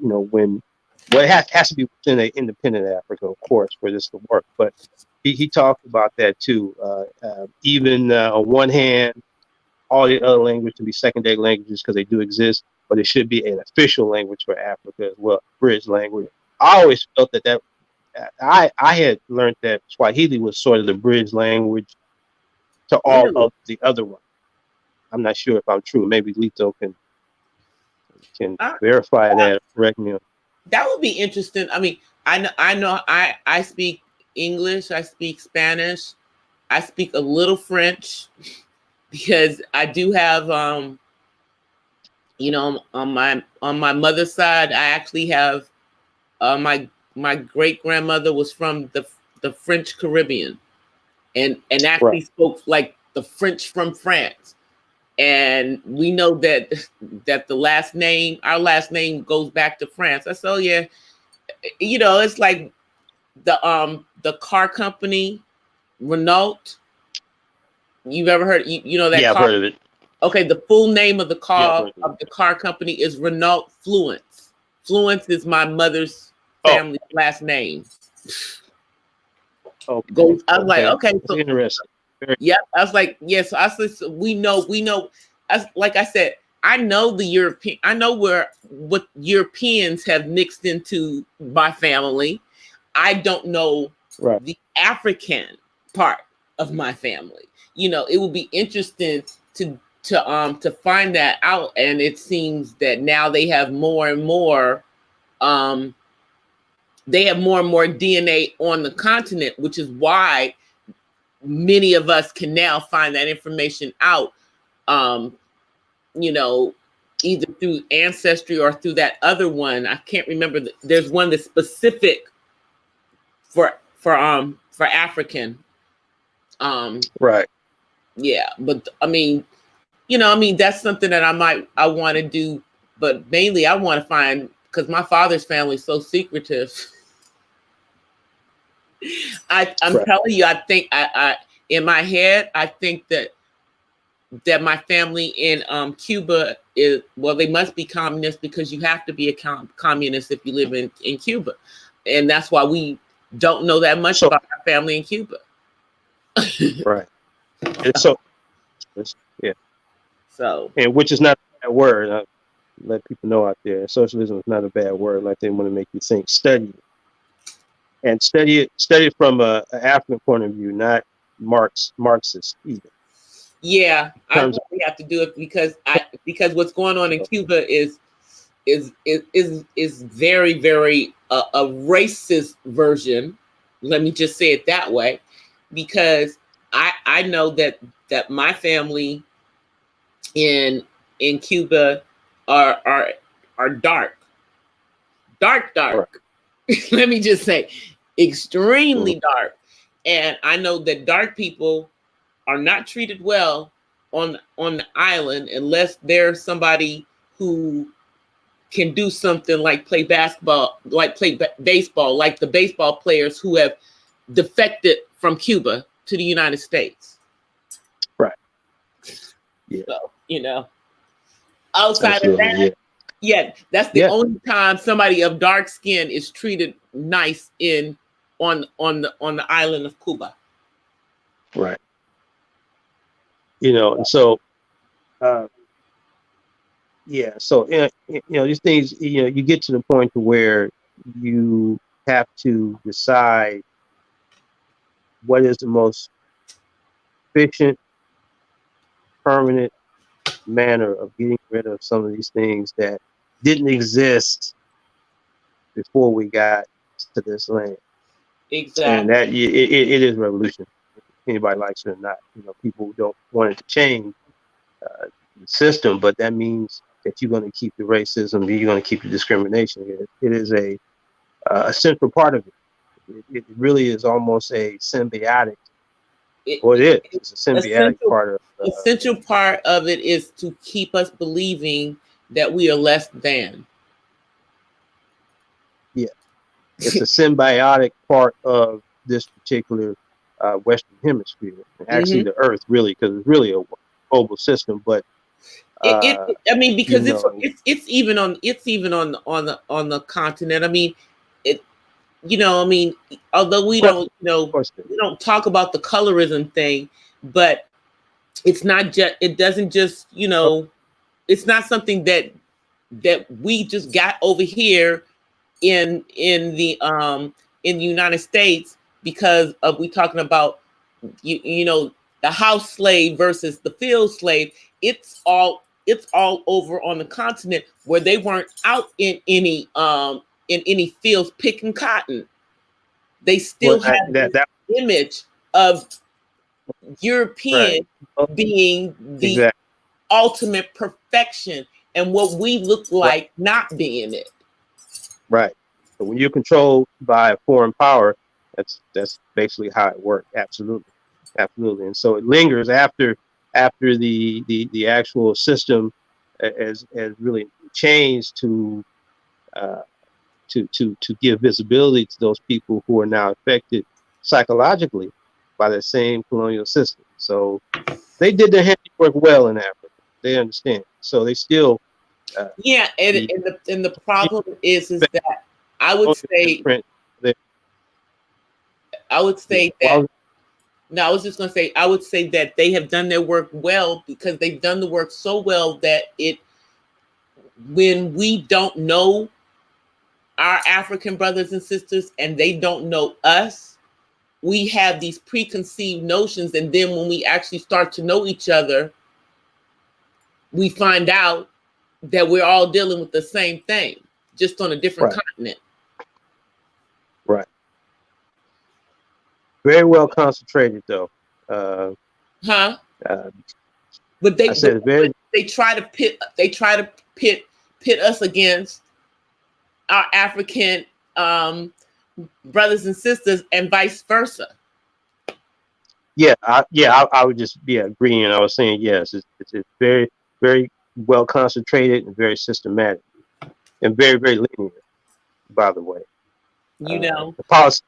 to be within an independent Africa, of course, for this to work. But he talked about that too. Even on one hand, all the other languages can be secondary languages because they do exist, but it should be an official language for Africa as well, bridge language. I always felt that I had learned that Swahili was sort of the bridge language to all of the other ones. I'm not sure if I'm true. Maybe Lito can verify that or correct me. That would be interesting. I mean, I speak English, I speak Spanish, I speak a little French because I do have on my mother's side, I actually have my great grandmother was from the French Caribbean, and actually spoke like the French from France. And we know that our last name goes back to France. I said, oh yeah, it's like the car company, Renault. You've ever heard that? Yeah, car? I've heard of it. Okay, the full name of the car company is Renault Fluence. Fluence is my mother's family last name. Okay. I was like, okay, so interesting. Yeah, I was like, yes. I said, we know. Like I said, I know the European. I know what Europeans have mixed into my family. I don't know the African part of my family. It would be interesting to find that out. And it seems that now they have more and more. They have more and more DNA on the continent, which is why many of us can now find that information out, either through Ancestry or through that other one. I can't remember. There's one that's specific for African. Right. Yeah, but I mean, that's something that I want to do, but mainly I want to find, because my father's family is so secretive. I'm Right. telling you, I think I in my head, I think that my family in Cuba is, well, they must be communist, because you have to be a communist if you live in Cuba, and that's why we don't know that much So about our family in Cuba. right. And so yeah, So and which is not a bad word. Let people know out there, socialism is not a bad word. Like they want to make you think. Study it, and study it from a African point of view, not Marxist either. yeah, In I terms really have to do it, because what's going on in of Cuba is very, very a racist version. Let me just say it that way, because I know that my family in Cuba are right, dark. Let me just say, mhm, extremely dark, and I know that dark people are not treated well on the island, unless there's somebody who can do something like play basketball, like play baseball, like the baseball players who have defected from Cuba to the United States. right, yeah, So, outside of absolutely, that, yeah, yeah, that's the yeah, only time somebody of dark skin is treated nice on the island of Cuba. right. And so uh, yeah, so these things, you get to the point to where you have to decide what is the most efficient, permanent manner of getting rid of some of these things that didn't exist before we got to this land. And Exactly. that it is revolution. Anybody likes it or not, people don't want it to change the system, but that means that you're going to keep the racism, you're going to keep the discrimination. It is a central part of it. It really is almost a symbiotic. Well, it is. It's a symbiotic Essential part of. essential part of it is to keep us believing that we are less than. Yeah, it's a symbiotic part of this particular Western Hemisphere, and actually Hmm. the Earth, really, because it's really a global system. But uh, I mean, you because know, it's even on the continent. I mean, it. I mean, although of course, of course, we don't talk about the colorism thing, but it's not just. It doesn't just. It's not something that we just got over here in the United States, because of we talking about the house slave versus the field slave. It's all over on the continent, where they weren't out in any fields picking cotton. They well, still have this that image of right, European oh, being the exactly, ultimate perfection, and what we look right, like not being it. right. So when you're controlled by a foreign power, that's basically how it works. Absolutely, absolutely. And so it lingers after the actual system has really changed uh, to give visibility to those people who are now affected psychologically by the same colonial system. So they did their handiwork well in Africa. They understand. So they still uh, Yeah, and, the and the and the problem is that I would say imprint. They, I would yeah. say that Well, no, I was just going to say, I would say that they have done their work well, because they've done the work so well that when we don't know our African brothers and sisters and they don't know us, we have these preconceived notions, and then when we actually start to know each other, we find out that we're all dealing with the same thing, just on a different right, continent. right. Very well concentrated though. Uh, Huh? uh, But I they but said very. they try to pit us against our African um brothers and sisters, and vice versa. I would just agreeing. I was saying yes. It's very very well concentrated and very systematic and very very linear. By the way, You know, the policy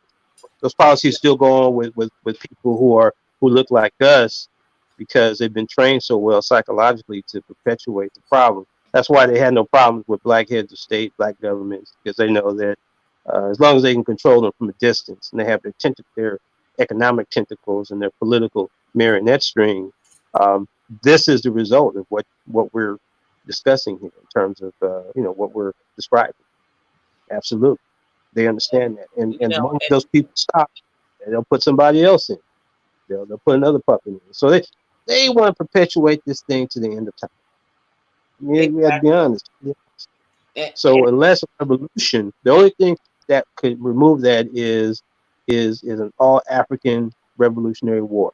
those policies still go on with people who look like us because they've been trained so well psychologically to perpetuate the problem. That's why they had no problems with black heads of state, black governments, because they know that as long as they can control them from a distance and they have their economic tentacles and their political marionette string, this is the result of what we're discussing here in terms of what we're describing. Absolutely, they understand that, you and know, once those people stop, they'll put somebody else in. They'll put another puppet in. So they want to perpetuate this thing to the end of time. We have to be exactly. honest. And, So unless a revolution, the only thing that could remove that is an all African revolutionary war.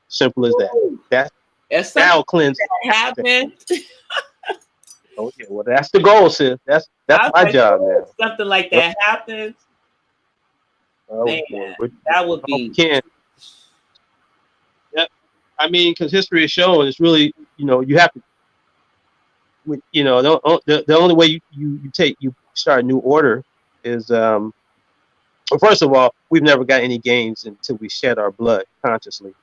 Simple as that. That if something that'll cleanse. happened, Oh yeah, well that's the goal, sis. That's I was my like, job now. something like Well, that happens, oh man, boy, that we would hope we be. can. Yeah, I mean, because history is showing, it's really you have to. The only way you start a new order is well, first of all, we've never got any gains until we shed our blood consciously.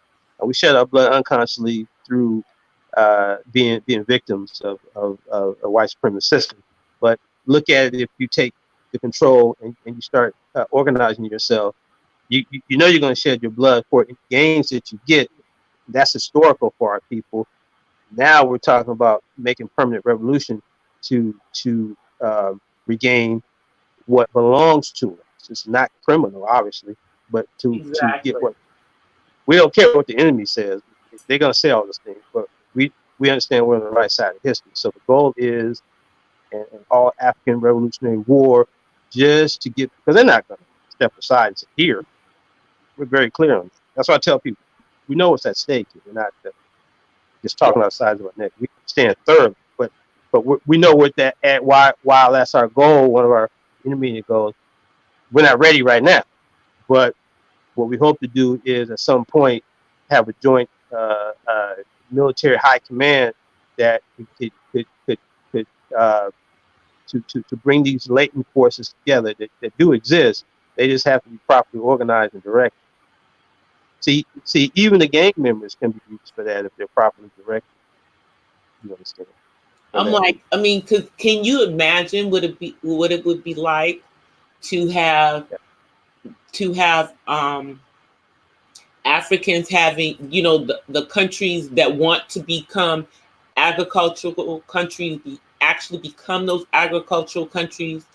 We shed our blood unconsciously through being victims of a white supremacist system. But look at it, if you take the control and you start organizing yourself, you know you're going to shed your blood for any gains that you get. That's historical for our people. Now we're talking about making permanent revolution to regain what belongs to us. It's not criminal, obviously, but to get Exactly. what we don't care what the enemy says. They're gonna say all those things, but we understand we're on the right side of history. So the goal is an all African Revolutionary War, just to get, because they're not gonna step aside and say, here. We're very clear on that. That's why I tell people we know what's at stake here. We're not just talking out the sides of our neck. We understand thoroughly, but we know what that at. While that's our goal, one of our intermediate goals, we're not ready right now. But what we hope to do is at some point have a joint military high command that could to bring these latent forces together that do exist. They just have to be properly organized and directed. See, even the gang members can be used for that if they're properly directed. You understand? For I'm that. like, I mean, can you imagine what it would be like to have Yeah. to have Africans having, the countries that want to become agricultural countries actually become those agricultural countries,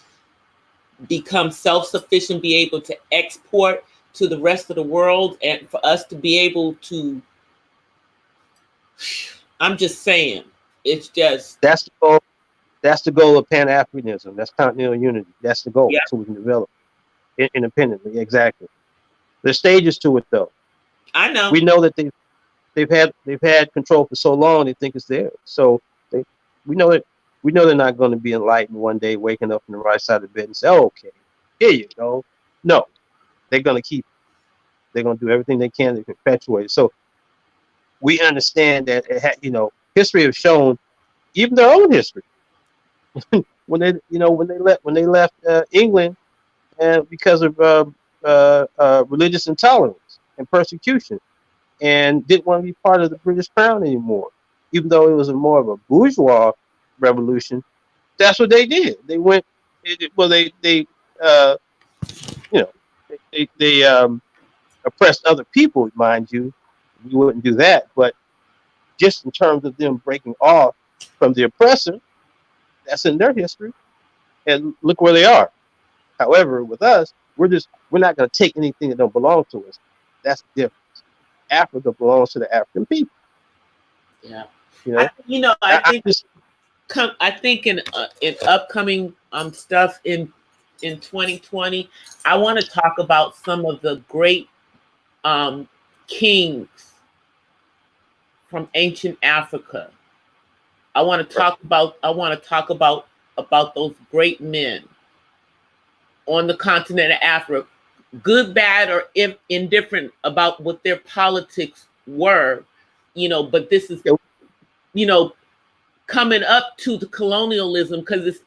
become self-sufficient, be able to export to the rest of the world, and for us to be able to, I'm just saying, it's just, That's the goal. That's the goal of Pan-Africanism. That's continental unity. That's the goal. yeah, So we can develop independently. Exactly. There's stages to it, though. I know. We know that they've had control for so long. They think it's theirs. So they, we know it. We know they're not going to be enlightened one day, waking up on the right side of the bed and say, oh, "Okay, here you go." No, they're going to keep. They're going to do everything they can to perpetuate it. So we understand that history has shown, even their own history, when they left England, and because of religious intolerance and persecution, and didn't want to be part of the British Crown anymore, even though it was more of a bourgeois revolution. That's what they did. They went. Well, they uh, you know they oppressed other people, mind you. We wouldn't do that, but just in terms of them breaking off from the oppressor, that's in their history, and look where they are. However, with us, we're not going to take anything that don't belong to us. That's the difference. Africa belongs to the African people. Yeah, You know, I I think just I think in upcoming stuff in 2020, I want to talk about some of the great um, kings from ancient Africa. I want to talk about those great men on the continent of Africa, good, bad, or if indifferent about what their politics were, but this is, you know, coming up to the colonialism, because it's,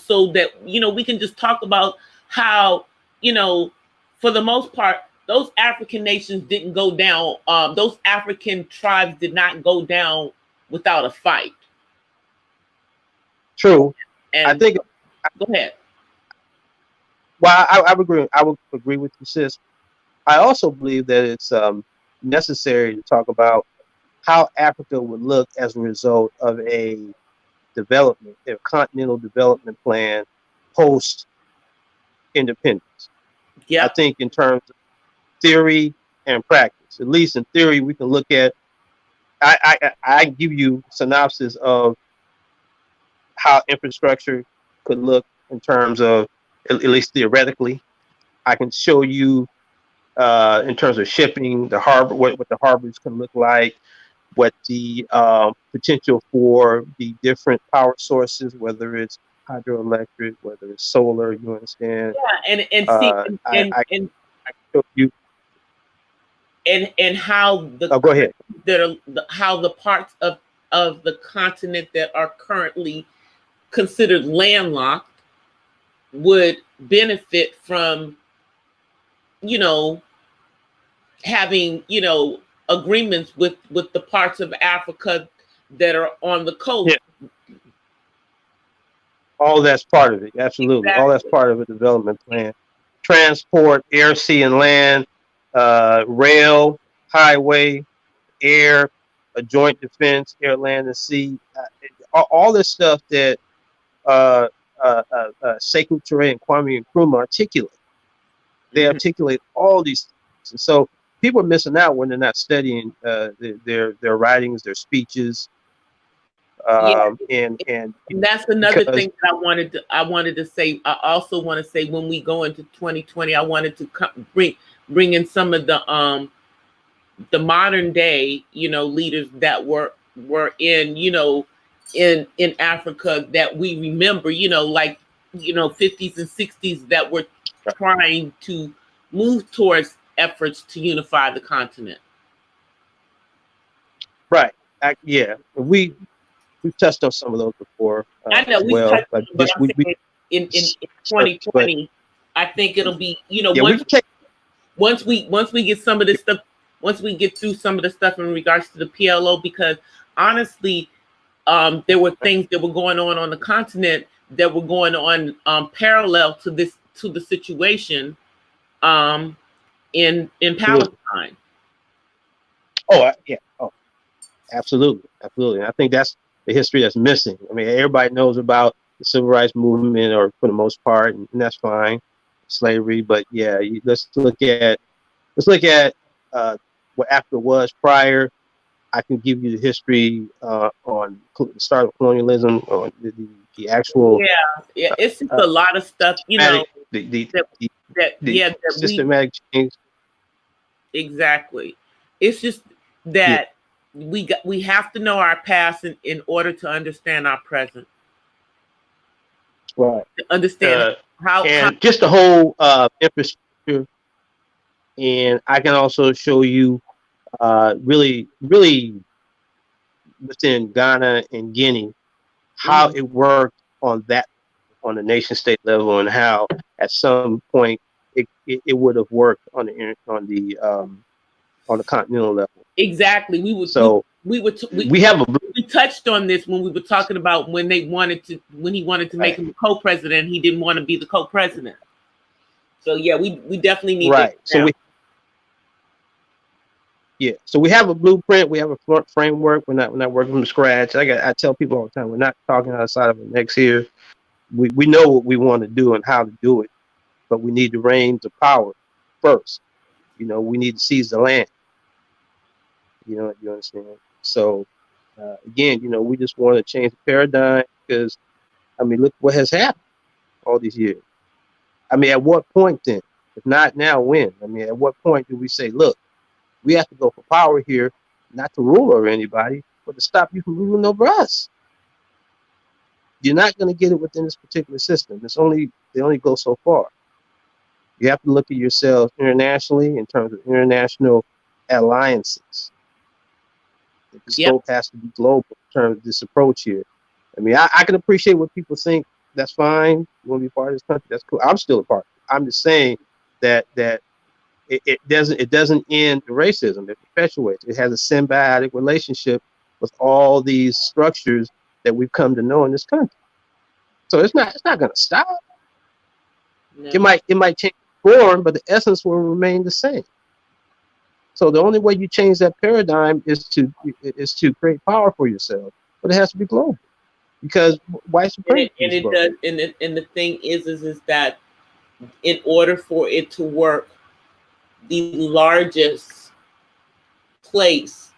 so that, we can just talk about how, for the most part, those African nations didn't go down. Those African tribes did not go down without a fight. True. And I think. Go ahead. Well, I would agree. I would agree with you, sis. I also believe that it's necessary to talk about how Africa would look as a result of a continental development plan post independence. I Yep. think in terms of theory and practice, at least in theory, we can look at. I give you synopsis of how infrastructure could look in terms of, at least theoretically. I can show you in terms of shipping, the harbor, what the harbors can look like, what the potential for the different power sources, whether it's hydroelectric, whether it's solar, you understand? Yeah, and see, I can show you. and how Oh, go ahead. how the parts of the continent that are currently considered landlocked would benefit from, having, agreements with the parts of Africa that are on the coast. Yeah. All that's part of it. Absolutely. Exactly. All that's part of a development plan. Transport, air, sea, and land, rail, highway, air, a joint defense, air, land, and sea. All this stuff that Sekou Touré and Kwame Nkrumah articulate. They articulate all these things. And so people are missing out when they're not studying their writings, their speeches. And that's another thing that I wanted to say. I also want to say, when we go into 2020, I wanted to bring in some of the modern day, leaders that were in, in Africa, that we remember, like, 50s and 60s, that were trying to move towards efforts to unify the continent. Right. Yeah. We've touched on some of those before. I know we've touched on them, but I'm saying in 2020, I think it'll be, once we get some of this stuff, once we get through some of the stuff in regards to the PLO, because honestly, there were things that were going on the continent that were going on parallel to the situation in Palestine. Oh, yeah. Oh, absolutely. Absolutely. And I think that's the history that's missing. I mean, everybody knows about the civil rights movement, or for the most part, and that's fine, slavery. But yeah, let's look at what Africa was prior. I can give you the history on the start of colonialism, on the actual. Yeah, it's just a lot of stuff, the systematic change. Exactly. It's just that we have to know our past in order to understand our present. Right. To understand just the whole infrastructure. And I can also show you really within Ghana and Guinea how it worked on the nation state level, and how at some point it would have worked on the continental level. Exactly. We touched on this when we were talking about when he wanted to make him co-president. He didn't want to be the co-president. So yeah, we definitely need So we have a blueprint. We have a framework. We're not working from scratch. I tell people all the time, we're not talking outside of the necks here. We know what we want to do and how to do it, but we need the reins of power first. We need to seize the land. You understand? So again, we just want to change the paradigm, because I mean, look what has happened all these years. I mean, at what point then? If not now, when? I mean, at what point do we say, look, we have to go for power here, not to rule over anybody, but to stop you from ruling over us? You're not going to get it within this particular system. They only go so far. You have to look at yourselves internationally in terms of international alliances. The Yep. scope has to be global in terms of this approach here. I mean, I can appreciate what people think. That's fine. You want to be part of this country? That's cool. I'm still a part. I'm just saying that it doesn't end the racism. It perpetuates. It has a symbiotic relationship with all these structures that we've come to know in this country. So it's not going to stop. No. It might change form, but the essence will remain the same. So the only way you change that paradigm is to create power for yourself, but it has to be global because white supremacy And is it global. does. And the thing is that in order for it to work, the largest place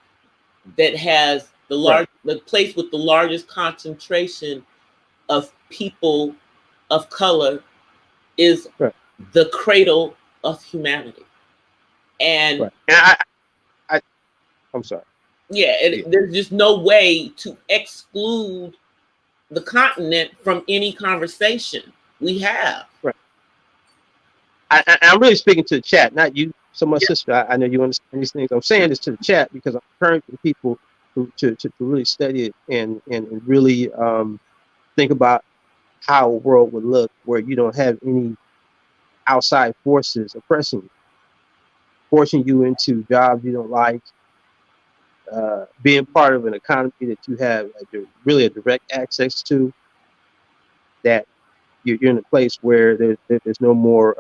that has Right. the place with the largest concentration of people of color is Right. the cradle of humanity. And Right. And I'm sorry. yeah, Yeah. there's just no way to exclude the continent from any conversation we have. Right. I'm really speaking to the chat, not you so much, sister. I know you understand these things. I'm saying this to the chat because I'm encouraging people to really study it and really think about how a world would look where you don't have any outside forces oppressing you, forcing you into jobs you don't like, being part of an economy that you have really a direct access to, that you're in a place where there's no more,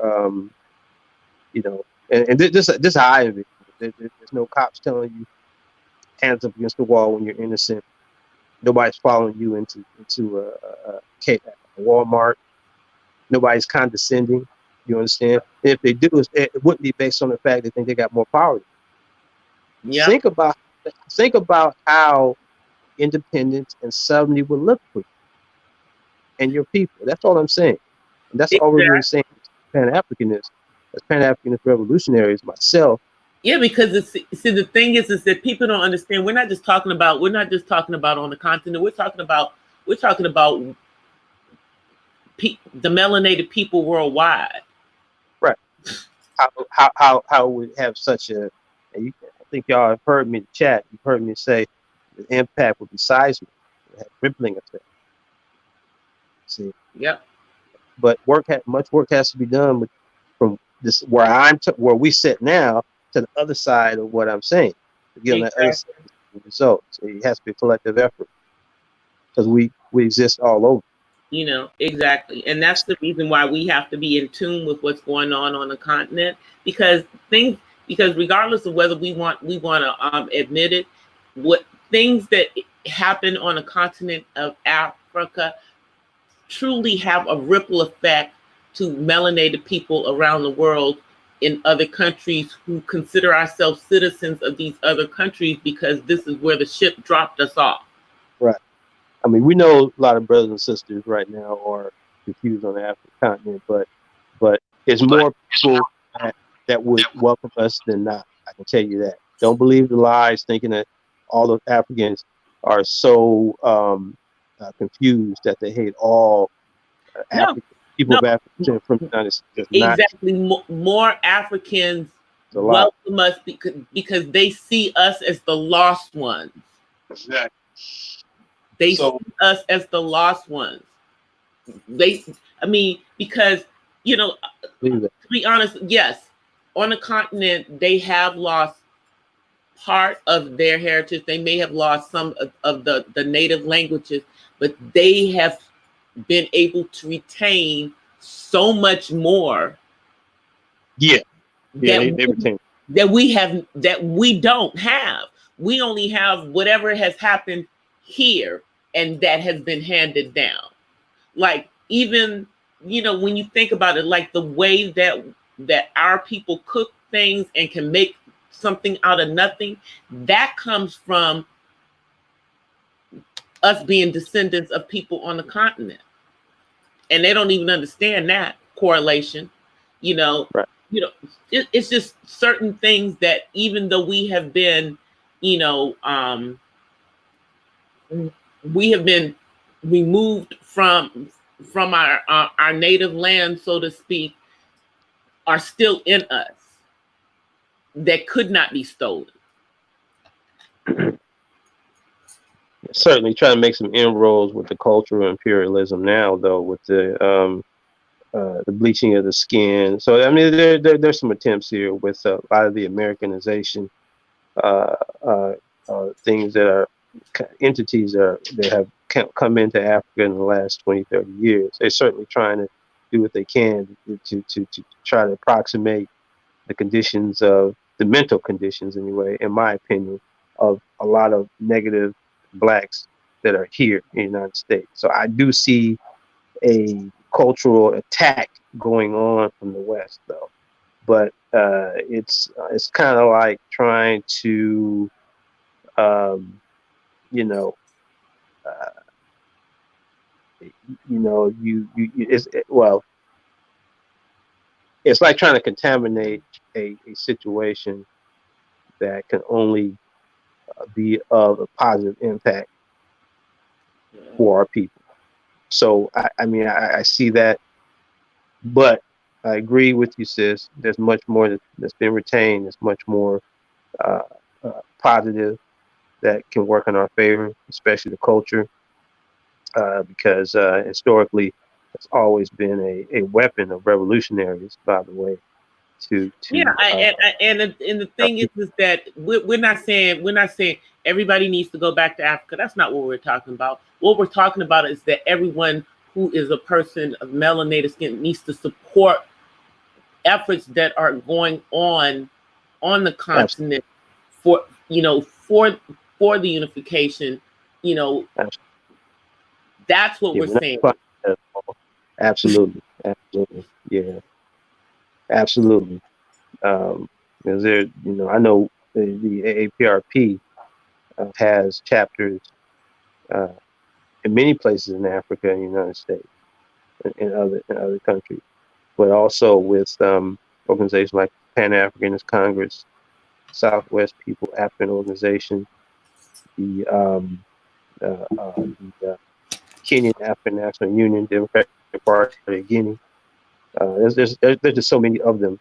you know, and this is how I envision it. There's no cops telling you hands up against the wall when you're innocent. Nobody's following you into a Walmart. Nobody's condescending. You understand? And if they do, it wouldn't be based on the fact they think they got more power. Yeah. Think about how independence and sovereignty would look for you and your people. That's all I'm saying. And that's all we're really saying. Pan-Africanists, as Pan-Africanist revolutionaries, myself. Yeah, because see the thing is that people don't understand. We're not just talking about on the continent. We're talking about the melanated people worldwide. Right. How we have such a, and I think y'all have heard me in the chat. You've heard me say the impact would be seismic. It have rippling effect. See. Yep. But much work has to be done from this where we sit now to the other side of what I'm saying. To get on that other side of the results. It has to be a collective effort because we exist all over. You know, exactly. And that's the reason why we have to be in tune with what's going on the continent, because regardless of whether we want to admit it, what things that happen on the continent of Africa truly have a ripple effect to melanated people around the world in other countries who consider ourselves citizens of these other countries, because this is where the ship dropped us off. Right. I mean, we know a lot of brothers and sisters right now are confused on the African continent, but it's more people that would welcome us than not. I can tell you that. Don't believe the lies, thinking that all of Africans are so confused that they hate all people of Africa from the United States. Exactly. More Africans welcome us because they see us as the lost ones. Exactly. They see us as the lost ones. Because, to be honest, yes, on the continent, they have lost part of their heritage. They may have lost some of the native languages, but they have been able to retain so much more. Yeah. They retain. That we don't have. We only have whatever has happened here, and that has been handed down. Like, even, when you think about it, like the way that our people cook things and can make something out of nothing, that comes from us being descendants of people on the continent. And they don't even understand that correlation. Right. It's just certain things that, even though we have been, we have been removed from our native land, so to speak, are still in us that could not be stolen. Certainly trying to make some inroads with the cultural imperialism now, though, with the bleaching of the skin. So I mean, there's some attempts here with a lot of the Americanization uh, uh, things that are entities that have come into Africa in the last 20, 30 years. They're certainly trying to do what they can to try to approximate the conditions of the mental conditions, anyway, in my opinion, of a lot of negative blacks that are here in the United States. So I do see a cultural attack going on from the West, though. But it's kind of like trying to, you know, uh, well, it's like trying to contaminate a situation that can only be of a positive impact for our people. So I mean, I see that, but I agree with you, sis. There's much more that's been retained. There's much more uh, positive that can work in our favor, especially the culture, because historically it's always been a weapon of revolutionaries, by the way. Yeah, and the thing is that we're not saying everybody needs to go back to Africa. That's not what we're talking about. What we're talking about is that everyone who is a person of melanated skin needs to support efforts that are going on the continent for for the unification. That's what we're saying. Absolutely, yeah, absolutely. Because I know the AAPRP has chapters in many places in Africa and the United States and other countries, but also with organizations like Pan Africanist Congress, Southwest People African Organization, the Kenyan African National Union, Democratic Party of Guinea. There's just so many of them.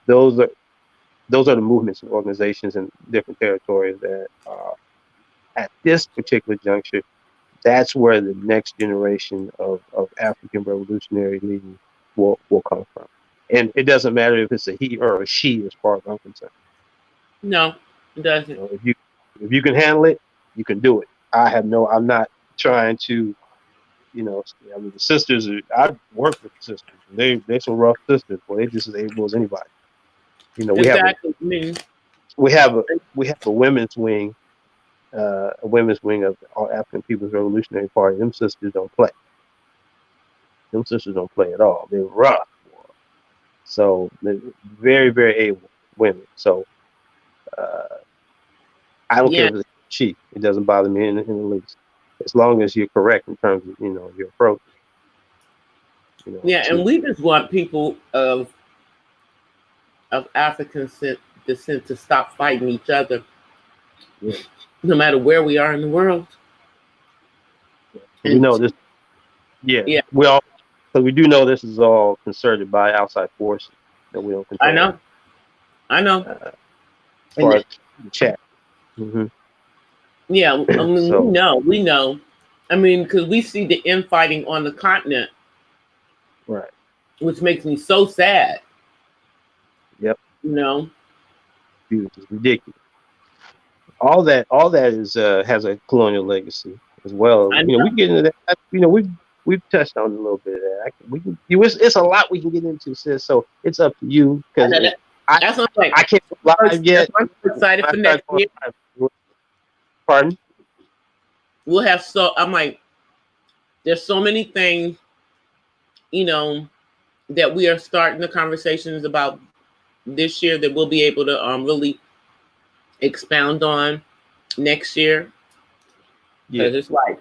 Those are the movements and organizations in different territories that at this particular juncture, that's where the next generation of African revolutionary leaders will come from. And it doesn't matter if it's a he or a she, as far as I'm concerned. No, it doesn't. If you can handle it, you can do it. I'm not trying to, I mean, the sisters I work with the sisters. They're some rough sisters, but they're just as able as anybody. Exactly. We have a women's wing, of the All African People's Revolutionary Party. Them sisters don't play. Them sisters don't play at all. They're rough. So they're very, very able women. So I don't care if it's she. It doesn't bother me in the least, as long as you're correct in terms of your approach. And we just want people of African descent to stop fighting each other, no matter where we are in the world. We know this. Yeah. We do know this is all concerted by outside forces that we don't control. I know. As far as the chat. Mm-hmm. Yeah, I mean, we know. I mean, because we see the infighting on the continent, right? Which makes me so sad. Yep. It's ridiculous. All that is has a colonial legacy as well. We get into that. We've touched on a little bit of that. It's a lot we can get into, sis. So it's up to you, because I can't go live yet. I'm excited for next year. Pardon? We'll have I'm like, there's so many things, that we are starting the conversations about this year that we'll be able to really expound on next year. Yeah, it's like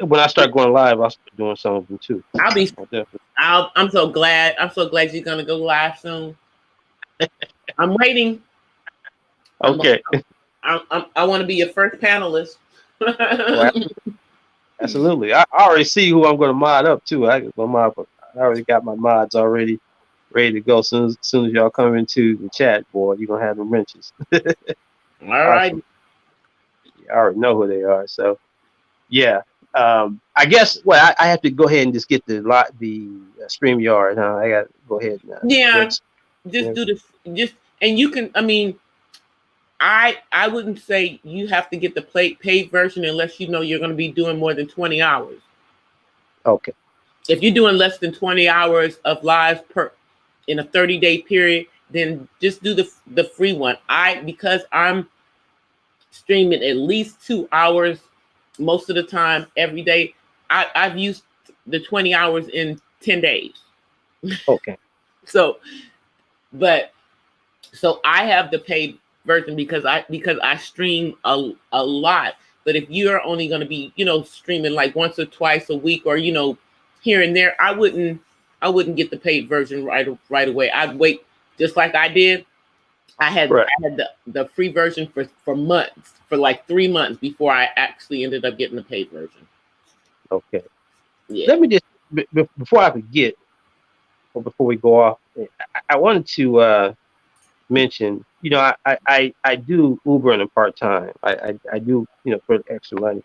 when I start going live, I'll start doing some of them too. I'm so glad you're gonna go live soon. I'm waiting. Okay. I want to be your first panelist. Absolutely. I already see who I'm going to mod up too. I already got my mods already ready to go. Soon as y'all come into the chat, boy, you're gonna have them wrenches. All right. Awesome. I already know who they are. So yeah. I guess I have to go ahead and just get the StreamYard. Huh? I got to go ahead and Yeah. register. Just do this. And you can. I mean, I wouldn't say you have to get the paid version unless you know you're going to be doing more than 20 hours. Okay. If you're doing less than 20 hours of live in a 30-day period, then just do the free one. Because I'm streaming at least 2 hours most of the time every day. I've used the 20 hours in 10 days. Okay. So, but so I have the paid version because I stream a lot. But if you're only going to be, streaming like once or twice a week, or here and there, I wouldn't get the paid version right away. I'd wait, just like I did. I had the free version for months, for like 3 months before I actually ended up getting the paid version. Okay. Yeah. Let me just before I forget, or before we go off, I wanted to mention, I do Uber in a part time. I do, for extra money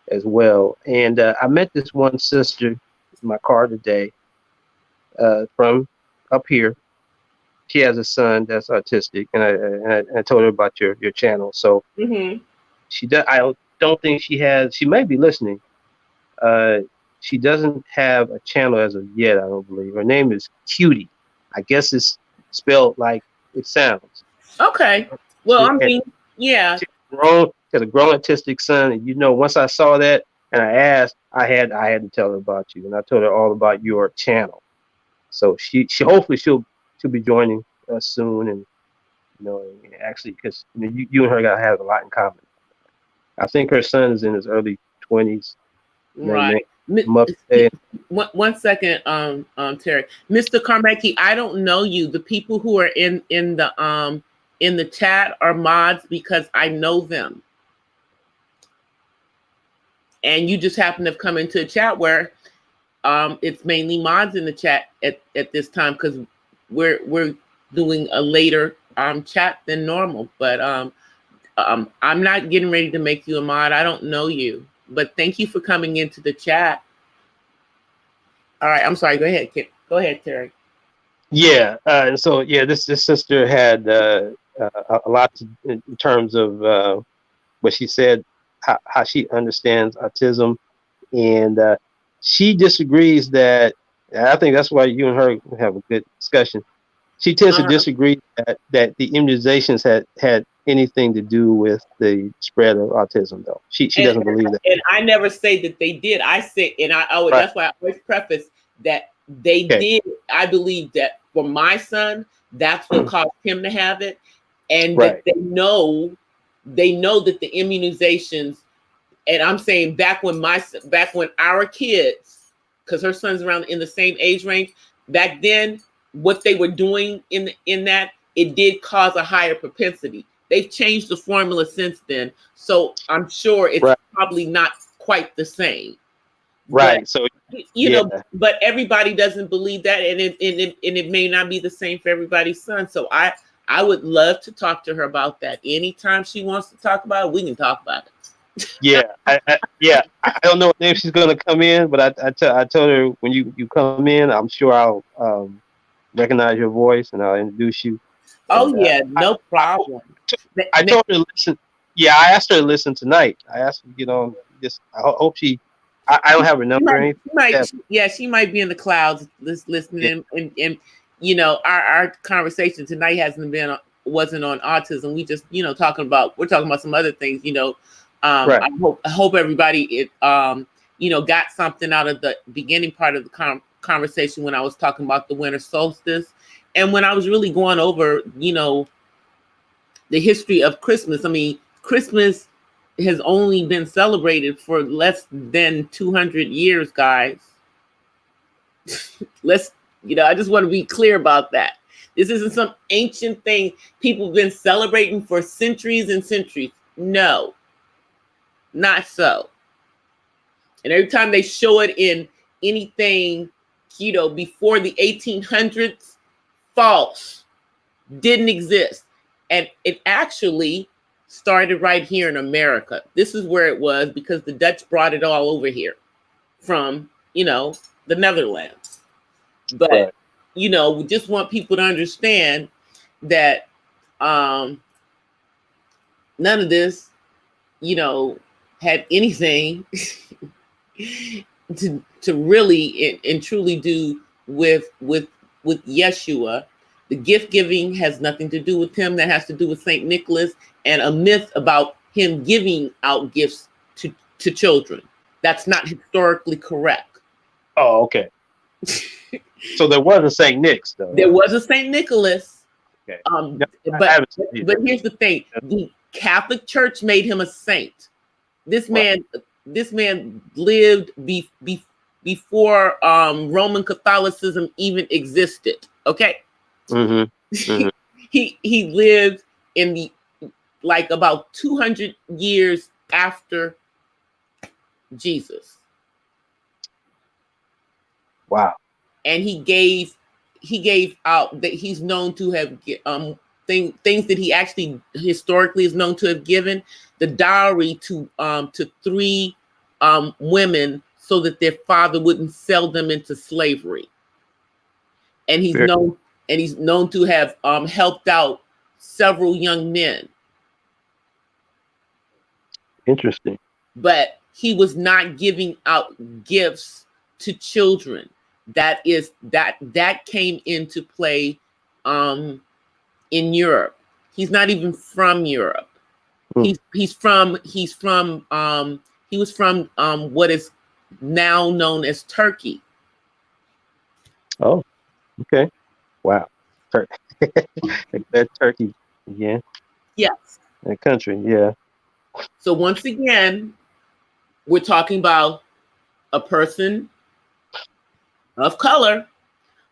as well. And I met this one sister in my car today, from up here. She has a son that's autistic, and I told her about your channel. So she does. I don't think she has. She may be listening. Uh, she doesn't have a channel as of yet. I don't believe. Her name is Cutie. I guess it's spelled like it sounds. Okay. Well, I mean, yeah. She has a grown autistic son, and once I saw that and I asked, I had to tell her about you, and I told her all about your channel. So she hopefully she'll be joining us soon, and actually, because you and her gotta have a lot in common. I think her son is in his early 20s. Right. One second, Terry. Mr. Carmacki, I don't know you. The people who are in the chat are mods because I know them. And you just happen to have come into a chat where it's mainly mods in the chat at this time, because we're doing a later chat than normal. But I'm not getting ready to make you a mod. I don't know you. But thank you for coming into the chat. All right, I'm sorry. Go ahead, Kip. Go ahead, Terry. Yeah, and so this sister had a lot in terms of what she said, how she understands autism, and she disagrees that. And I think that's why you and her have a good discussion. She tends to disagree that the immunizations had anything to do with the spread of autism, though. She doesn't believe that. And I never say that they did. I say, that's why I always preface that they did. I believe that for my son, that's what caused him to have it, and that they know that the immunizations. And I'm saying back when our kids, because her son's around in the same age range, back then, what they were doing in that, it did cause a higher propensity. They've changed the formula since then, so I'm sure it's probably not quite the same. Right. But, so but everybody doesn't believe that, and it may not be the same for everybody's son. So I would love to talk to her about that. Anytime she wants to talk about it, we can talk about it. I don't know what name she's gonna come in, but I told her when you come in, I'm sure I'll recognize your voice and I'll introduce you. No problem. I told her to listen. Yeah, I asked her to listen tonight. I asked her, just I hope she. I don't have her number or anything. She might be in the clouds listening, and our conversation tonight wasn't on autism. We just we're talking about some other things. I hope everybody got something out of the beginning part of the conversation when I was talking about the winter solstice, and when I was really going over the history of Christmas. I mean, Christmas has only been celebrated for less than 200 years, guys. I just want to be clear about that. This isn't some ancient thing people have been celebrating for centuries and centuries. No, not so. And every time they show it in anything, before the 1800s, False. Didn't exist. And it actually started right here in America. This is where it was because the Dutch brought it all over here from, the Netherlands. But, Right. we just want people to understand that none of this, had anything to really and truly do with Yeshua. The gift giving has nothing to do with him. That has to do with Saint Nicholas and a myth about him giving out gifts to children. That's not historically correct. Oh, okay. So there was a Saint Nick's, though. There was a Saint Nicholas. Okay. But here's the thing: the Catholic Church made him a saint. This man lived before Roman Catholicism even existed. Okay. Mm-hmm. Mm-hmm. he lived in the about 200 years after Jesus. Wow. And he gave out that he's known to have things that he actually historically is known to have given the dowry to 3 women so that their father wouldn't sell them into slavery. And he's known to have helped out several young men. Interesting. But he was not giving out gifts to children. That came into play in Europe. He's not even from Europe. He was from what is now known as Turkey. Oh, okay. Wow. That Turkey, yeah. Yes. That country, yeah. So once again, we're talking about a person of color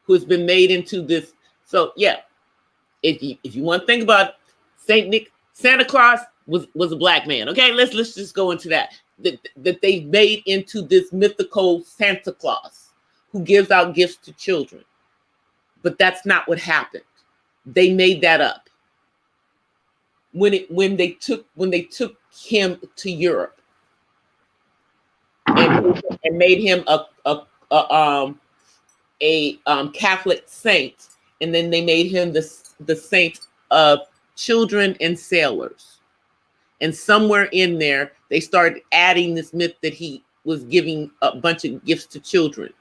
who's been made into this. So yeah, if you want to think about Santa Claus was a black man. Okay, let's just go into that they made into this mythical Santa Claus who gives out gifts to children. But that's not what happened. They made that up when they took him to Europe and made him a Catholic saint, and then they made him the saint of children and sailors. And somewhere in there, they started adding this myth that he was giving a bunch of gifts to children.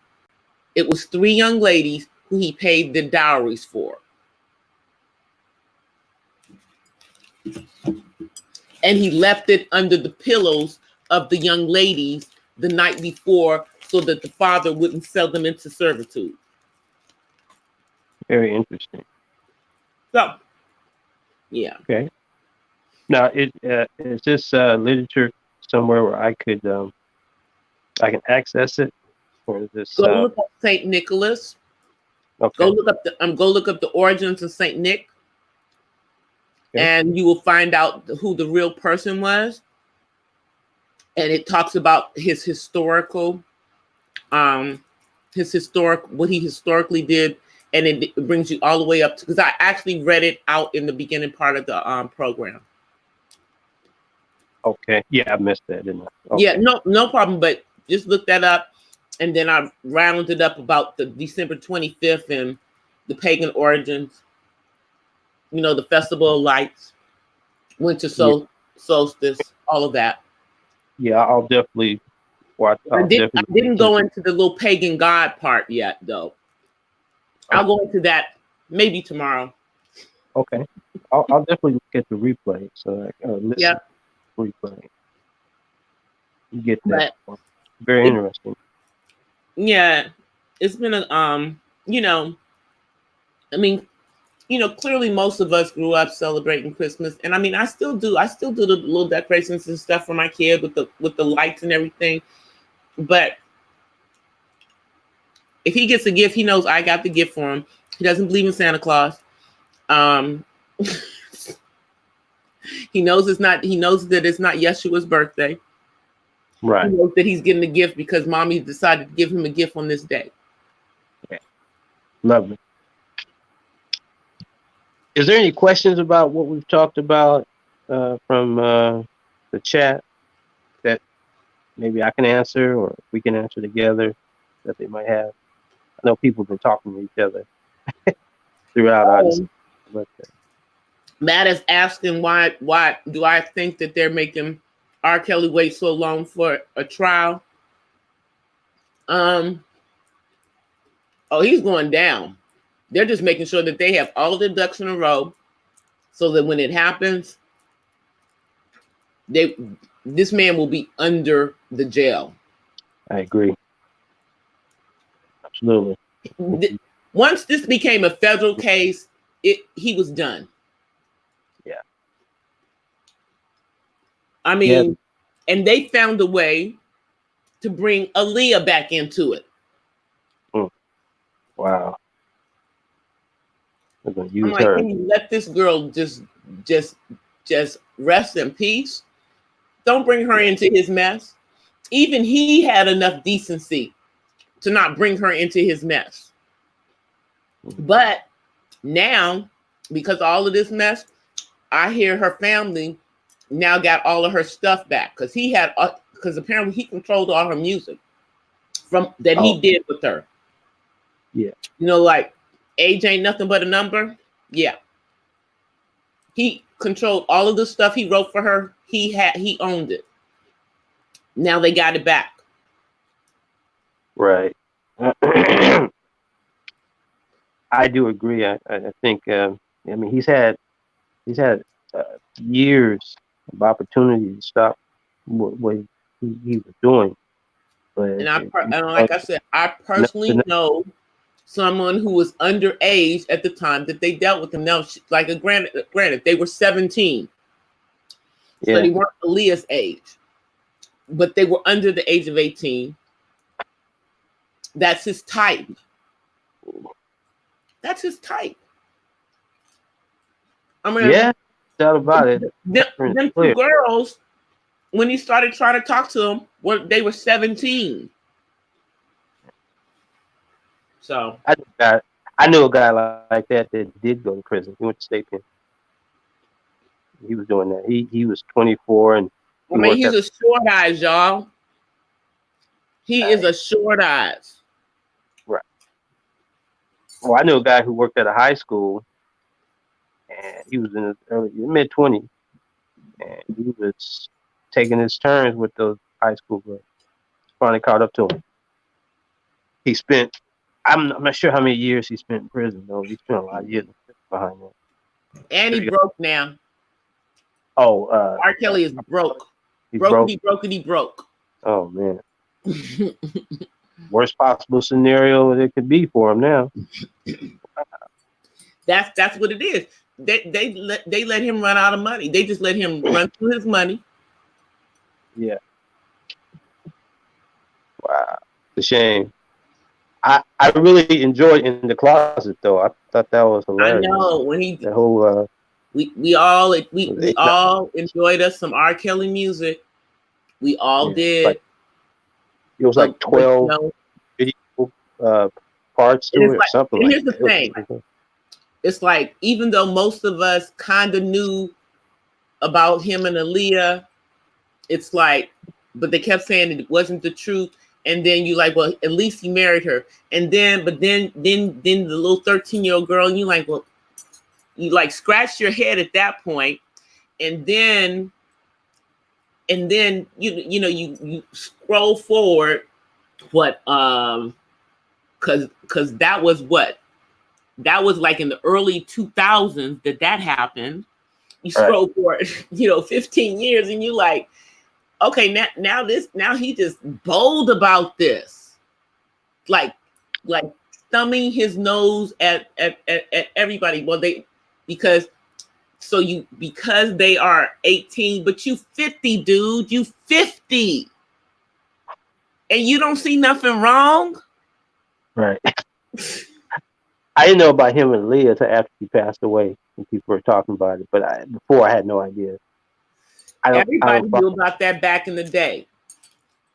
It was 3 young ladies who he paid the dowries for. And he left it under the pillows of the young ladies the night before so that the father wouldn't sell them into servitude. Very interesting. So, yeah. Okay. Now, is this literature somewhere where I can access it, or is this? Go look up Saint Nicholas. Okay. Go look up the origins of Saint Nick, okay. And you will find out who the real person was. And it talks about his historical, what he historically did, and it brings you all the way up to, because I actually read it out in the beginning part of the program. Okay. Yeah, I missed that, didn't I? Okay. Yeah, no problem. But just look that up, and then I rounded up about the December 25th and the pagan origins. The Festival of Lights, winter solstice, all of that. Yeah, I'll definitely watch. I didn't go into the little pagan god part yet, though. I'll go into that maybe tomorrow. Okay, I'll definitely look at the replay so I can listen. Yep. To the replay. You get that. Very interesting. Yeah, it's been clearly most of us grew up celebrating Christmas, and I still do the little decorations and stuff for my kid with the lights and everything. But if he gets a gift, he knows I got the gift for him. He doesn't believe in Santa Claus. He knows that it's not Yeshua's birthday. Right. He knows that he's getting a gift because mommy decided to give him a gift on this day. Yeah. Lovely. Is there any questions about what we've talked about from the chat that maybe I can answer or we can answer together that they might have? I know people have been talking to each other throughout our discussion. But, Matt is asking why do I think that they're making R. Kelly wait so long for a trial? Oh, he's going down. They're just making sure that they have all of their ducks in a row so that when it happens, this man will be under the jail. I agree. Absolutely. Once this became a federal case, he was done. Yeah. I mean, and they found a way to bring Aaliyah back into it. Wow. They're gonna use I'm like, her. can you let this girl just rest in peace? Don't bring her into his mess. Even he had enough decency to not bring her into his mess. But now, because of all of this mess, I hear her family now got all of her stuff back because apparently he controlled all her music from that he did with her. Yeah. You know, like age ain't nothing but a number. Yeah. He controlled all of the stuff he wrote for her. He owned it. Now they got it back. Right. I do agree. I think. I mean, he's had years of opportunity to stop what he was doing. But And like I said, I personally know someone who was underage at the time that they dealt with him. Now, like granted, they were 17, so they weren't Aaliyah's age, but they were under the age of 18. That's his type. That's his type. I mean, yeah, doubt about it. Them two girls, when he started trying to talk to them, they were 17. So I knew a guy like that did go to prison. He went to state pen. He was doing that. He was 24 and I mean, he's a short eyes, y'all. He is a short eyes. Right. Well, I knew a guy who worked at a high school, and he was in his mid 20s, and he was taking his turns with those high school girls. Finally caught up to him. He spent, I'm not sure how many years he spent in prison, though. He spent a lot of years behind that. And he broke now. Oh, R. Kelly is broke. He broke. Oh man. Worst possible scenario it could be for him now. That's what it is. They let him run out of money. They just let him run through his money. Yeah. Wow. It's a shame. I really enjoyed In the Closet though. I thought that was hilarious. I know when he the whole we all enjoyed us some R. Kelly music. We all did. It was like 12 video parts to it or something. Here's the thing. It's like, even though most of us kind of knew about him and Aaliyah, it's like, but they kept saying it wasn't the truth. And then you like, well, at least he married her. And then the little 13-year-old girl, and you like, well, you like scratch your head at that point. And then you scroll forward because that was like in the early 2000s that happened. You scroll forward 15 years and you like, okay, now he just bold about this, like thumbing his nose at everybody. Well, because they are 18, but you 50, dude, you 50, and you don't see nothing wrong. Right. I didn't know about him and Leah until after he passed away, and people were talking about it. But before, I had no idea. Everybody knew about that back in the day,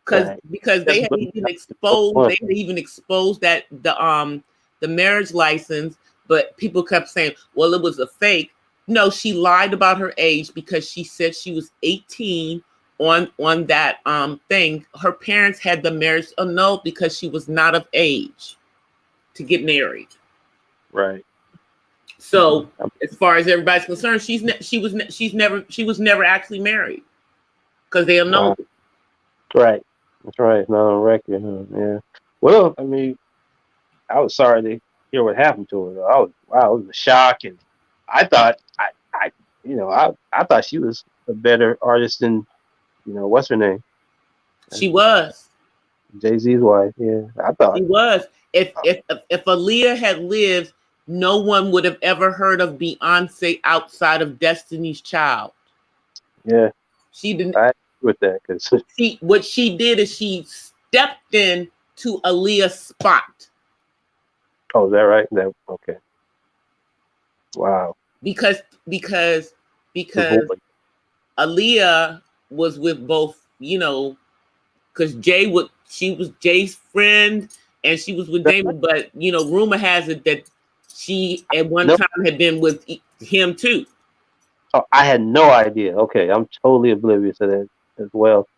because they had even exposed. They had even exposed that the marriage license but people kept saying, well, it was a fake. No, she lied about her age because she said she was 18 on that thing. Her parents had the marriage annulled because she was not of age to get married. Right. So as far as everybody's concerned, she was never actually married because they Wow. annulled it. Right. That's right. Not on record. Huh? Yeah. Well, I mean, I was sorry to hear what happened to her. Wow, it was a shock, and I thought, I thought she was a better artist than, what's her name, She was. Jay-Z's wife. Yeah, I thought. She was. If Aaliyah had lived, no one would have ever heard of Beyonce outside of Destiny's Child. Yeah, She didn't. I agree with that because. See, what she did is she stepped in to Aaliyah's spot. Oh, is that right? Okay. Wow. Because Aaliyah was with both, because she was Jay's friend and she was with Damon, but rumor has it that she at one time had been with him too. Oh, I had no idea. Okay, I'm totally oblivious to that as well.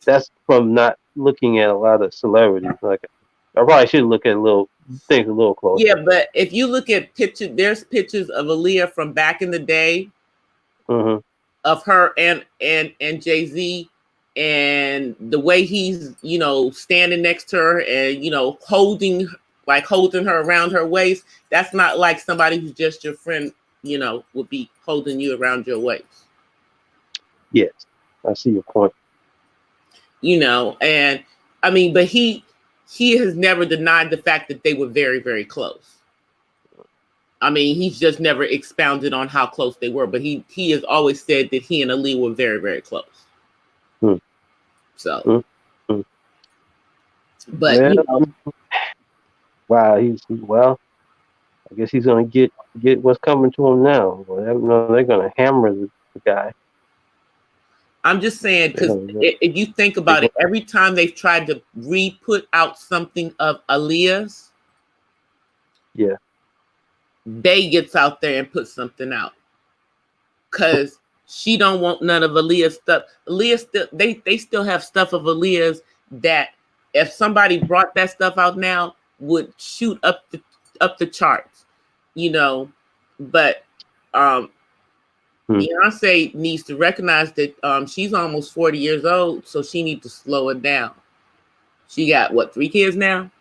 That's from not looking at a lot of celebrities. Like, I probably should look at things a little closer. Yeah, but if you look at pictures, there's pictures of Aaliyah from back in the day of her and Jay-Z, and the way he's standing next to her and holding her around her waist. That's not like somebody who's just your friend would be holding you around your waist. Yes, I see your point. And I mean, but he has never denied the fact that they were very, very close. I mean, he's just never expounded on how close they were, but he has always said that he and Ali were very, very close. So, but wow, I guess he's gonna get what's coming to him now. Well, they're gonna hammer the guy. I'm just saying, because if you think about it, every time they've tried to re-put out something of Aaliyah's, yeah, they gets out there and puts something out, because she don't want none of Aaliyah's stuff. Aaliyah still, they still have stuff of Aaliyah's that if somebody brought that stuff out now would shoot up the charts, But Beyonce needs to recognize that she's almost 40 years old, so she needs to slow it down. She got 3 kids now,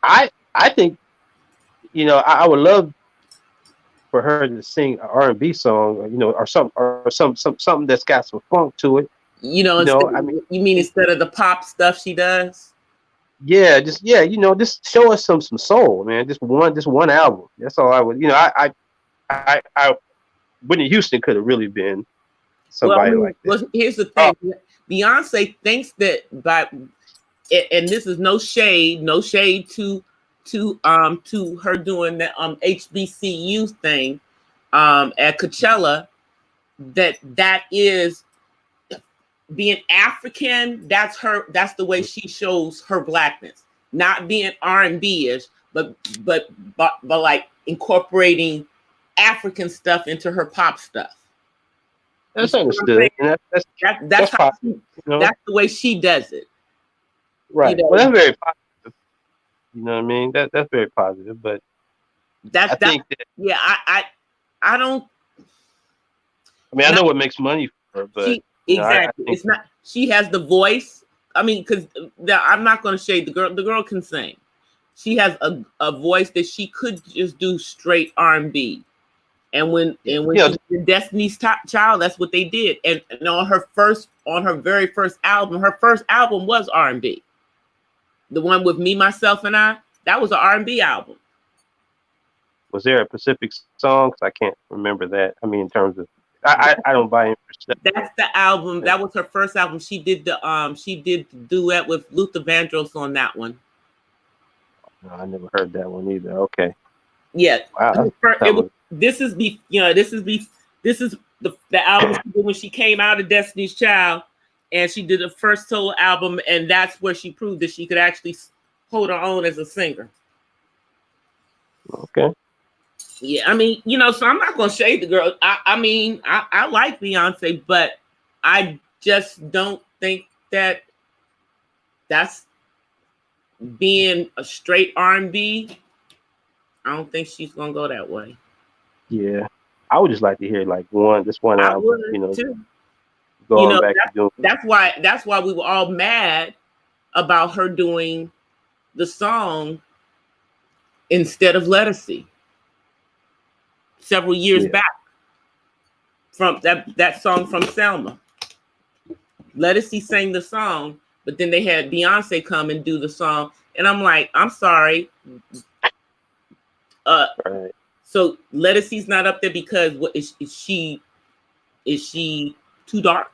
I think I would love for her to sing an R&B song, or something that's got some funk to it. You mean instead of the pop stuff she does? Yeah, just show us some soul, man. Just one album. That's all I would. I Whitney Houston could have really been somebody like that. Well, here's the thing. Beyonce thinks that and this is no shade to her doing the HBCU thing at Coachella, that is being African. That's the way she shows her blackness, not being R&B-ish, but like incorporating African stuff into her pop stuff. That's understood. That's the way she does it. Right. Well, that's very positive. You know what I mean? That's very positive. But I think I don't. I mean, I know what makes money for her, but exactly, it's not. She has the voice. I mean, because I'm not going to shade the girl. The girl can sing. She has a voice that she could just do straight R&B. And when she was in Destiny's Child, that's what they did. And on her very first album was R&B. The one with Me, Myself, and I, that was an R&B album. Was there a specific song? Because I can't remember that. I mean, in terms of, I don't buy into that. That's the album. That was her first album. She did the duet with Luther Vandross on that one. No, I never heard that one either. Okay. Yeah. Wow. This is the album she did when she came out of Destiny's Child, and she did the first solo album, and that's where she proved that she could actually hold her own as a singer. Okay. Yeah, I mean, so I'm not gonna shade the girl. I mean, I like Beyonce, but I just don't think that that's being a straight R&B. I don't think she's gonna go that way. Yeah. I would just like to hear like this one I album, would too. going back to doing. That's why we were all mad about her doing the song instead of Lettucey several years Yeah. back from that song from Selma. Lettucey sang the song, but then they had Beyonce come and do the song, and I'm like, I'm sorry. Right. So Lettucey's not up there because what is she? Is she too dark?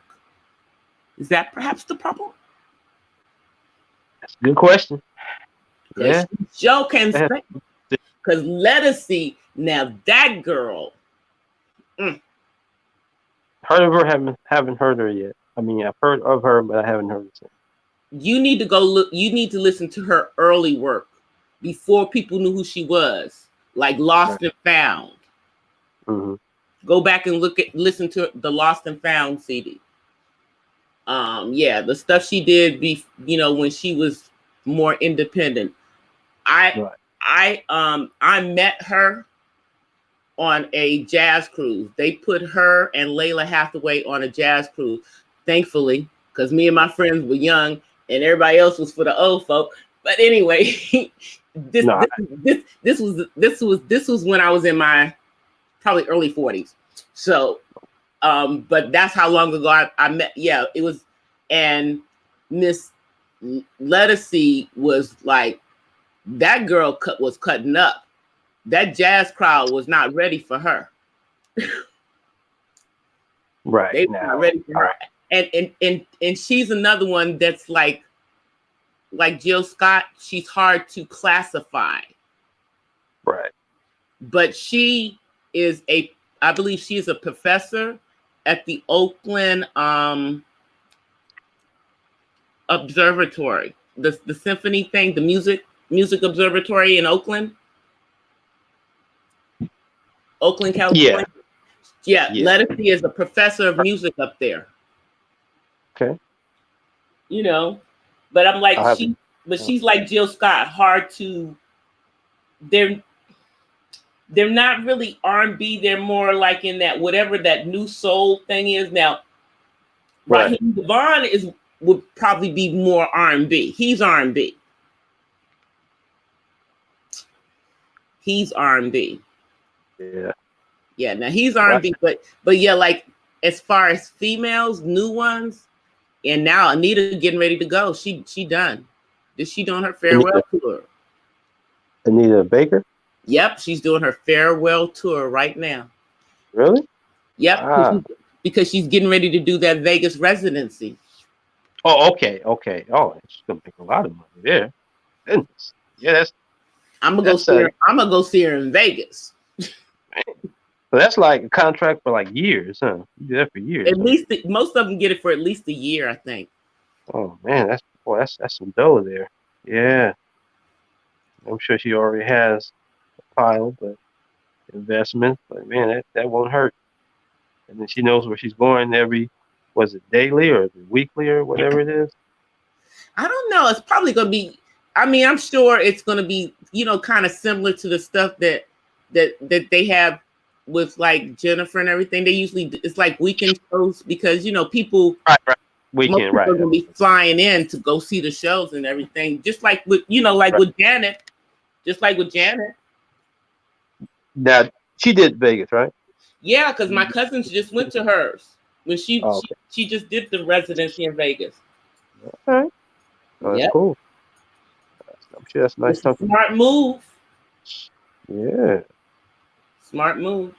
Is that perhaps the problem? That's a good question. Because Yeah. Joe can sing. Because Lettucey, now that girl. Heard of her? Haven't heard her yet. I mean, I've heard of her, but I haven't heard her. You need to go look. You need to listen to her early work before people knew who she was, like Lost and Found. Mm-hmm. Go back and listen to the Lost and Found CD. Yeah, the stuff she did when she was more independent. I met her on a jazz cruise. They put her and Layla Hathaway on a jazz cruise, thankfully, because me and my friends were young and everybody else was for the old folk. But anyway, this was when I was in my probably early 40s. So, but that's how long ago I met. Yeah, it was, and Miss Lettucey was like, that girl was cutting up. That jazz crowd was not ready for her. Right. They were not ready for her. And she's another one that's like Jill Scott. She's hard to classify. Right. But she is I believe she is a professor at the Oakland Observatory, the symphony thing, the music observatory in Oakland, California. Yeah. Lettucey is a professor of music up there. Okay. But I'm like she's like Jill Scott, hard to. They're not really R&B. They're more like in that whatever that new soul thing is now. Raheem Devon would probably be more R&B. He's R&B. Yeah. Yeah. Now he's R&B, but yeah, like as far as females, new ones, and now Anita getting ready to go. She done. Is she doing her farewell tour? Anita Baker? Yep, she's doing her farewell tour right now. Really? Yep, because she's getting ready to do that Vegas residency. Oh, okay. Oh, she's gonna make a lot of money there. Goodness. Yeah, I'm gonna go see her in Vegas. So that's like a contract for like years, huh? You do that for years. At least most of them get it for at least a year, I think. Oh man, that's some dough there. Yeah. I'm sure she already has a pile, but investment. But man, that won't hurt. And then she knows where she's going was it daily or weekly or whatever it is? I don't know. It's probably gonna be. I mean, I'm sure it's gonna be, kind of similar to the stuff that they have with like Jennifer and everything. They usually it's like weekend shows because people right. Weekend, right? Are gonna be flying in to go see the shows and everything, just like with with Janet. Just like with Janet. Now she did Vegas, right? Yeah, because my cousins just went to hers when she just did the residency in Vegas. Okay, that's cool. I'm sure that's a nice. Smart move. Yeah. Smart move.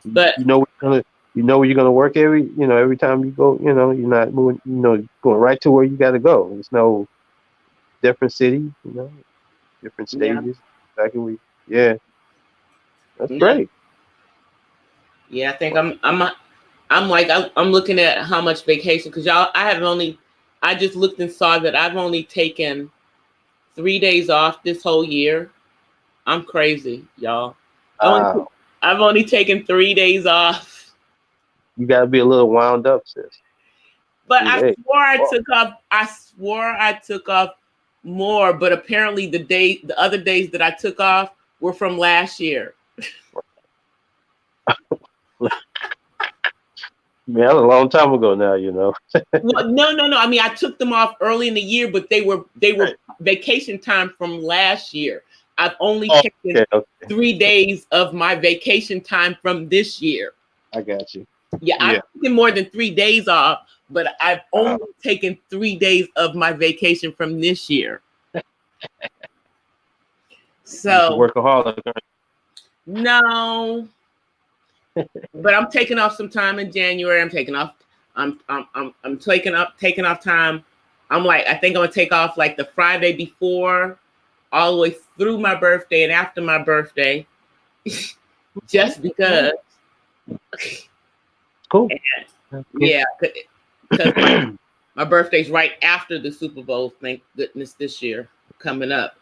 But you know where you're gonna work every time you go. You're not moving. Going right to where you got to go. There's no different city. Different stages. Exactly where. Yeah. That's great. Yeah, I think I'm looking at how much vacation because I just looked and saw that I've only taken 3 days off this whole year. I'm crazy, y'all. Wow. I've only taken 3 days off. You gotta be a little wound up, sis. But 3 days. swore I Whoa. took off. I swore I took off more, but apparently the other days that I took off were from last year. Man, that was a long time ago now, you know. Well, no. I mean, I took them off early in the year, but they were Right. vacation time from last year. I've only Oh, taken okay. 3 days of my vacation time from this year. I got you. Yeah, Yeah. I've taken more than 3 days off, but I've Wow. only taken 3 days of my vacation from this year. You're a So workaholic. no, but I'm taking off some time in January. I'm taking off. I'm taking off time. I'm like, I think I'm gonna take off like the Friday before, all the way through my birthday and after my birthday, just because. Cool. Yeah, because my birthday's right after the Super Bowl. Thank goodness this year coming up,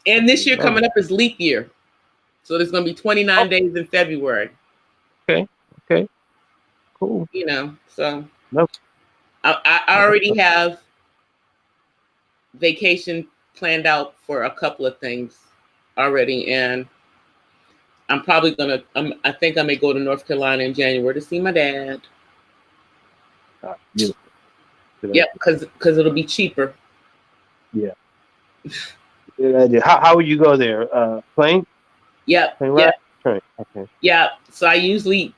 and this year coming up is leap year, so there's gonna be 29 days in February. Okay. Cool. You know, so No. I already have vacation planned out for a couple of things already, and I'm probably gonna. I think I may go to North Carolina in January to see my dad. Beautiful. Yep, because it'll be cheaper. Yeah. Good idea. How would you go there? Plane? Yep. Plane Yep. ride? Train. Okay. Yeah. So I usually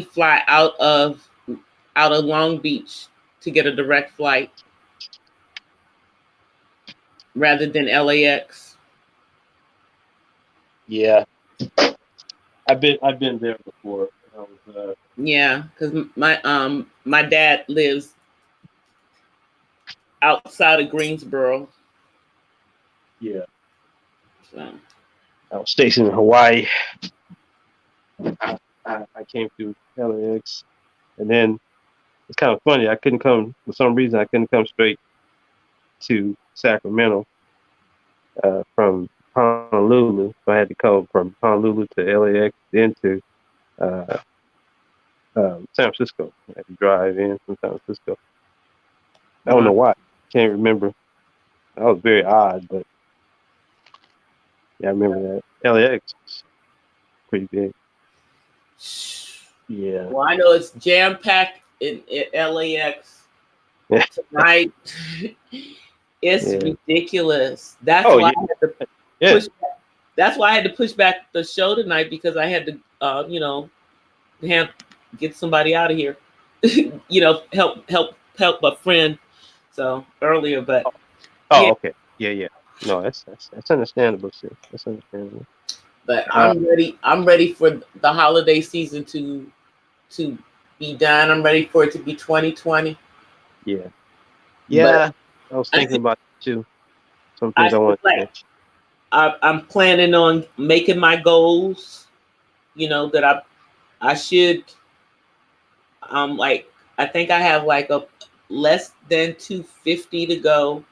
fly out of Long Beach to get a direct flight rather than LAX. Yeah. I've been there before. I was, Yeah, because my dad lives outside of Greensboro. yeah. So I was stationed in Hawaii. I came through LAX, and then it's kind of funny. I couldn't come for some reason. I couldn't come straight to Sacramento from Honolulu. So I had to come from Honolulu to LAX, then to uh, San Francisco. I had to drive in from San Francisco. I don't know why. Can't remember. That was very odd, but yeah, I remember that. LAX was pretty big. Yeah. Well, I know it's jam packed in LAX tonight. It's ridiculous. That's why I had to push. That's why I had to push back the show tonight, because I had to, get somebody out of here. Help a friend. So earlier, but okay. Yeah. No, that's understandable, sis. That's understandable. But I'm ready. I'm ready for the holiday season to be done. I'm ready for it to be 2020. Yeah. But I was thinking about it too. Some things I want to finish. I'm planning on making my goals. That I should. I think I have like a less than 250 to go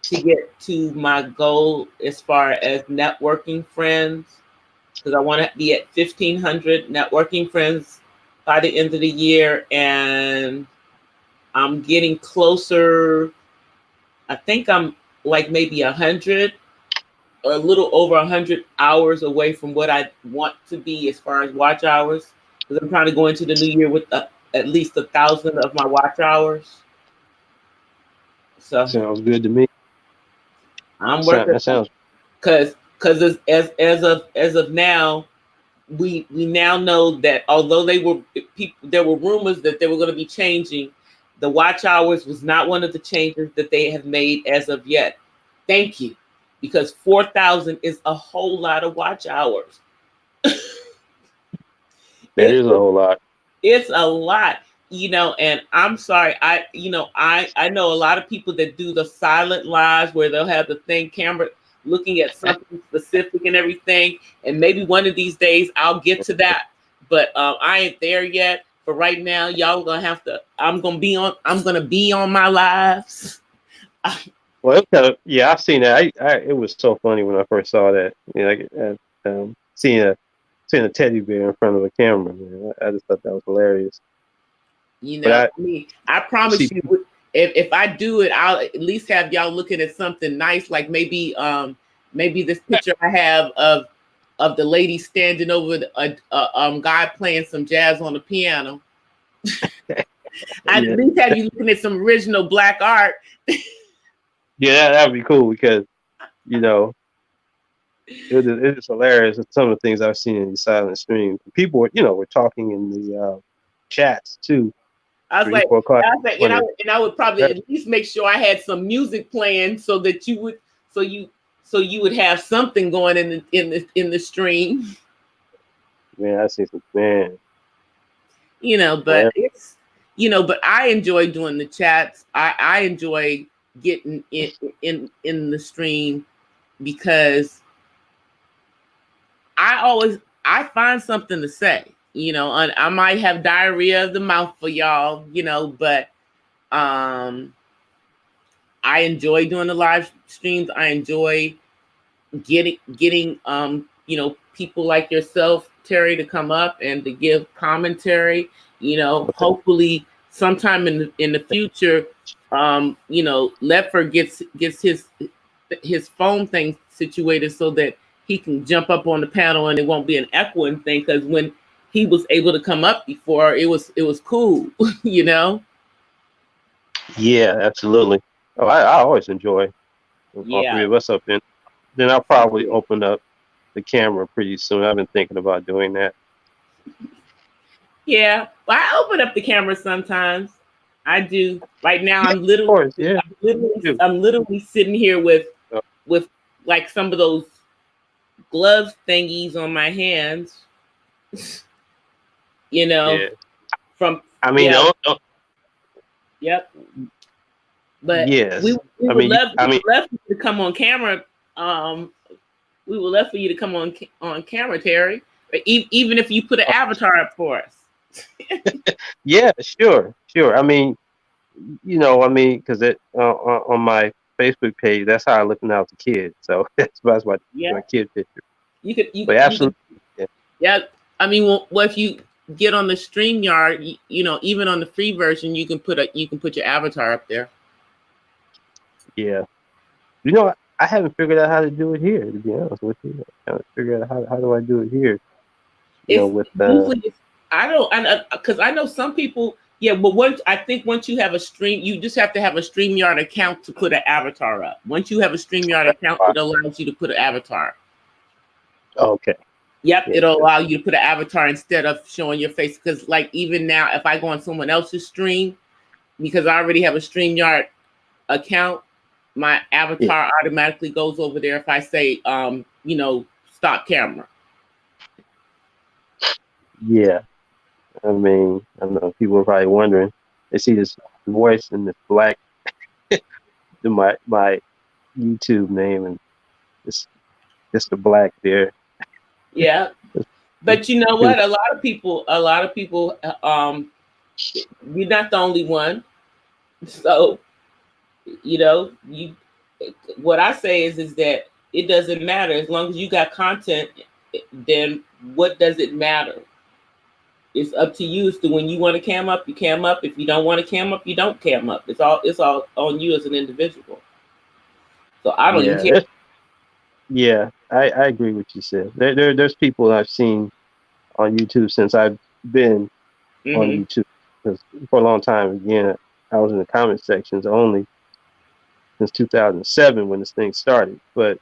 to get to my goal as far as networking friends, because I want to be at 1,500 networking friends by the end of the year, and I'm getting closer. I think I'm like maybe 100 or a little over 100 hours away from what I want to be as far as watch hours, because I'm trying to go into the new year with at least 1,000 of my watch hours. So sounds good to me. I'm working. That sounds because as of now, we now know that although there were rumors that they were going to be changing, the watch hours was not one of the changes that they have made as of yet. Thank you, because 4,000 is a whole lot of watch hours. That is a whole lot. It's a lot, and I'm sorry. I know a lot of people that do the silent lives where they'll have the thing camera looking at something specific and everything. And maybe one of these days I'll get to that, but I ain't there yet. For right now, y'all gonna have to. I'm gonna be on my lives. Well, it kind of, yeah, I've seen that. It was so funny when I first saw that. You know, like, seeing a teddy bear in front of a camera. Man, I just thought that was hilarious. You But know, I mean, I promise see, you, if I do it, I'll at least have y'all looking at something nice, like maybe this picture I have of the lady standing over a guy playing some jazz on the piano. I at yeah, least have you looking at some original black art. yeah, that'd be cool because you know it was hilarious. Some of the things I've seen in these silent streams. People, were talking in the chats too. I was Three, like, 4 o'clock. and Funny. I would probably at least make sure I had some music playing so that you would so you would have something going in the stream. Man, I see some man. But it's but I enjoy doing the chats. I enjoy getting in the stream because I find something to say. And I might have diarrhea of the mouth for y'all, but um I enjoy doing the live streams. I enjoy getting people like yourself, Terry, to come up and to give commentary. Hopefully sometime in the future, Leffler gets his phone thing situated so that he can jump up on the panel and it won't be an echoing thing. Because when he was able to come up before, it was cool, Yeah, absolutely. Oh, I always enjoy all three Yeah. of us up in. Then I'll probably open up the camera pretty soon. I've been thinking about doing that. Yeah, well, I open up the camera sometimes. I do. Right now, Yeah, of course. Yeah, me too. I'm literally sitting here with So, with like some of those glove thingies on my hands. You know, yeah. from I mean, yeah, yep. But we yes. we I would mean, love we I mean, would love for you to come on camera. We would love for you to come on camera, Terry. Even if you put an avatar up for us. yeah, sure, sure. I mean, because it on my Facebook page, that's how I looking out the kid. So that's my Yeah, kid picture. you But could absolutely, yeah, Yeah, I mean, well, if you get on the StreamYard, even on the free version, you can put your avatar up there. yeah. You know, I haven't figured out how to do it here. To be honest with you, I haven't figured out how do I do it here. It's With usually I don't, because I know some people. Yeah, but once you have a stream, you just have to have a StreamYard account to put an avatar up. Once you have a StreamYard account, it allows you to put an avatar. okay, Yep, yeah, it'll allow you to put an avatar instead of showing your face. Because like even now, if I go on someone else's stream, because I already have a StreamYard account, my yeah, avatar automatically goes over there if I say, stop camera. yeah. I mean, I don't know. People are probably wondering. They see this voice and this black, my YouTube name, and it's the black there. Yeah, but you know what? A lot of people, you're not the only one. So you. What I say is that it doesn't matter as long as you got content. Then what does it matter? It's up to you as to when you want to cam up, you cam up. If you don't want to cam up, you don't cam up. It's all on you as an individual. So I don't even Yeah, care. yeah. I agree with you said. There's people I've seen on YouTube since I've been on Hmm. YouTube. Because for a long time, again, I was in the comment sections only since 2007 when this thing started. But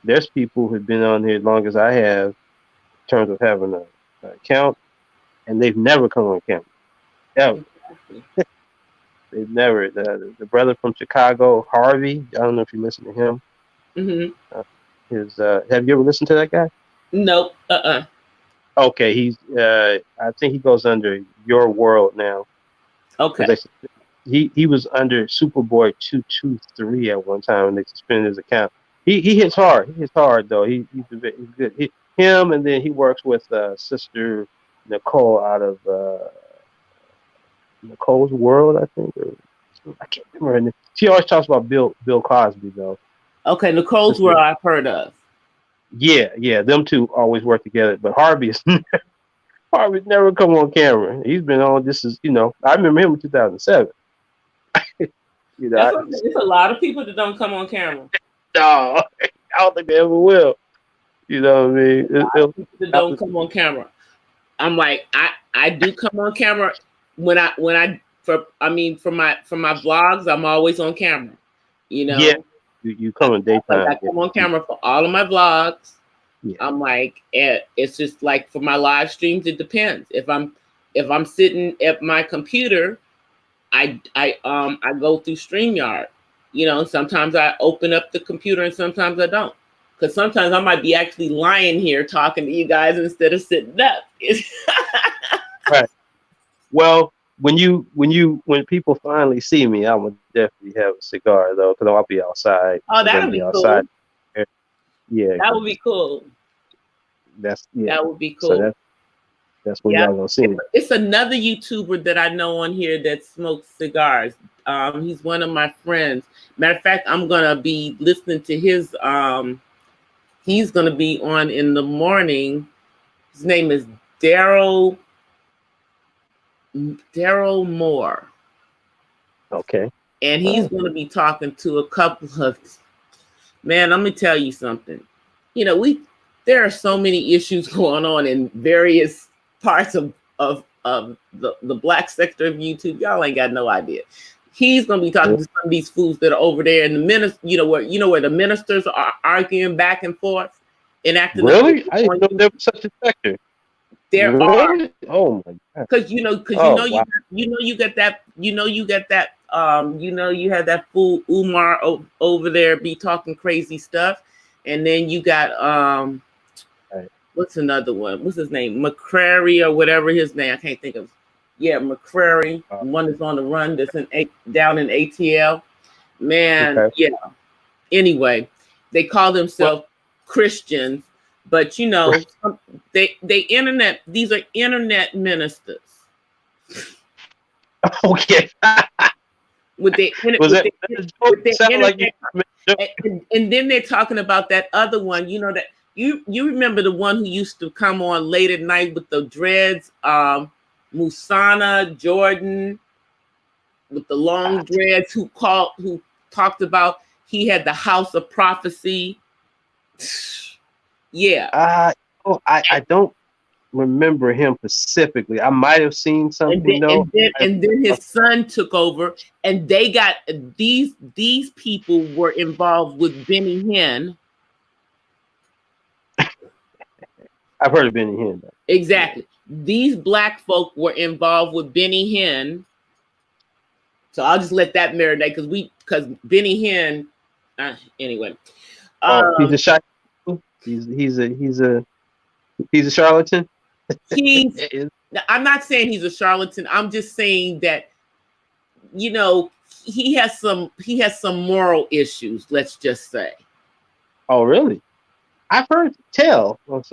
there's people who've been on here as long as I have in terms of having a account, and they've never come on camera. Ever. Exactly. They've never. The brother from Chicago, Harvey. I don't know if you listen to him. Hmm. Uh, have you ever listened to that guy? Nope. Okay, he's. I think he goes under Your World now Okay. because he was under Superboy 223 at one time and they suspended his account. He hits hard. He hits hard though. He's good. Him and then he works with Sister Nicole out of Nicole's World, I think, or I can't remember her name. She always talks about Bill Cosby though. Okay, Nicole's World I've heard of. Yeah, them two always work together. But Harvey's never come on camera. He's been on. This is I remember him in 2007. It's a lot of people that don't come on camera. No, I don't think they ever will. You know what I mean? People that don't come on camera. I'm like, I do come on camera for my vlogs. I'm always on camera. Yeah, you come in daytime. I come on camera for all of my vlogs. Yeah. I'm like, it's just like for my live streams. It depends. If I'm sitting at my computer, I go through StreamYard. Sometimes I open up the computer and sometimes I don't. Because sometimes I might be actually lying here talking to you guys instead of sitting up. Right. Well, when people finally see me, I'm gonna definitely have a cigar though, because I'll be outside. Oh, that'll be outside. Cool. Yeah, that would be cool. That would be cool. So that's when y'all gonna see me. It's another YouTuber that I know on here that smokes cigars. He's one of my friends. Matter of fact, I'm gonna be listening to his. He's gonna be on in the morning. His name is Daryl Moore. Okay. And he's going to be talking to a couple of, man, let me tell you something. There are so many issues going on in various parts of the black sector of YouTube. Y'all ain't got no idea. He's going to be talking to some of these fools that are over there in the minister, where the ministers are arguing back and forth and acting. Really? I didn't know there was such a sector. There really? are. Oh my God. Because you get that you had that fool Umar over there be talking crazy stuff, and then you got what's another one? What's his name? McCrary or whatever his name. I can't think of. Yeah, McCrary, the one that's on the run that's down in ATL. Man, okay. Yeah. Anyway, they call themselves Christians, but these are internet ministers. Okay. And then they're talking about that other one, that you remember the one who used to come on late at night with the dreads, Musana Jordan with the long dreads, who talked about he had the house of prophecy. Yeah. I don't remember him specifically. I might have seen something and then his son took over, and they got these people were involved with Benny Hinn. I've heard of Benny Hinn. Exactly. These black folk were involved with Benny Hinn. So I'll just let that marinate because Benny Hinn. Anyway. He's a shy. He's a charlatan. I'm not saying he's a charlatan. I'm just saying that he has some moral issues. Let's just say. Oh, really? I've heard tell of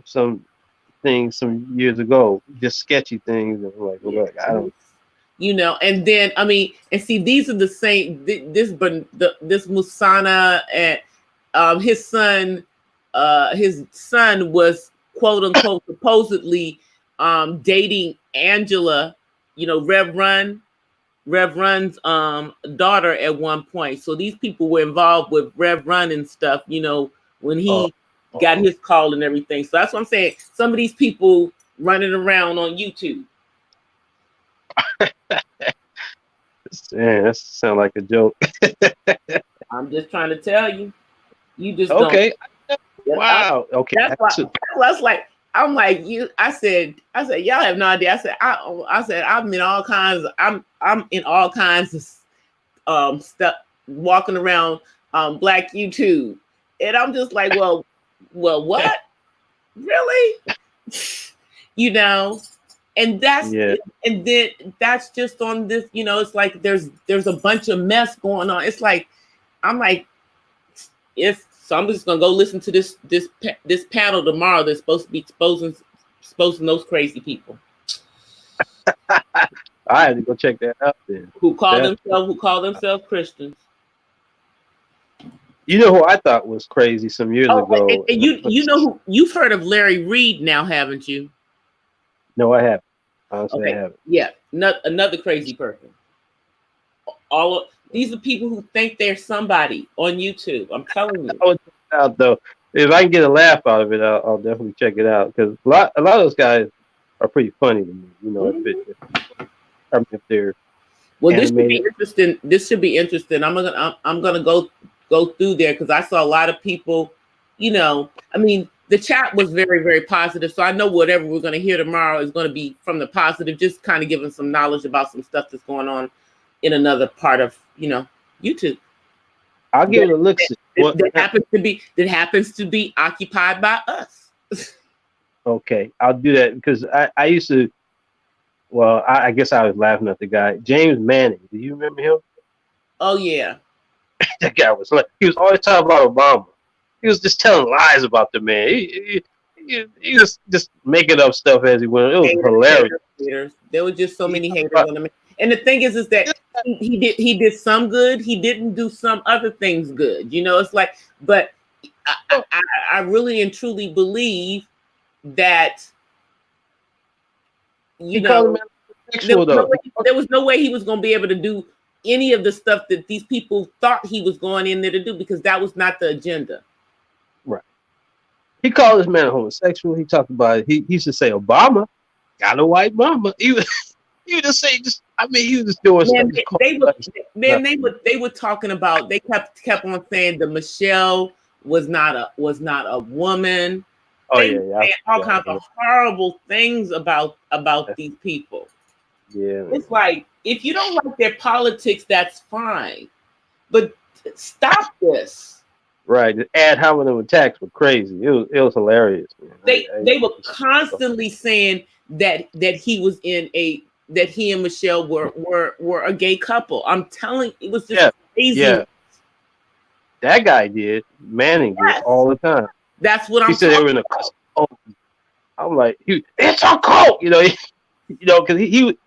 some things some years ago, just sketchy things. Like, look, I don't. And then and see, these are the same. This Musana and his son was quote unquote supposedly dating Angela, Rev Run's daughter at one point. So these people were involved with Rev Run and stuff, when he got his call and everything. So that's what I'm saying. Some of these people running around on YouTube. Man, that sounds like a joke. I'm just trying to tell you. You just okay. Don't. Wow. Okay. That's why I was like, I'm like you. I said, y'all have no idea. I said, I'm in all kinds of stuff, walking around Black YouTube, and I'm just like, well, what? Really? And that's and then that's just on this. It's like there's a bunch of mess going on. It's like I'm like, so I'm just gonna go listen to this panel tomorrow that's supposed to be exposing those crazy people. I had to go check that out then. Who call themselves Christians. You know who I thought was crazy some years Oh, ago? and you know who you've heard of Larry Reed now, haven't you? No, I haven't. Honestly, I Okay, haven't. yeah, another crazy person. These are people who think they're somebody on YouTube. I'm telling you. I would check it out though. If I can get a laugh out of it, I'll definitely check it out because a lot of those guys are pretty funny to me. You know, if they're Well, this should be animated. interesting. This should be interesting. I'm gonna go through there because I saw a lot of people. You know, I mean, the chat was very, very positive. So I know whatever we're gonna hear tomorrow is gonna be from the positive. Just kind of giving some knowledge about some stuff that's going on in another part of YouTube. I'll give it a look. That happens to be occupied by us. Okay, I'll do that because I used to. Well, I guess I was laughing at the guy, James Manning. Do you remember him? Oh yeah. That guy was like, he was always talking about Obama. He was just telling lies about the man. He was just making up stuff as he went. It was hilarious. Haters. There were just so many haters on the man. And the thing is that he did some good. He didn't do some other things good. You know, it's like, but I really and truly believe that there was no way he was going to be able to do any of the stuff that these people thought he was going in there to do because that was not the agenda. Right. He called this man a homosexual. He talked about it. He used to say Obama got a white mama. He would just say he was just doing stuff. They were talking about, they kept on saying that Michelle was not a woman. Oh they yeah. All kinds of horrible things about these people. Yeah. It's like, if you don't like their politics, that's fine. But stop this. Right. The ad hominem attacks were crazy. It was hilarious. Man. They were constantly saying that he and Michelle were a gay couple. I'm telling you, it was just crazy. Yeah. That guy did. Manning did all the time. That's what he said they were in a cult. I'm like, it's a cult, because he was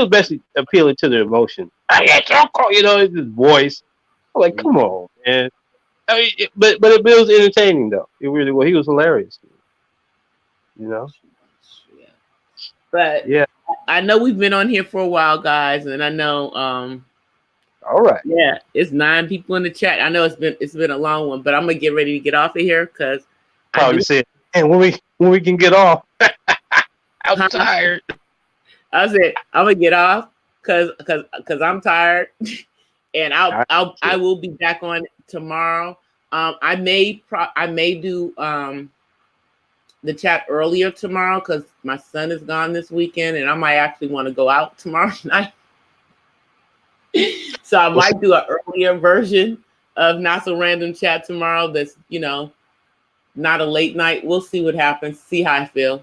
basically appealing to their emotion. It's a cult, it's his voice. I'm like, come on, man. I mean, but it was entertaining though. It really was. He was hilarious, Yeah. But yeah, I know we've been on here for a while, guys, and I know. All right. Yeah, it's 9 people in the chat. I know it's been a long one, but I'm gonna get ready to get off of here because probably said, and when we can get off, I'm tired. I said I'm gonna get off because I'm tired, and I will be back on tomorrow. I may do the chat earlier tomorrow because my son is gone this weekend, and I might actually want to go out tomorrow night. So I might do an earlier version of Not So Random Chat tomorrow. That's not a late night. We'll see what happens. See how I feel.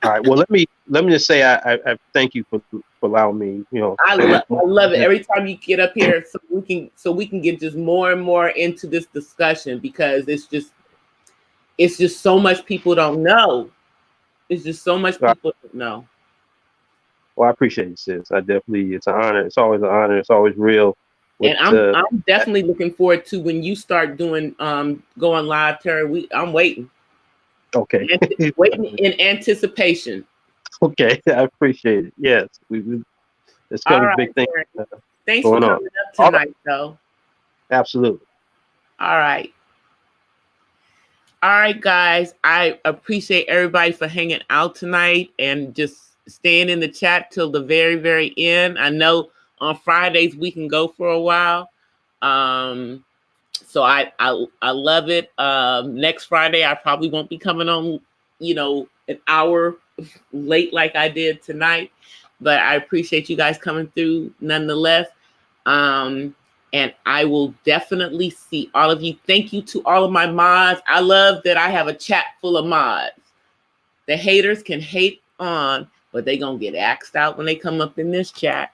All right. Well, let me just say I thank you for allowing me. I love it every time you get up here, so we can get just more and more into this discussion because it's just so much people don't know. It's just so much people don't know. Well, I appreciate it, sis. It's an honor. It's always an honor. It's always real. And I'm definitely looking forward to when you start doing going live, Terry. I'm waiting. Okay. Waiting in anticipation. Okay, I appreciate it. Yes, it's got a big thing. Thanks for coming up tonight, though. Absolutely. All right, guys. I appreciate everybody for hanging out tonight and just staying in the chat till the very, very end. I know on Fridays we can go for a while. So I love it. Next Friday I probably won't be coming on, an hour late like I did tonight, but I appreciate you guys coming through nonetheless. And I will definitely see all of you. Thank you to all of my mods. I love that I have a chat full of mods. The haters can hate on, but they gonna get axed out when they come up in this chat.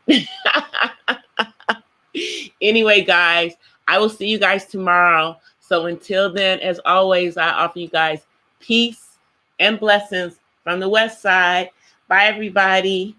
Anyway, guys, I will see you guys tomorrow. So until then, as always, I offer you guys peace and blessings from the West Side. Bye, everybody.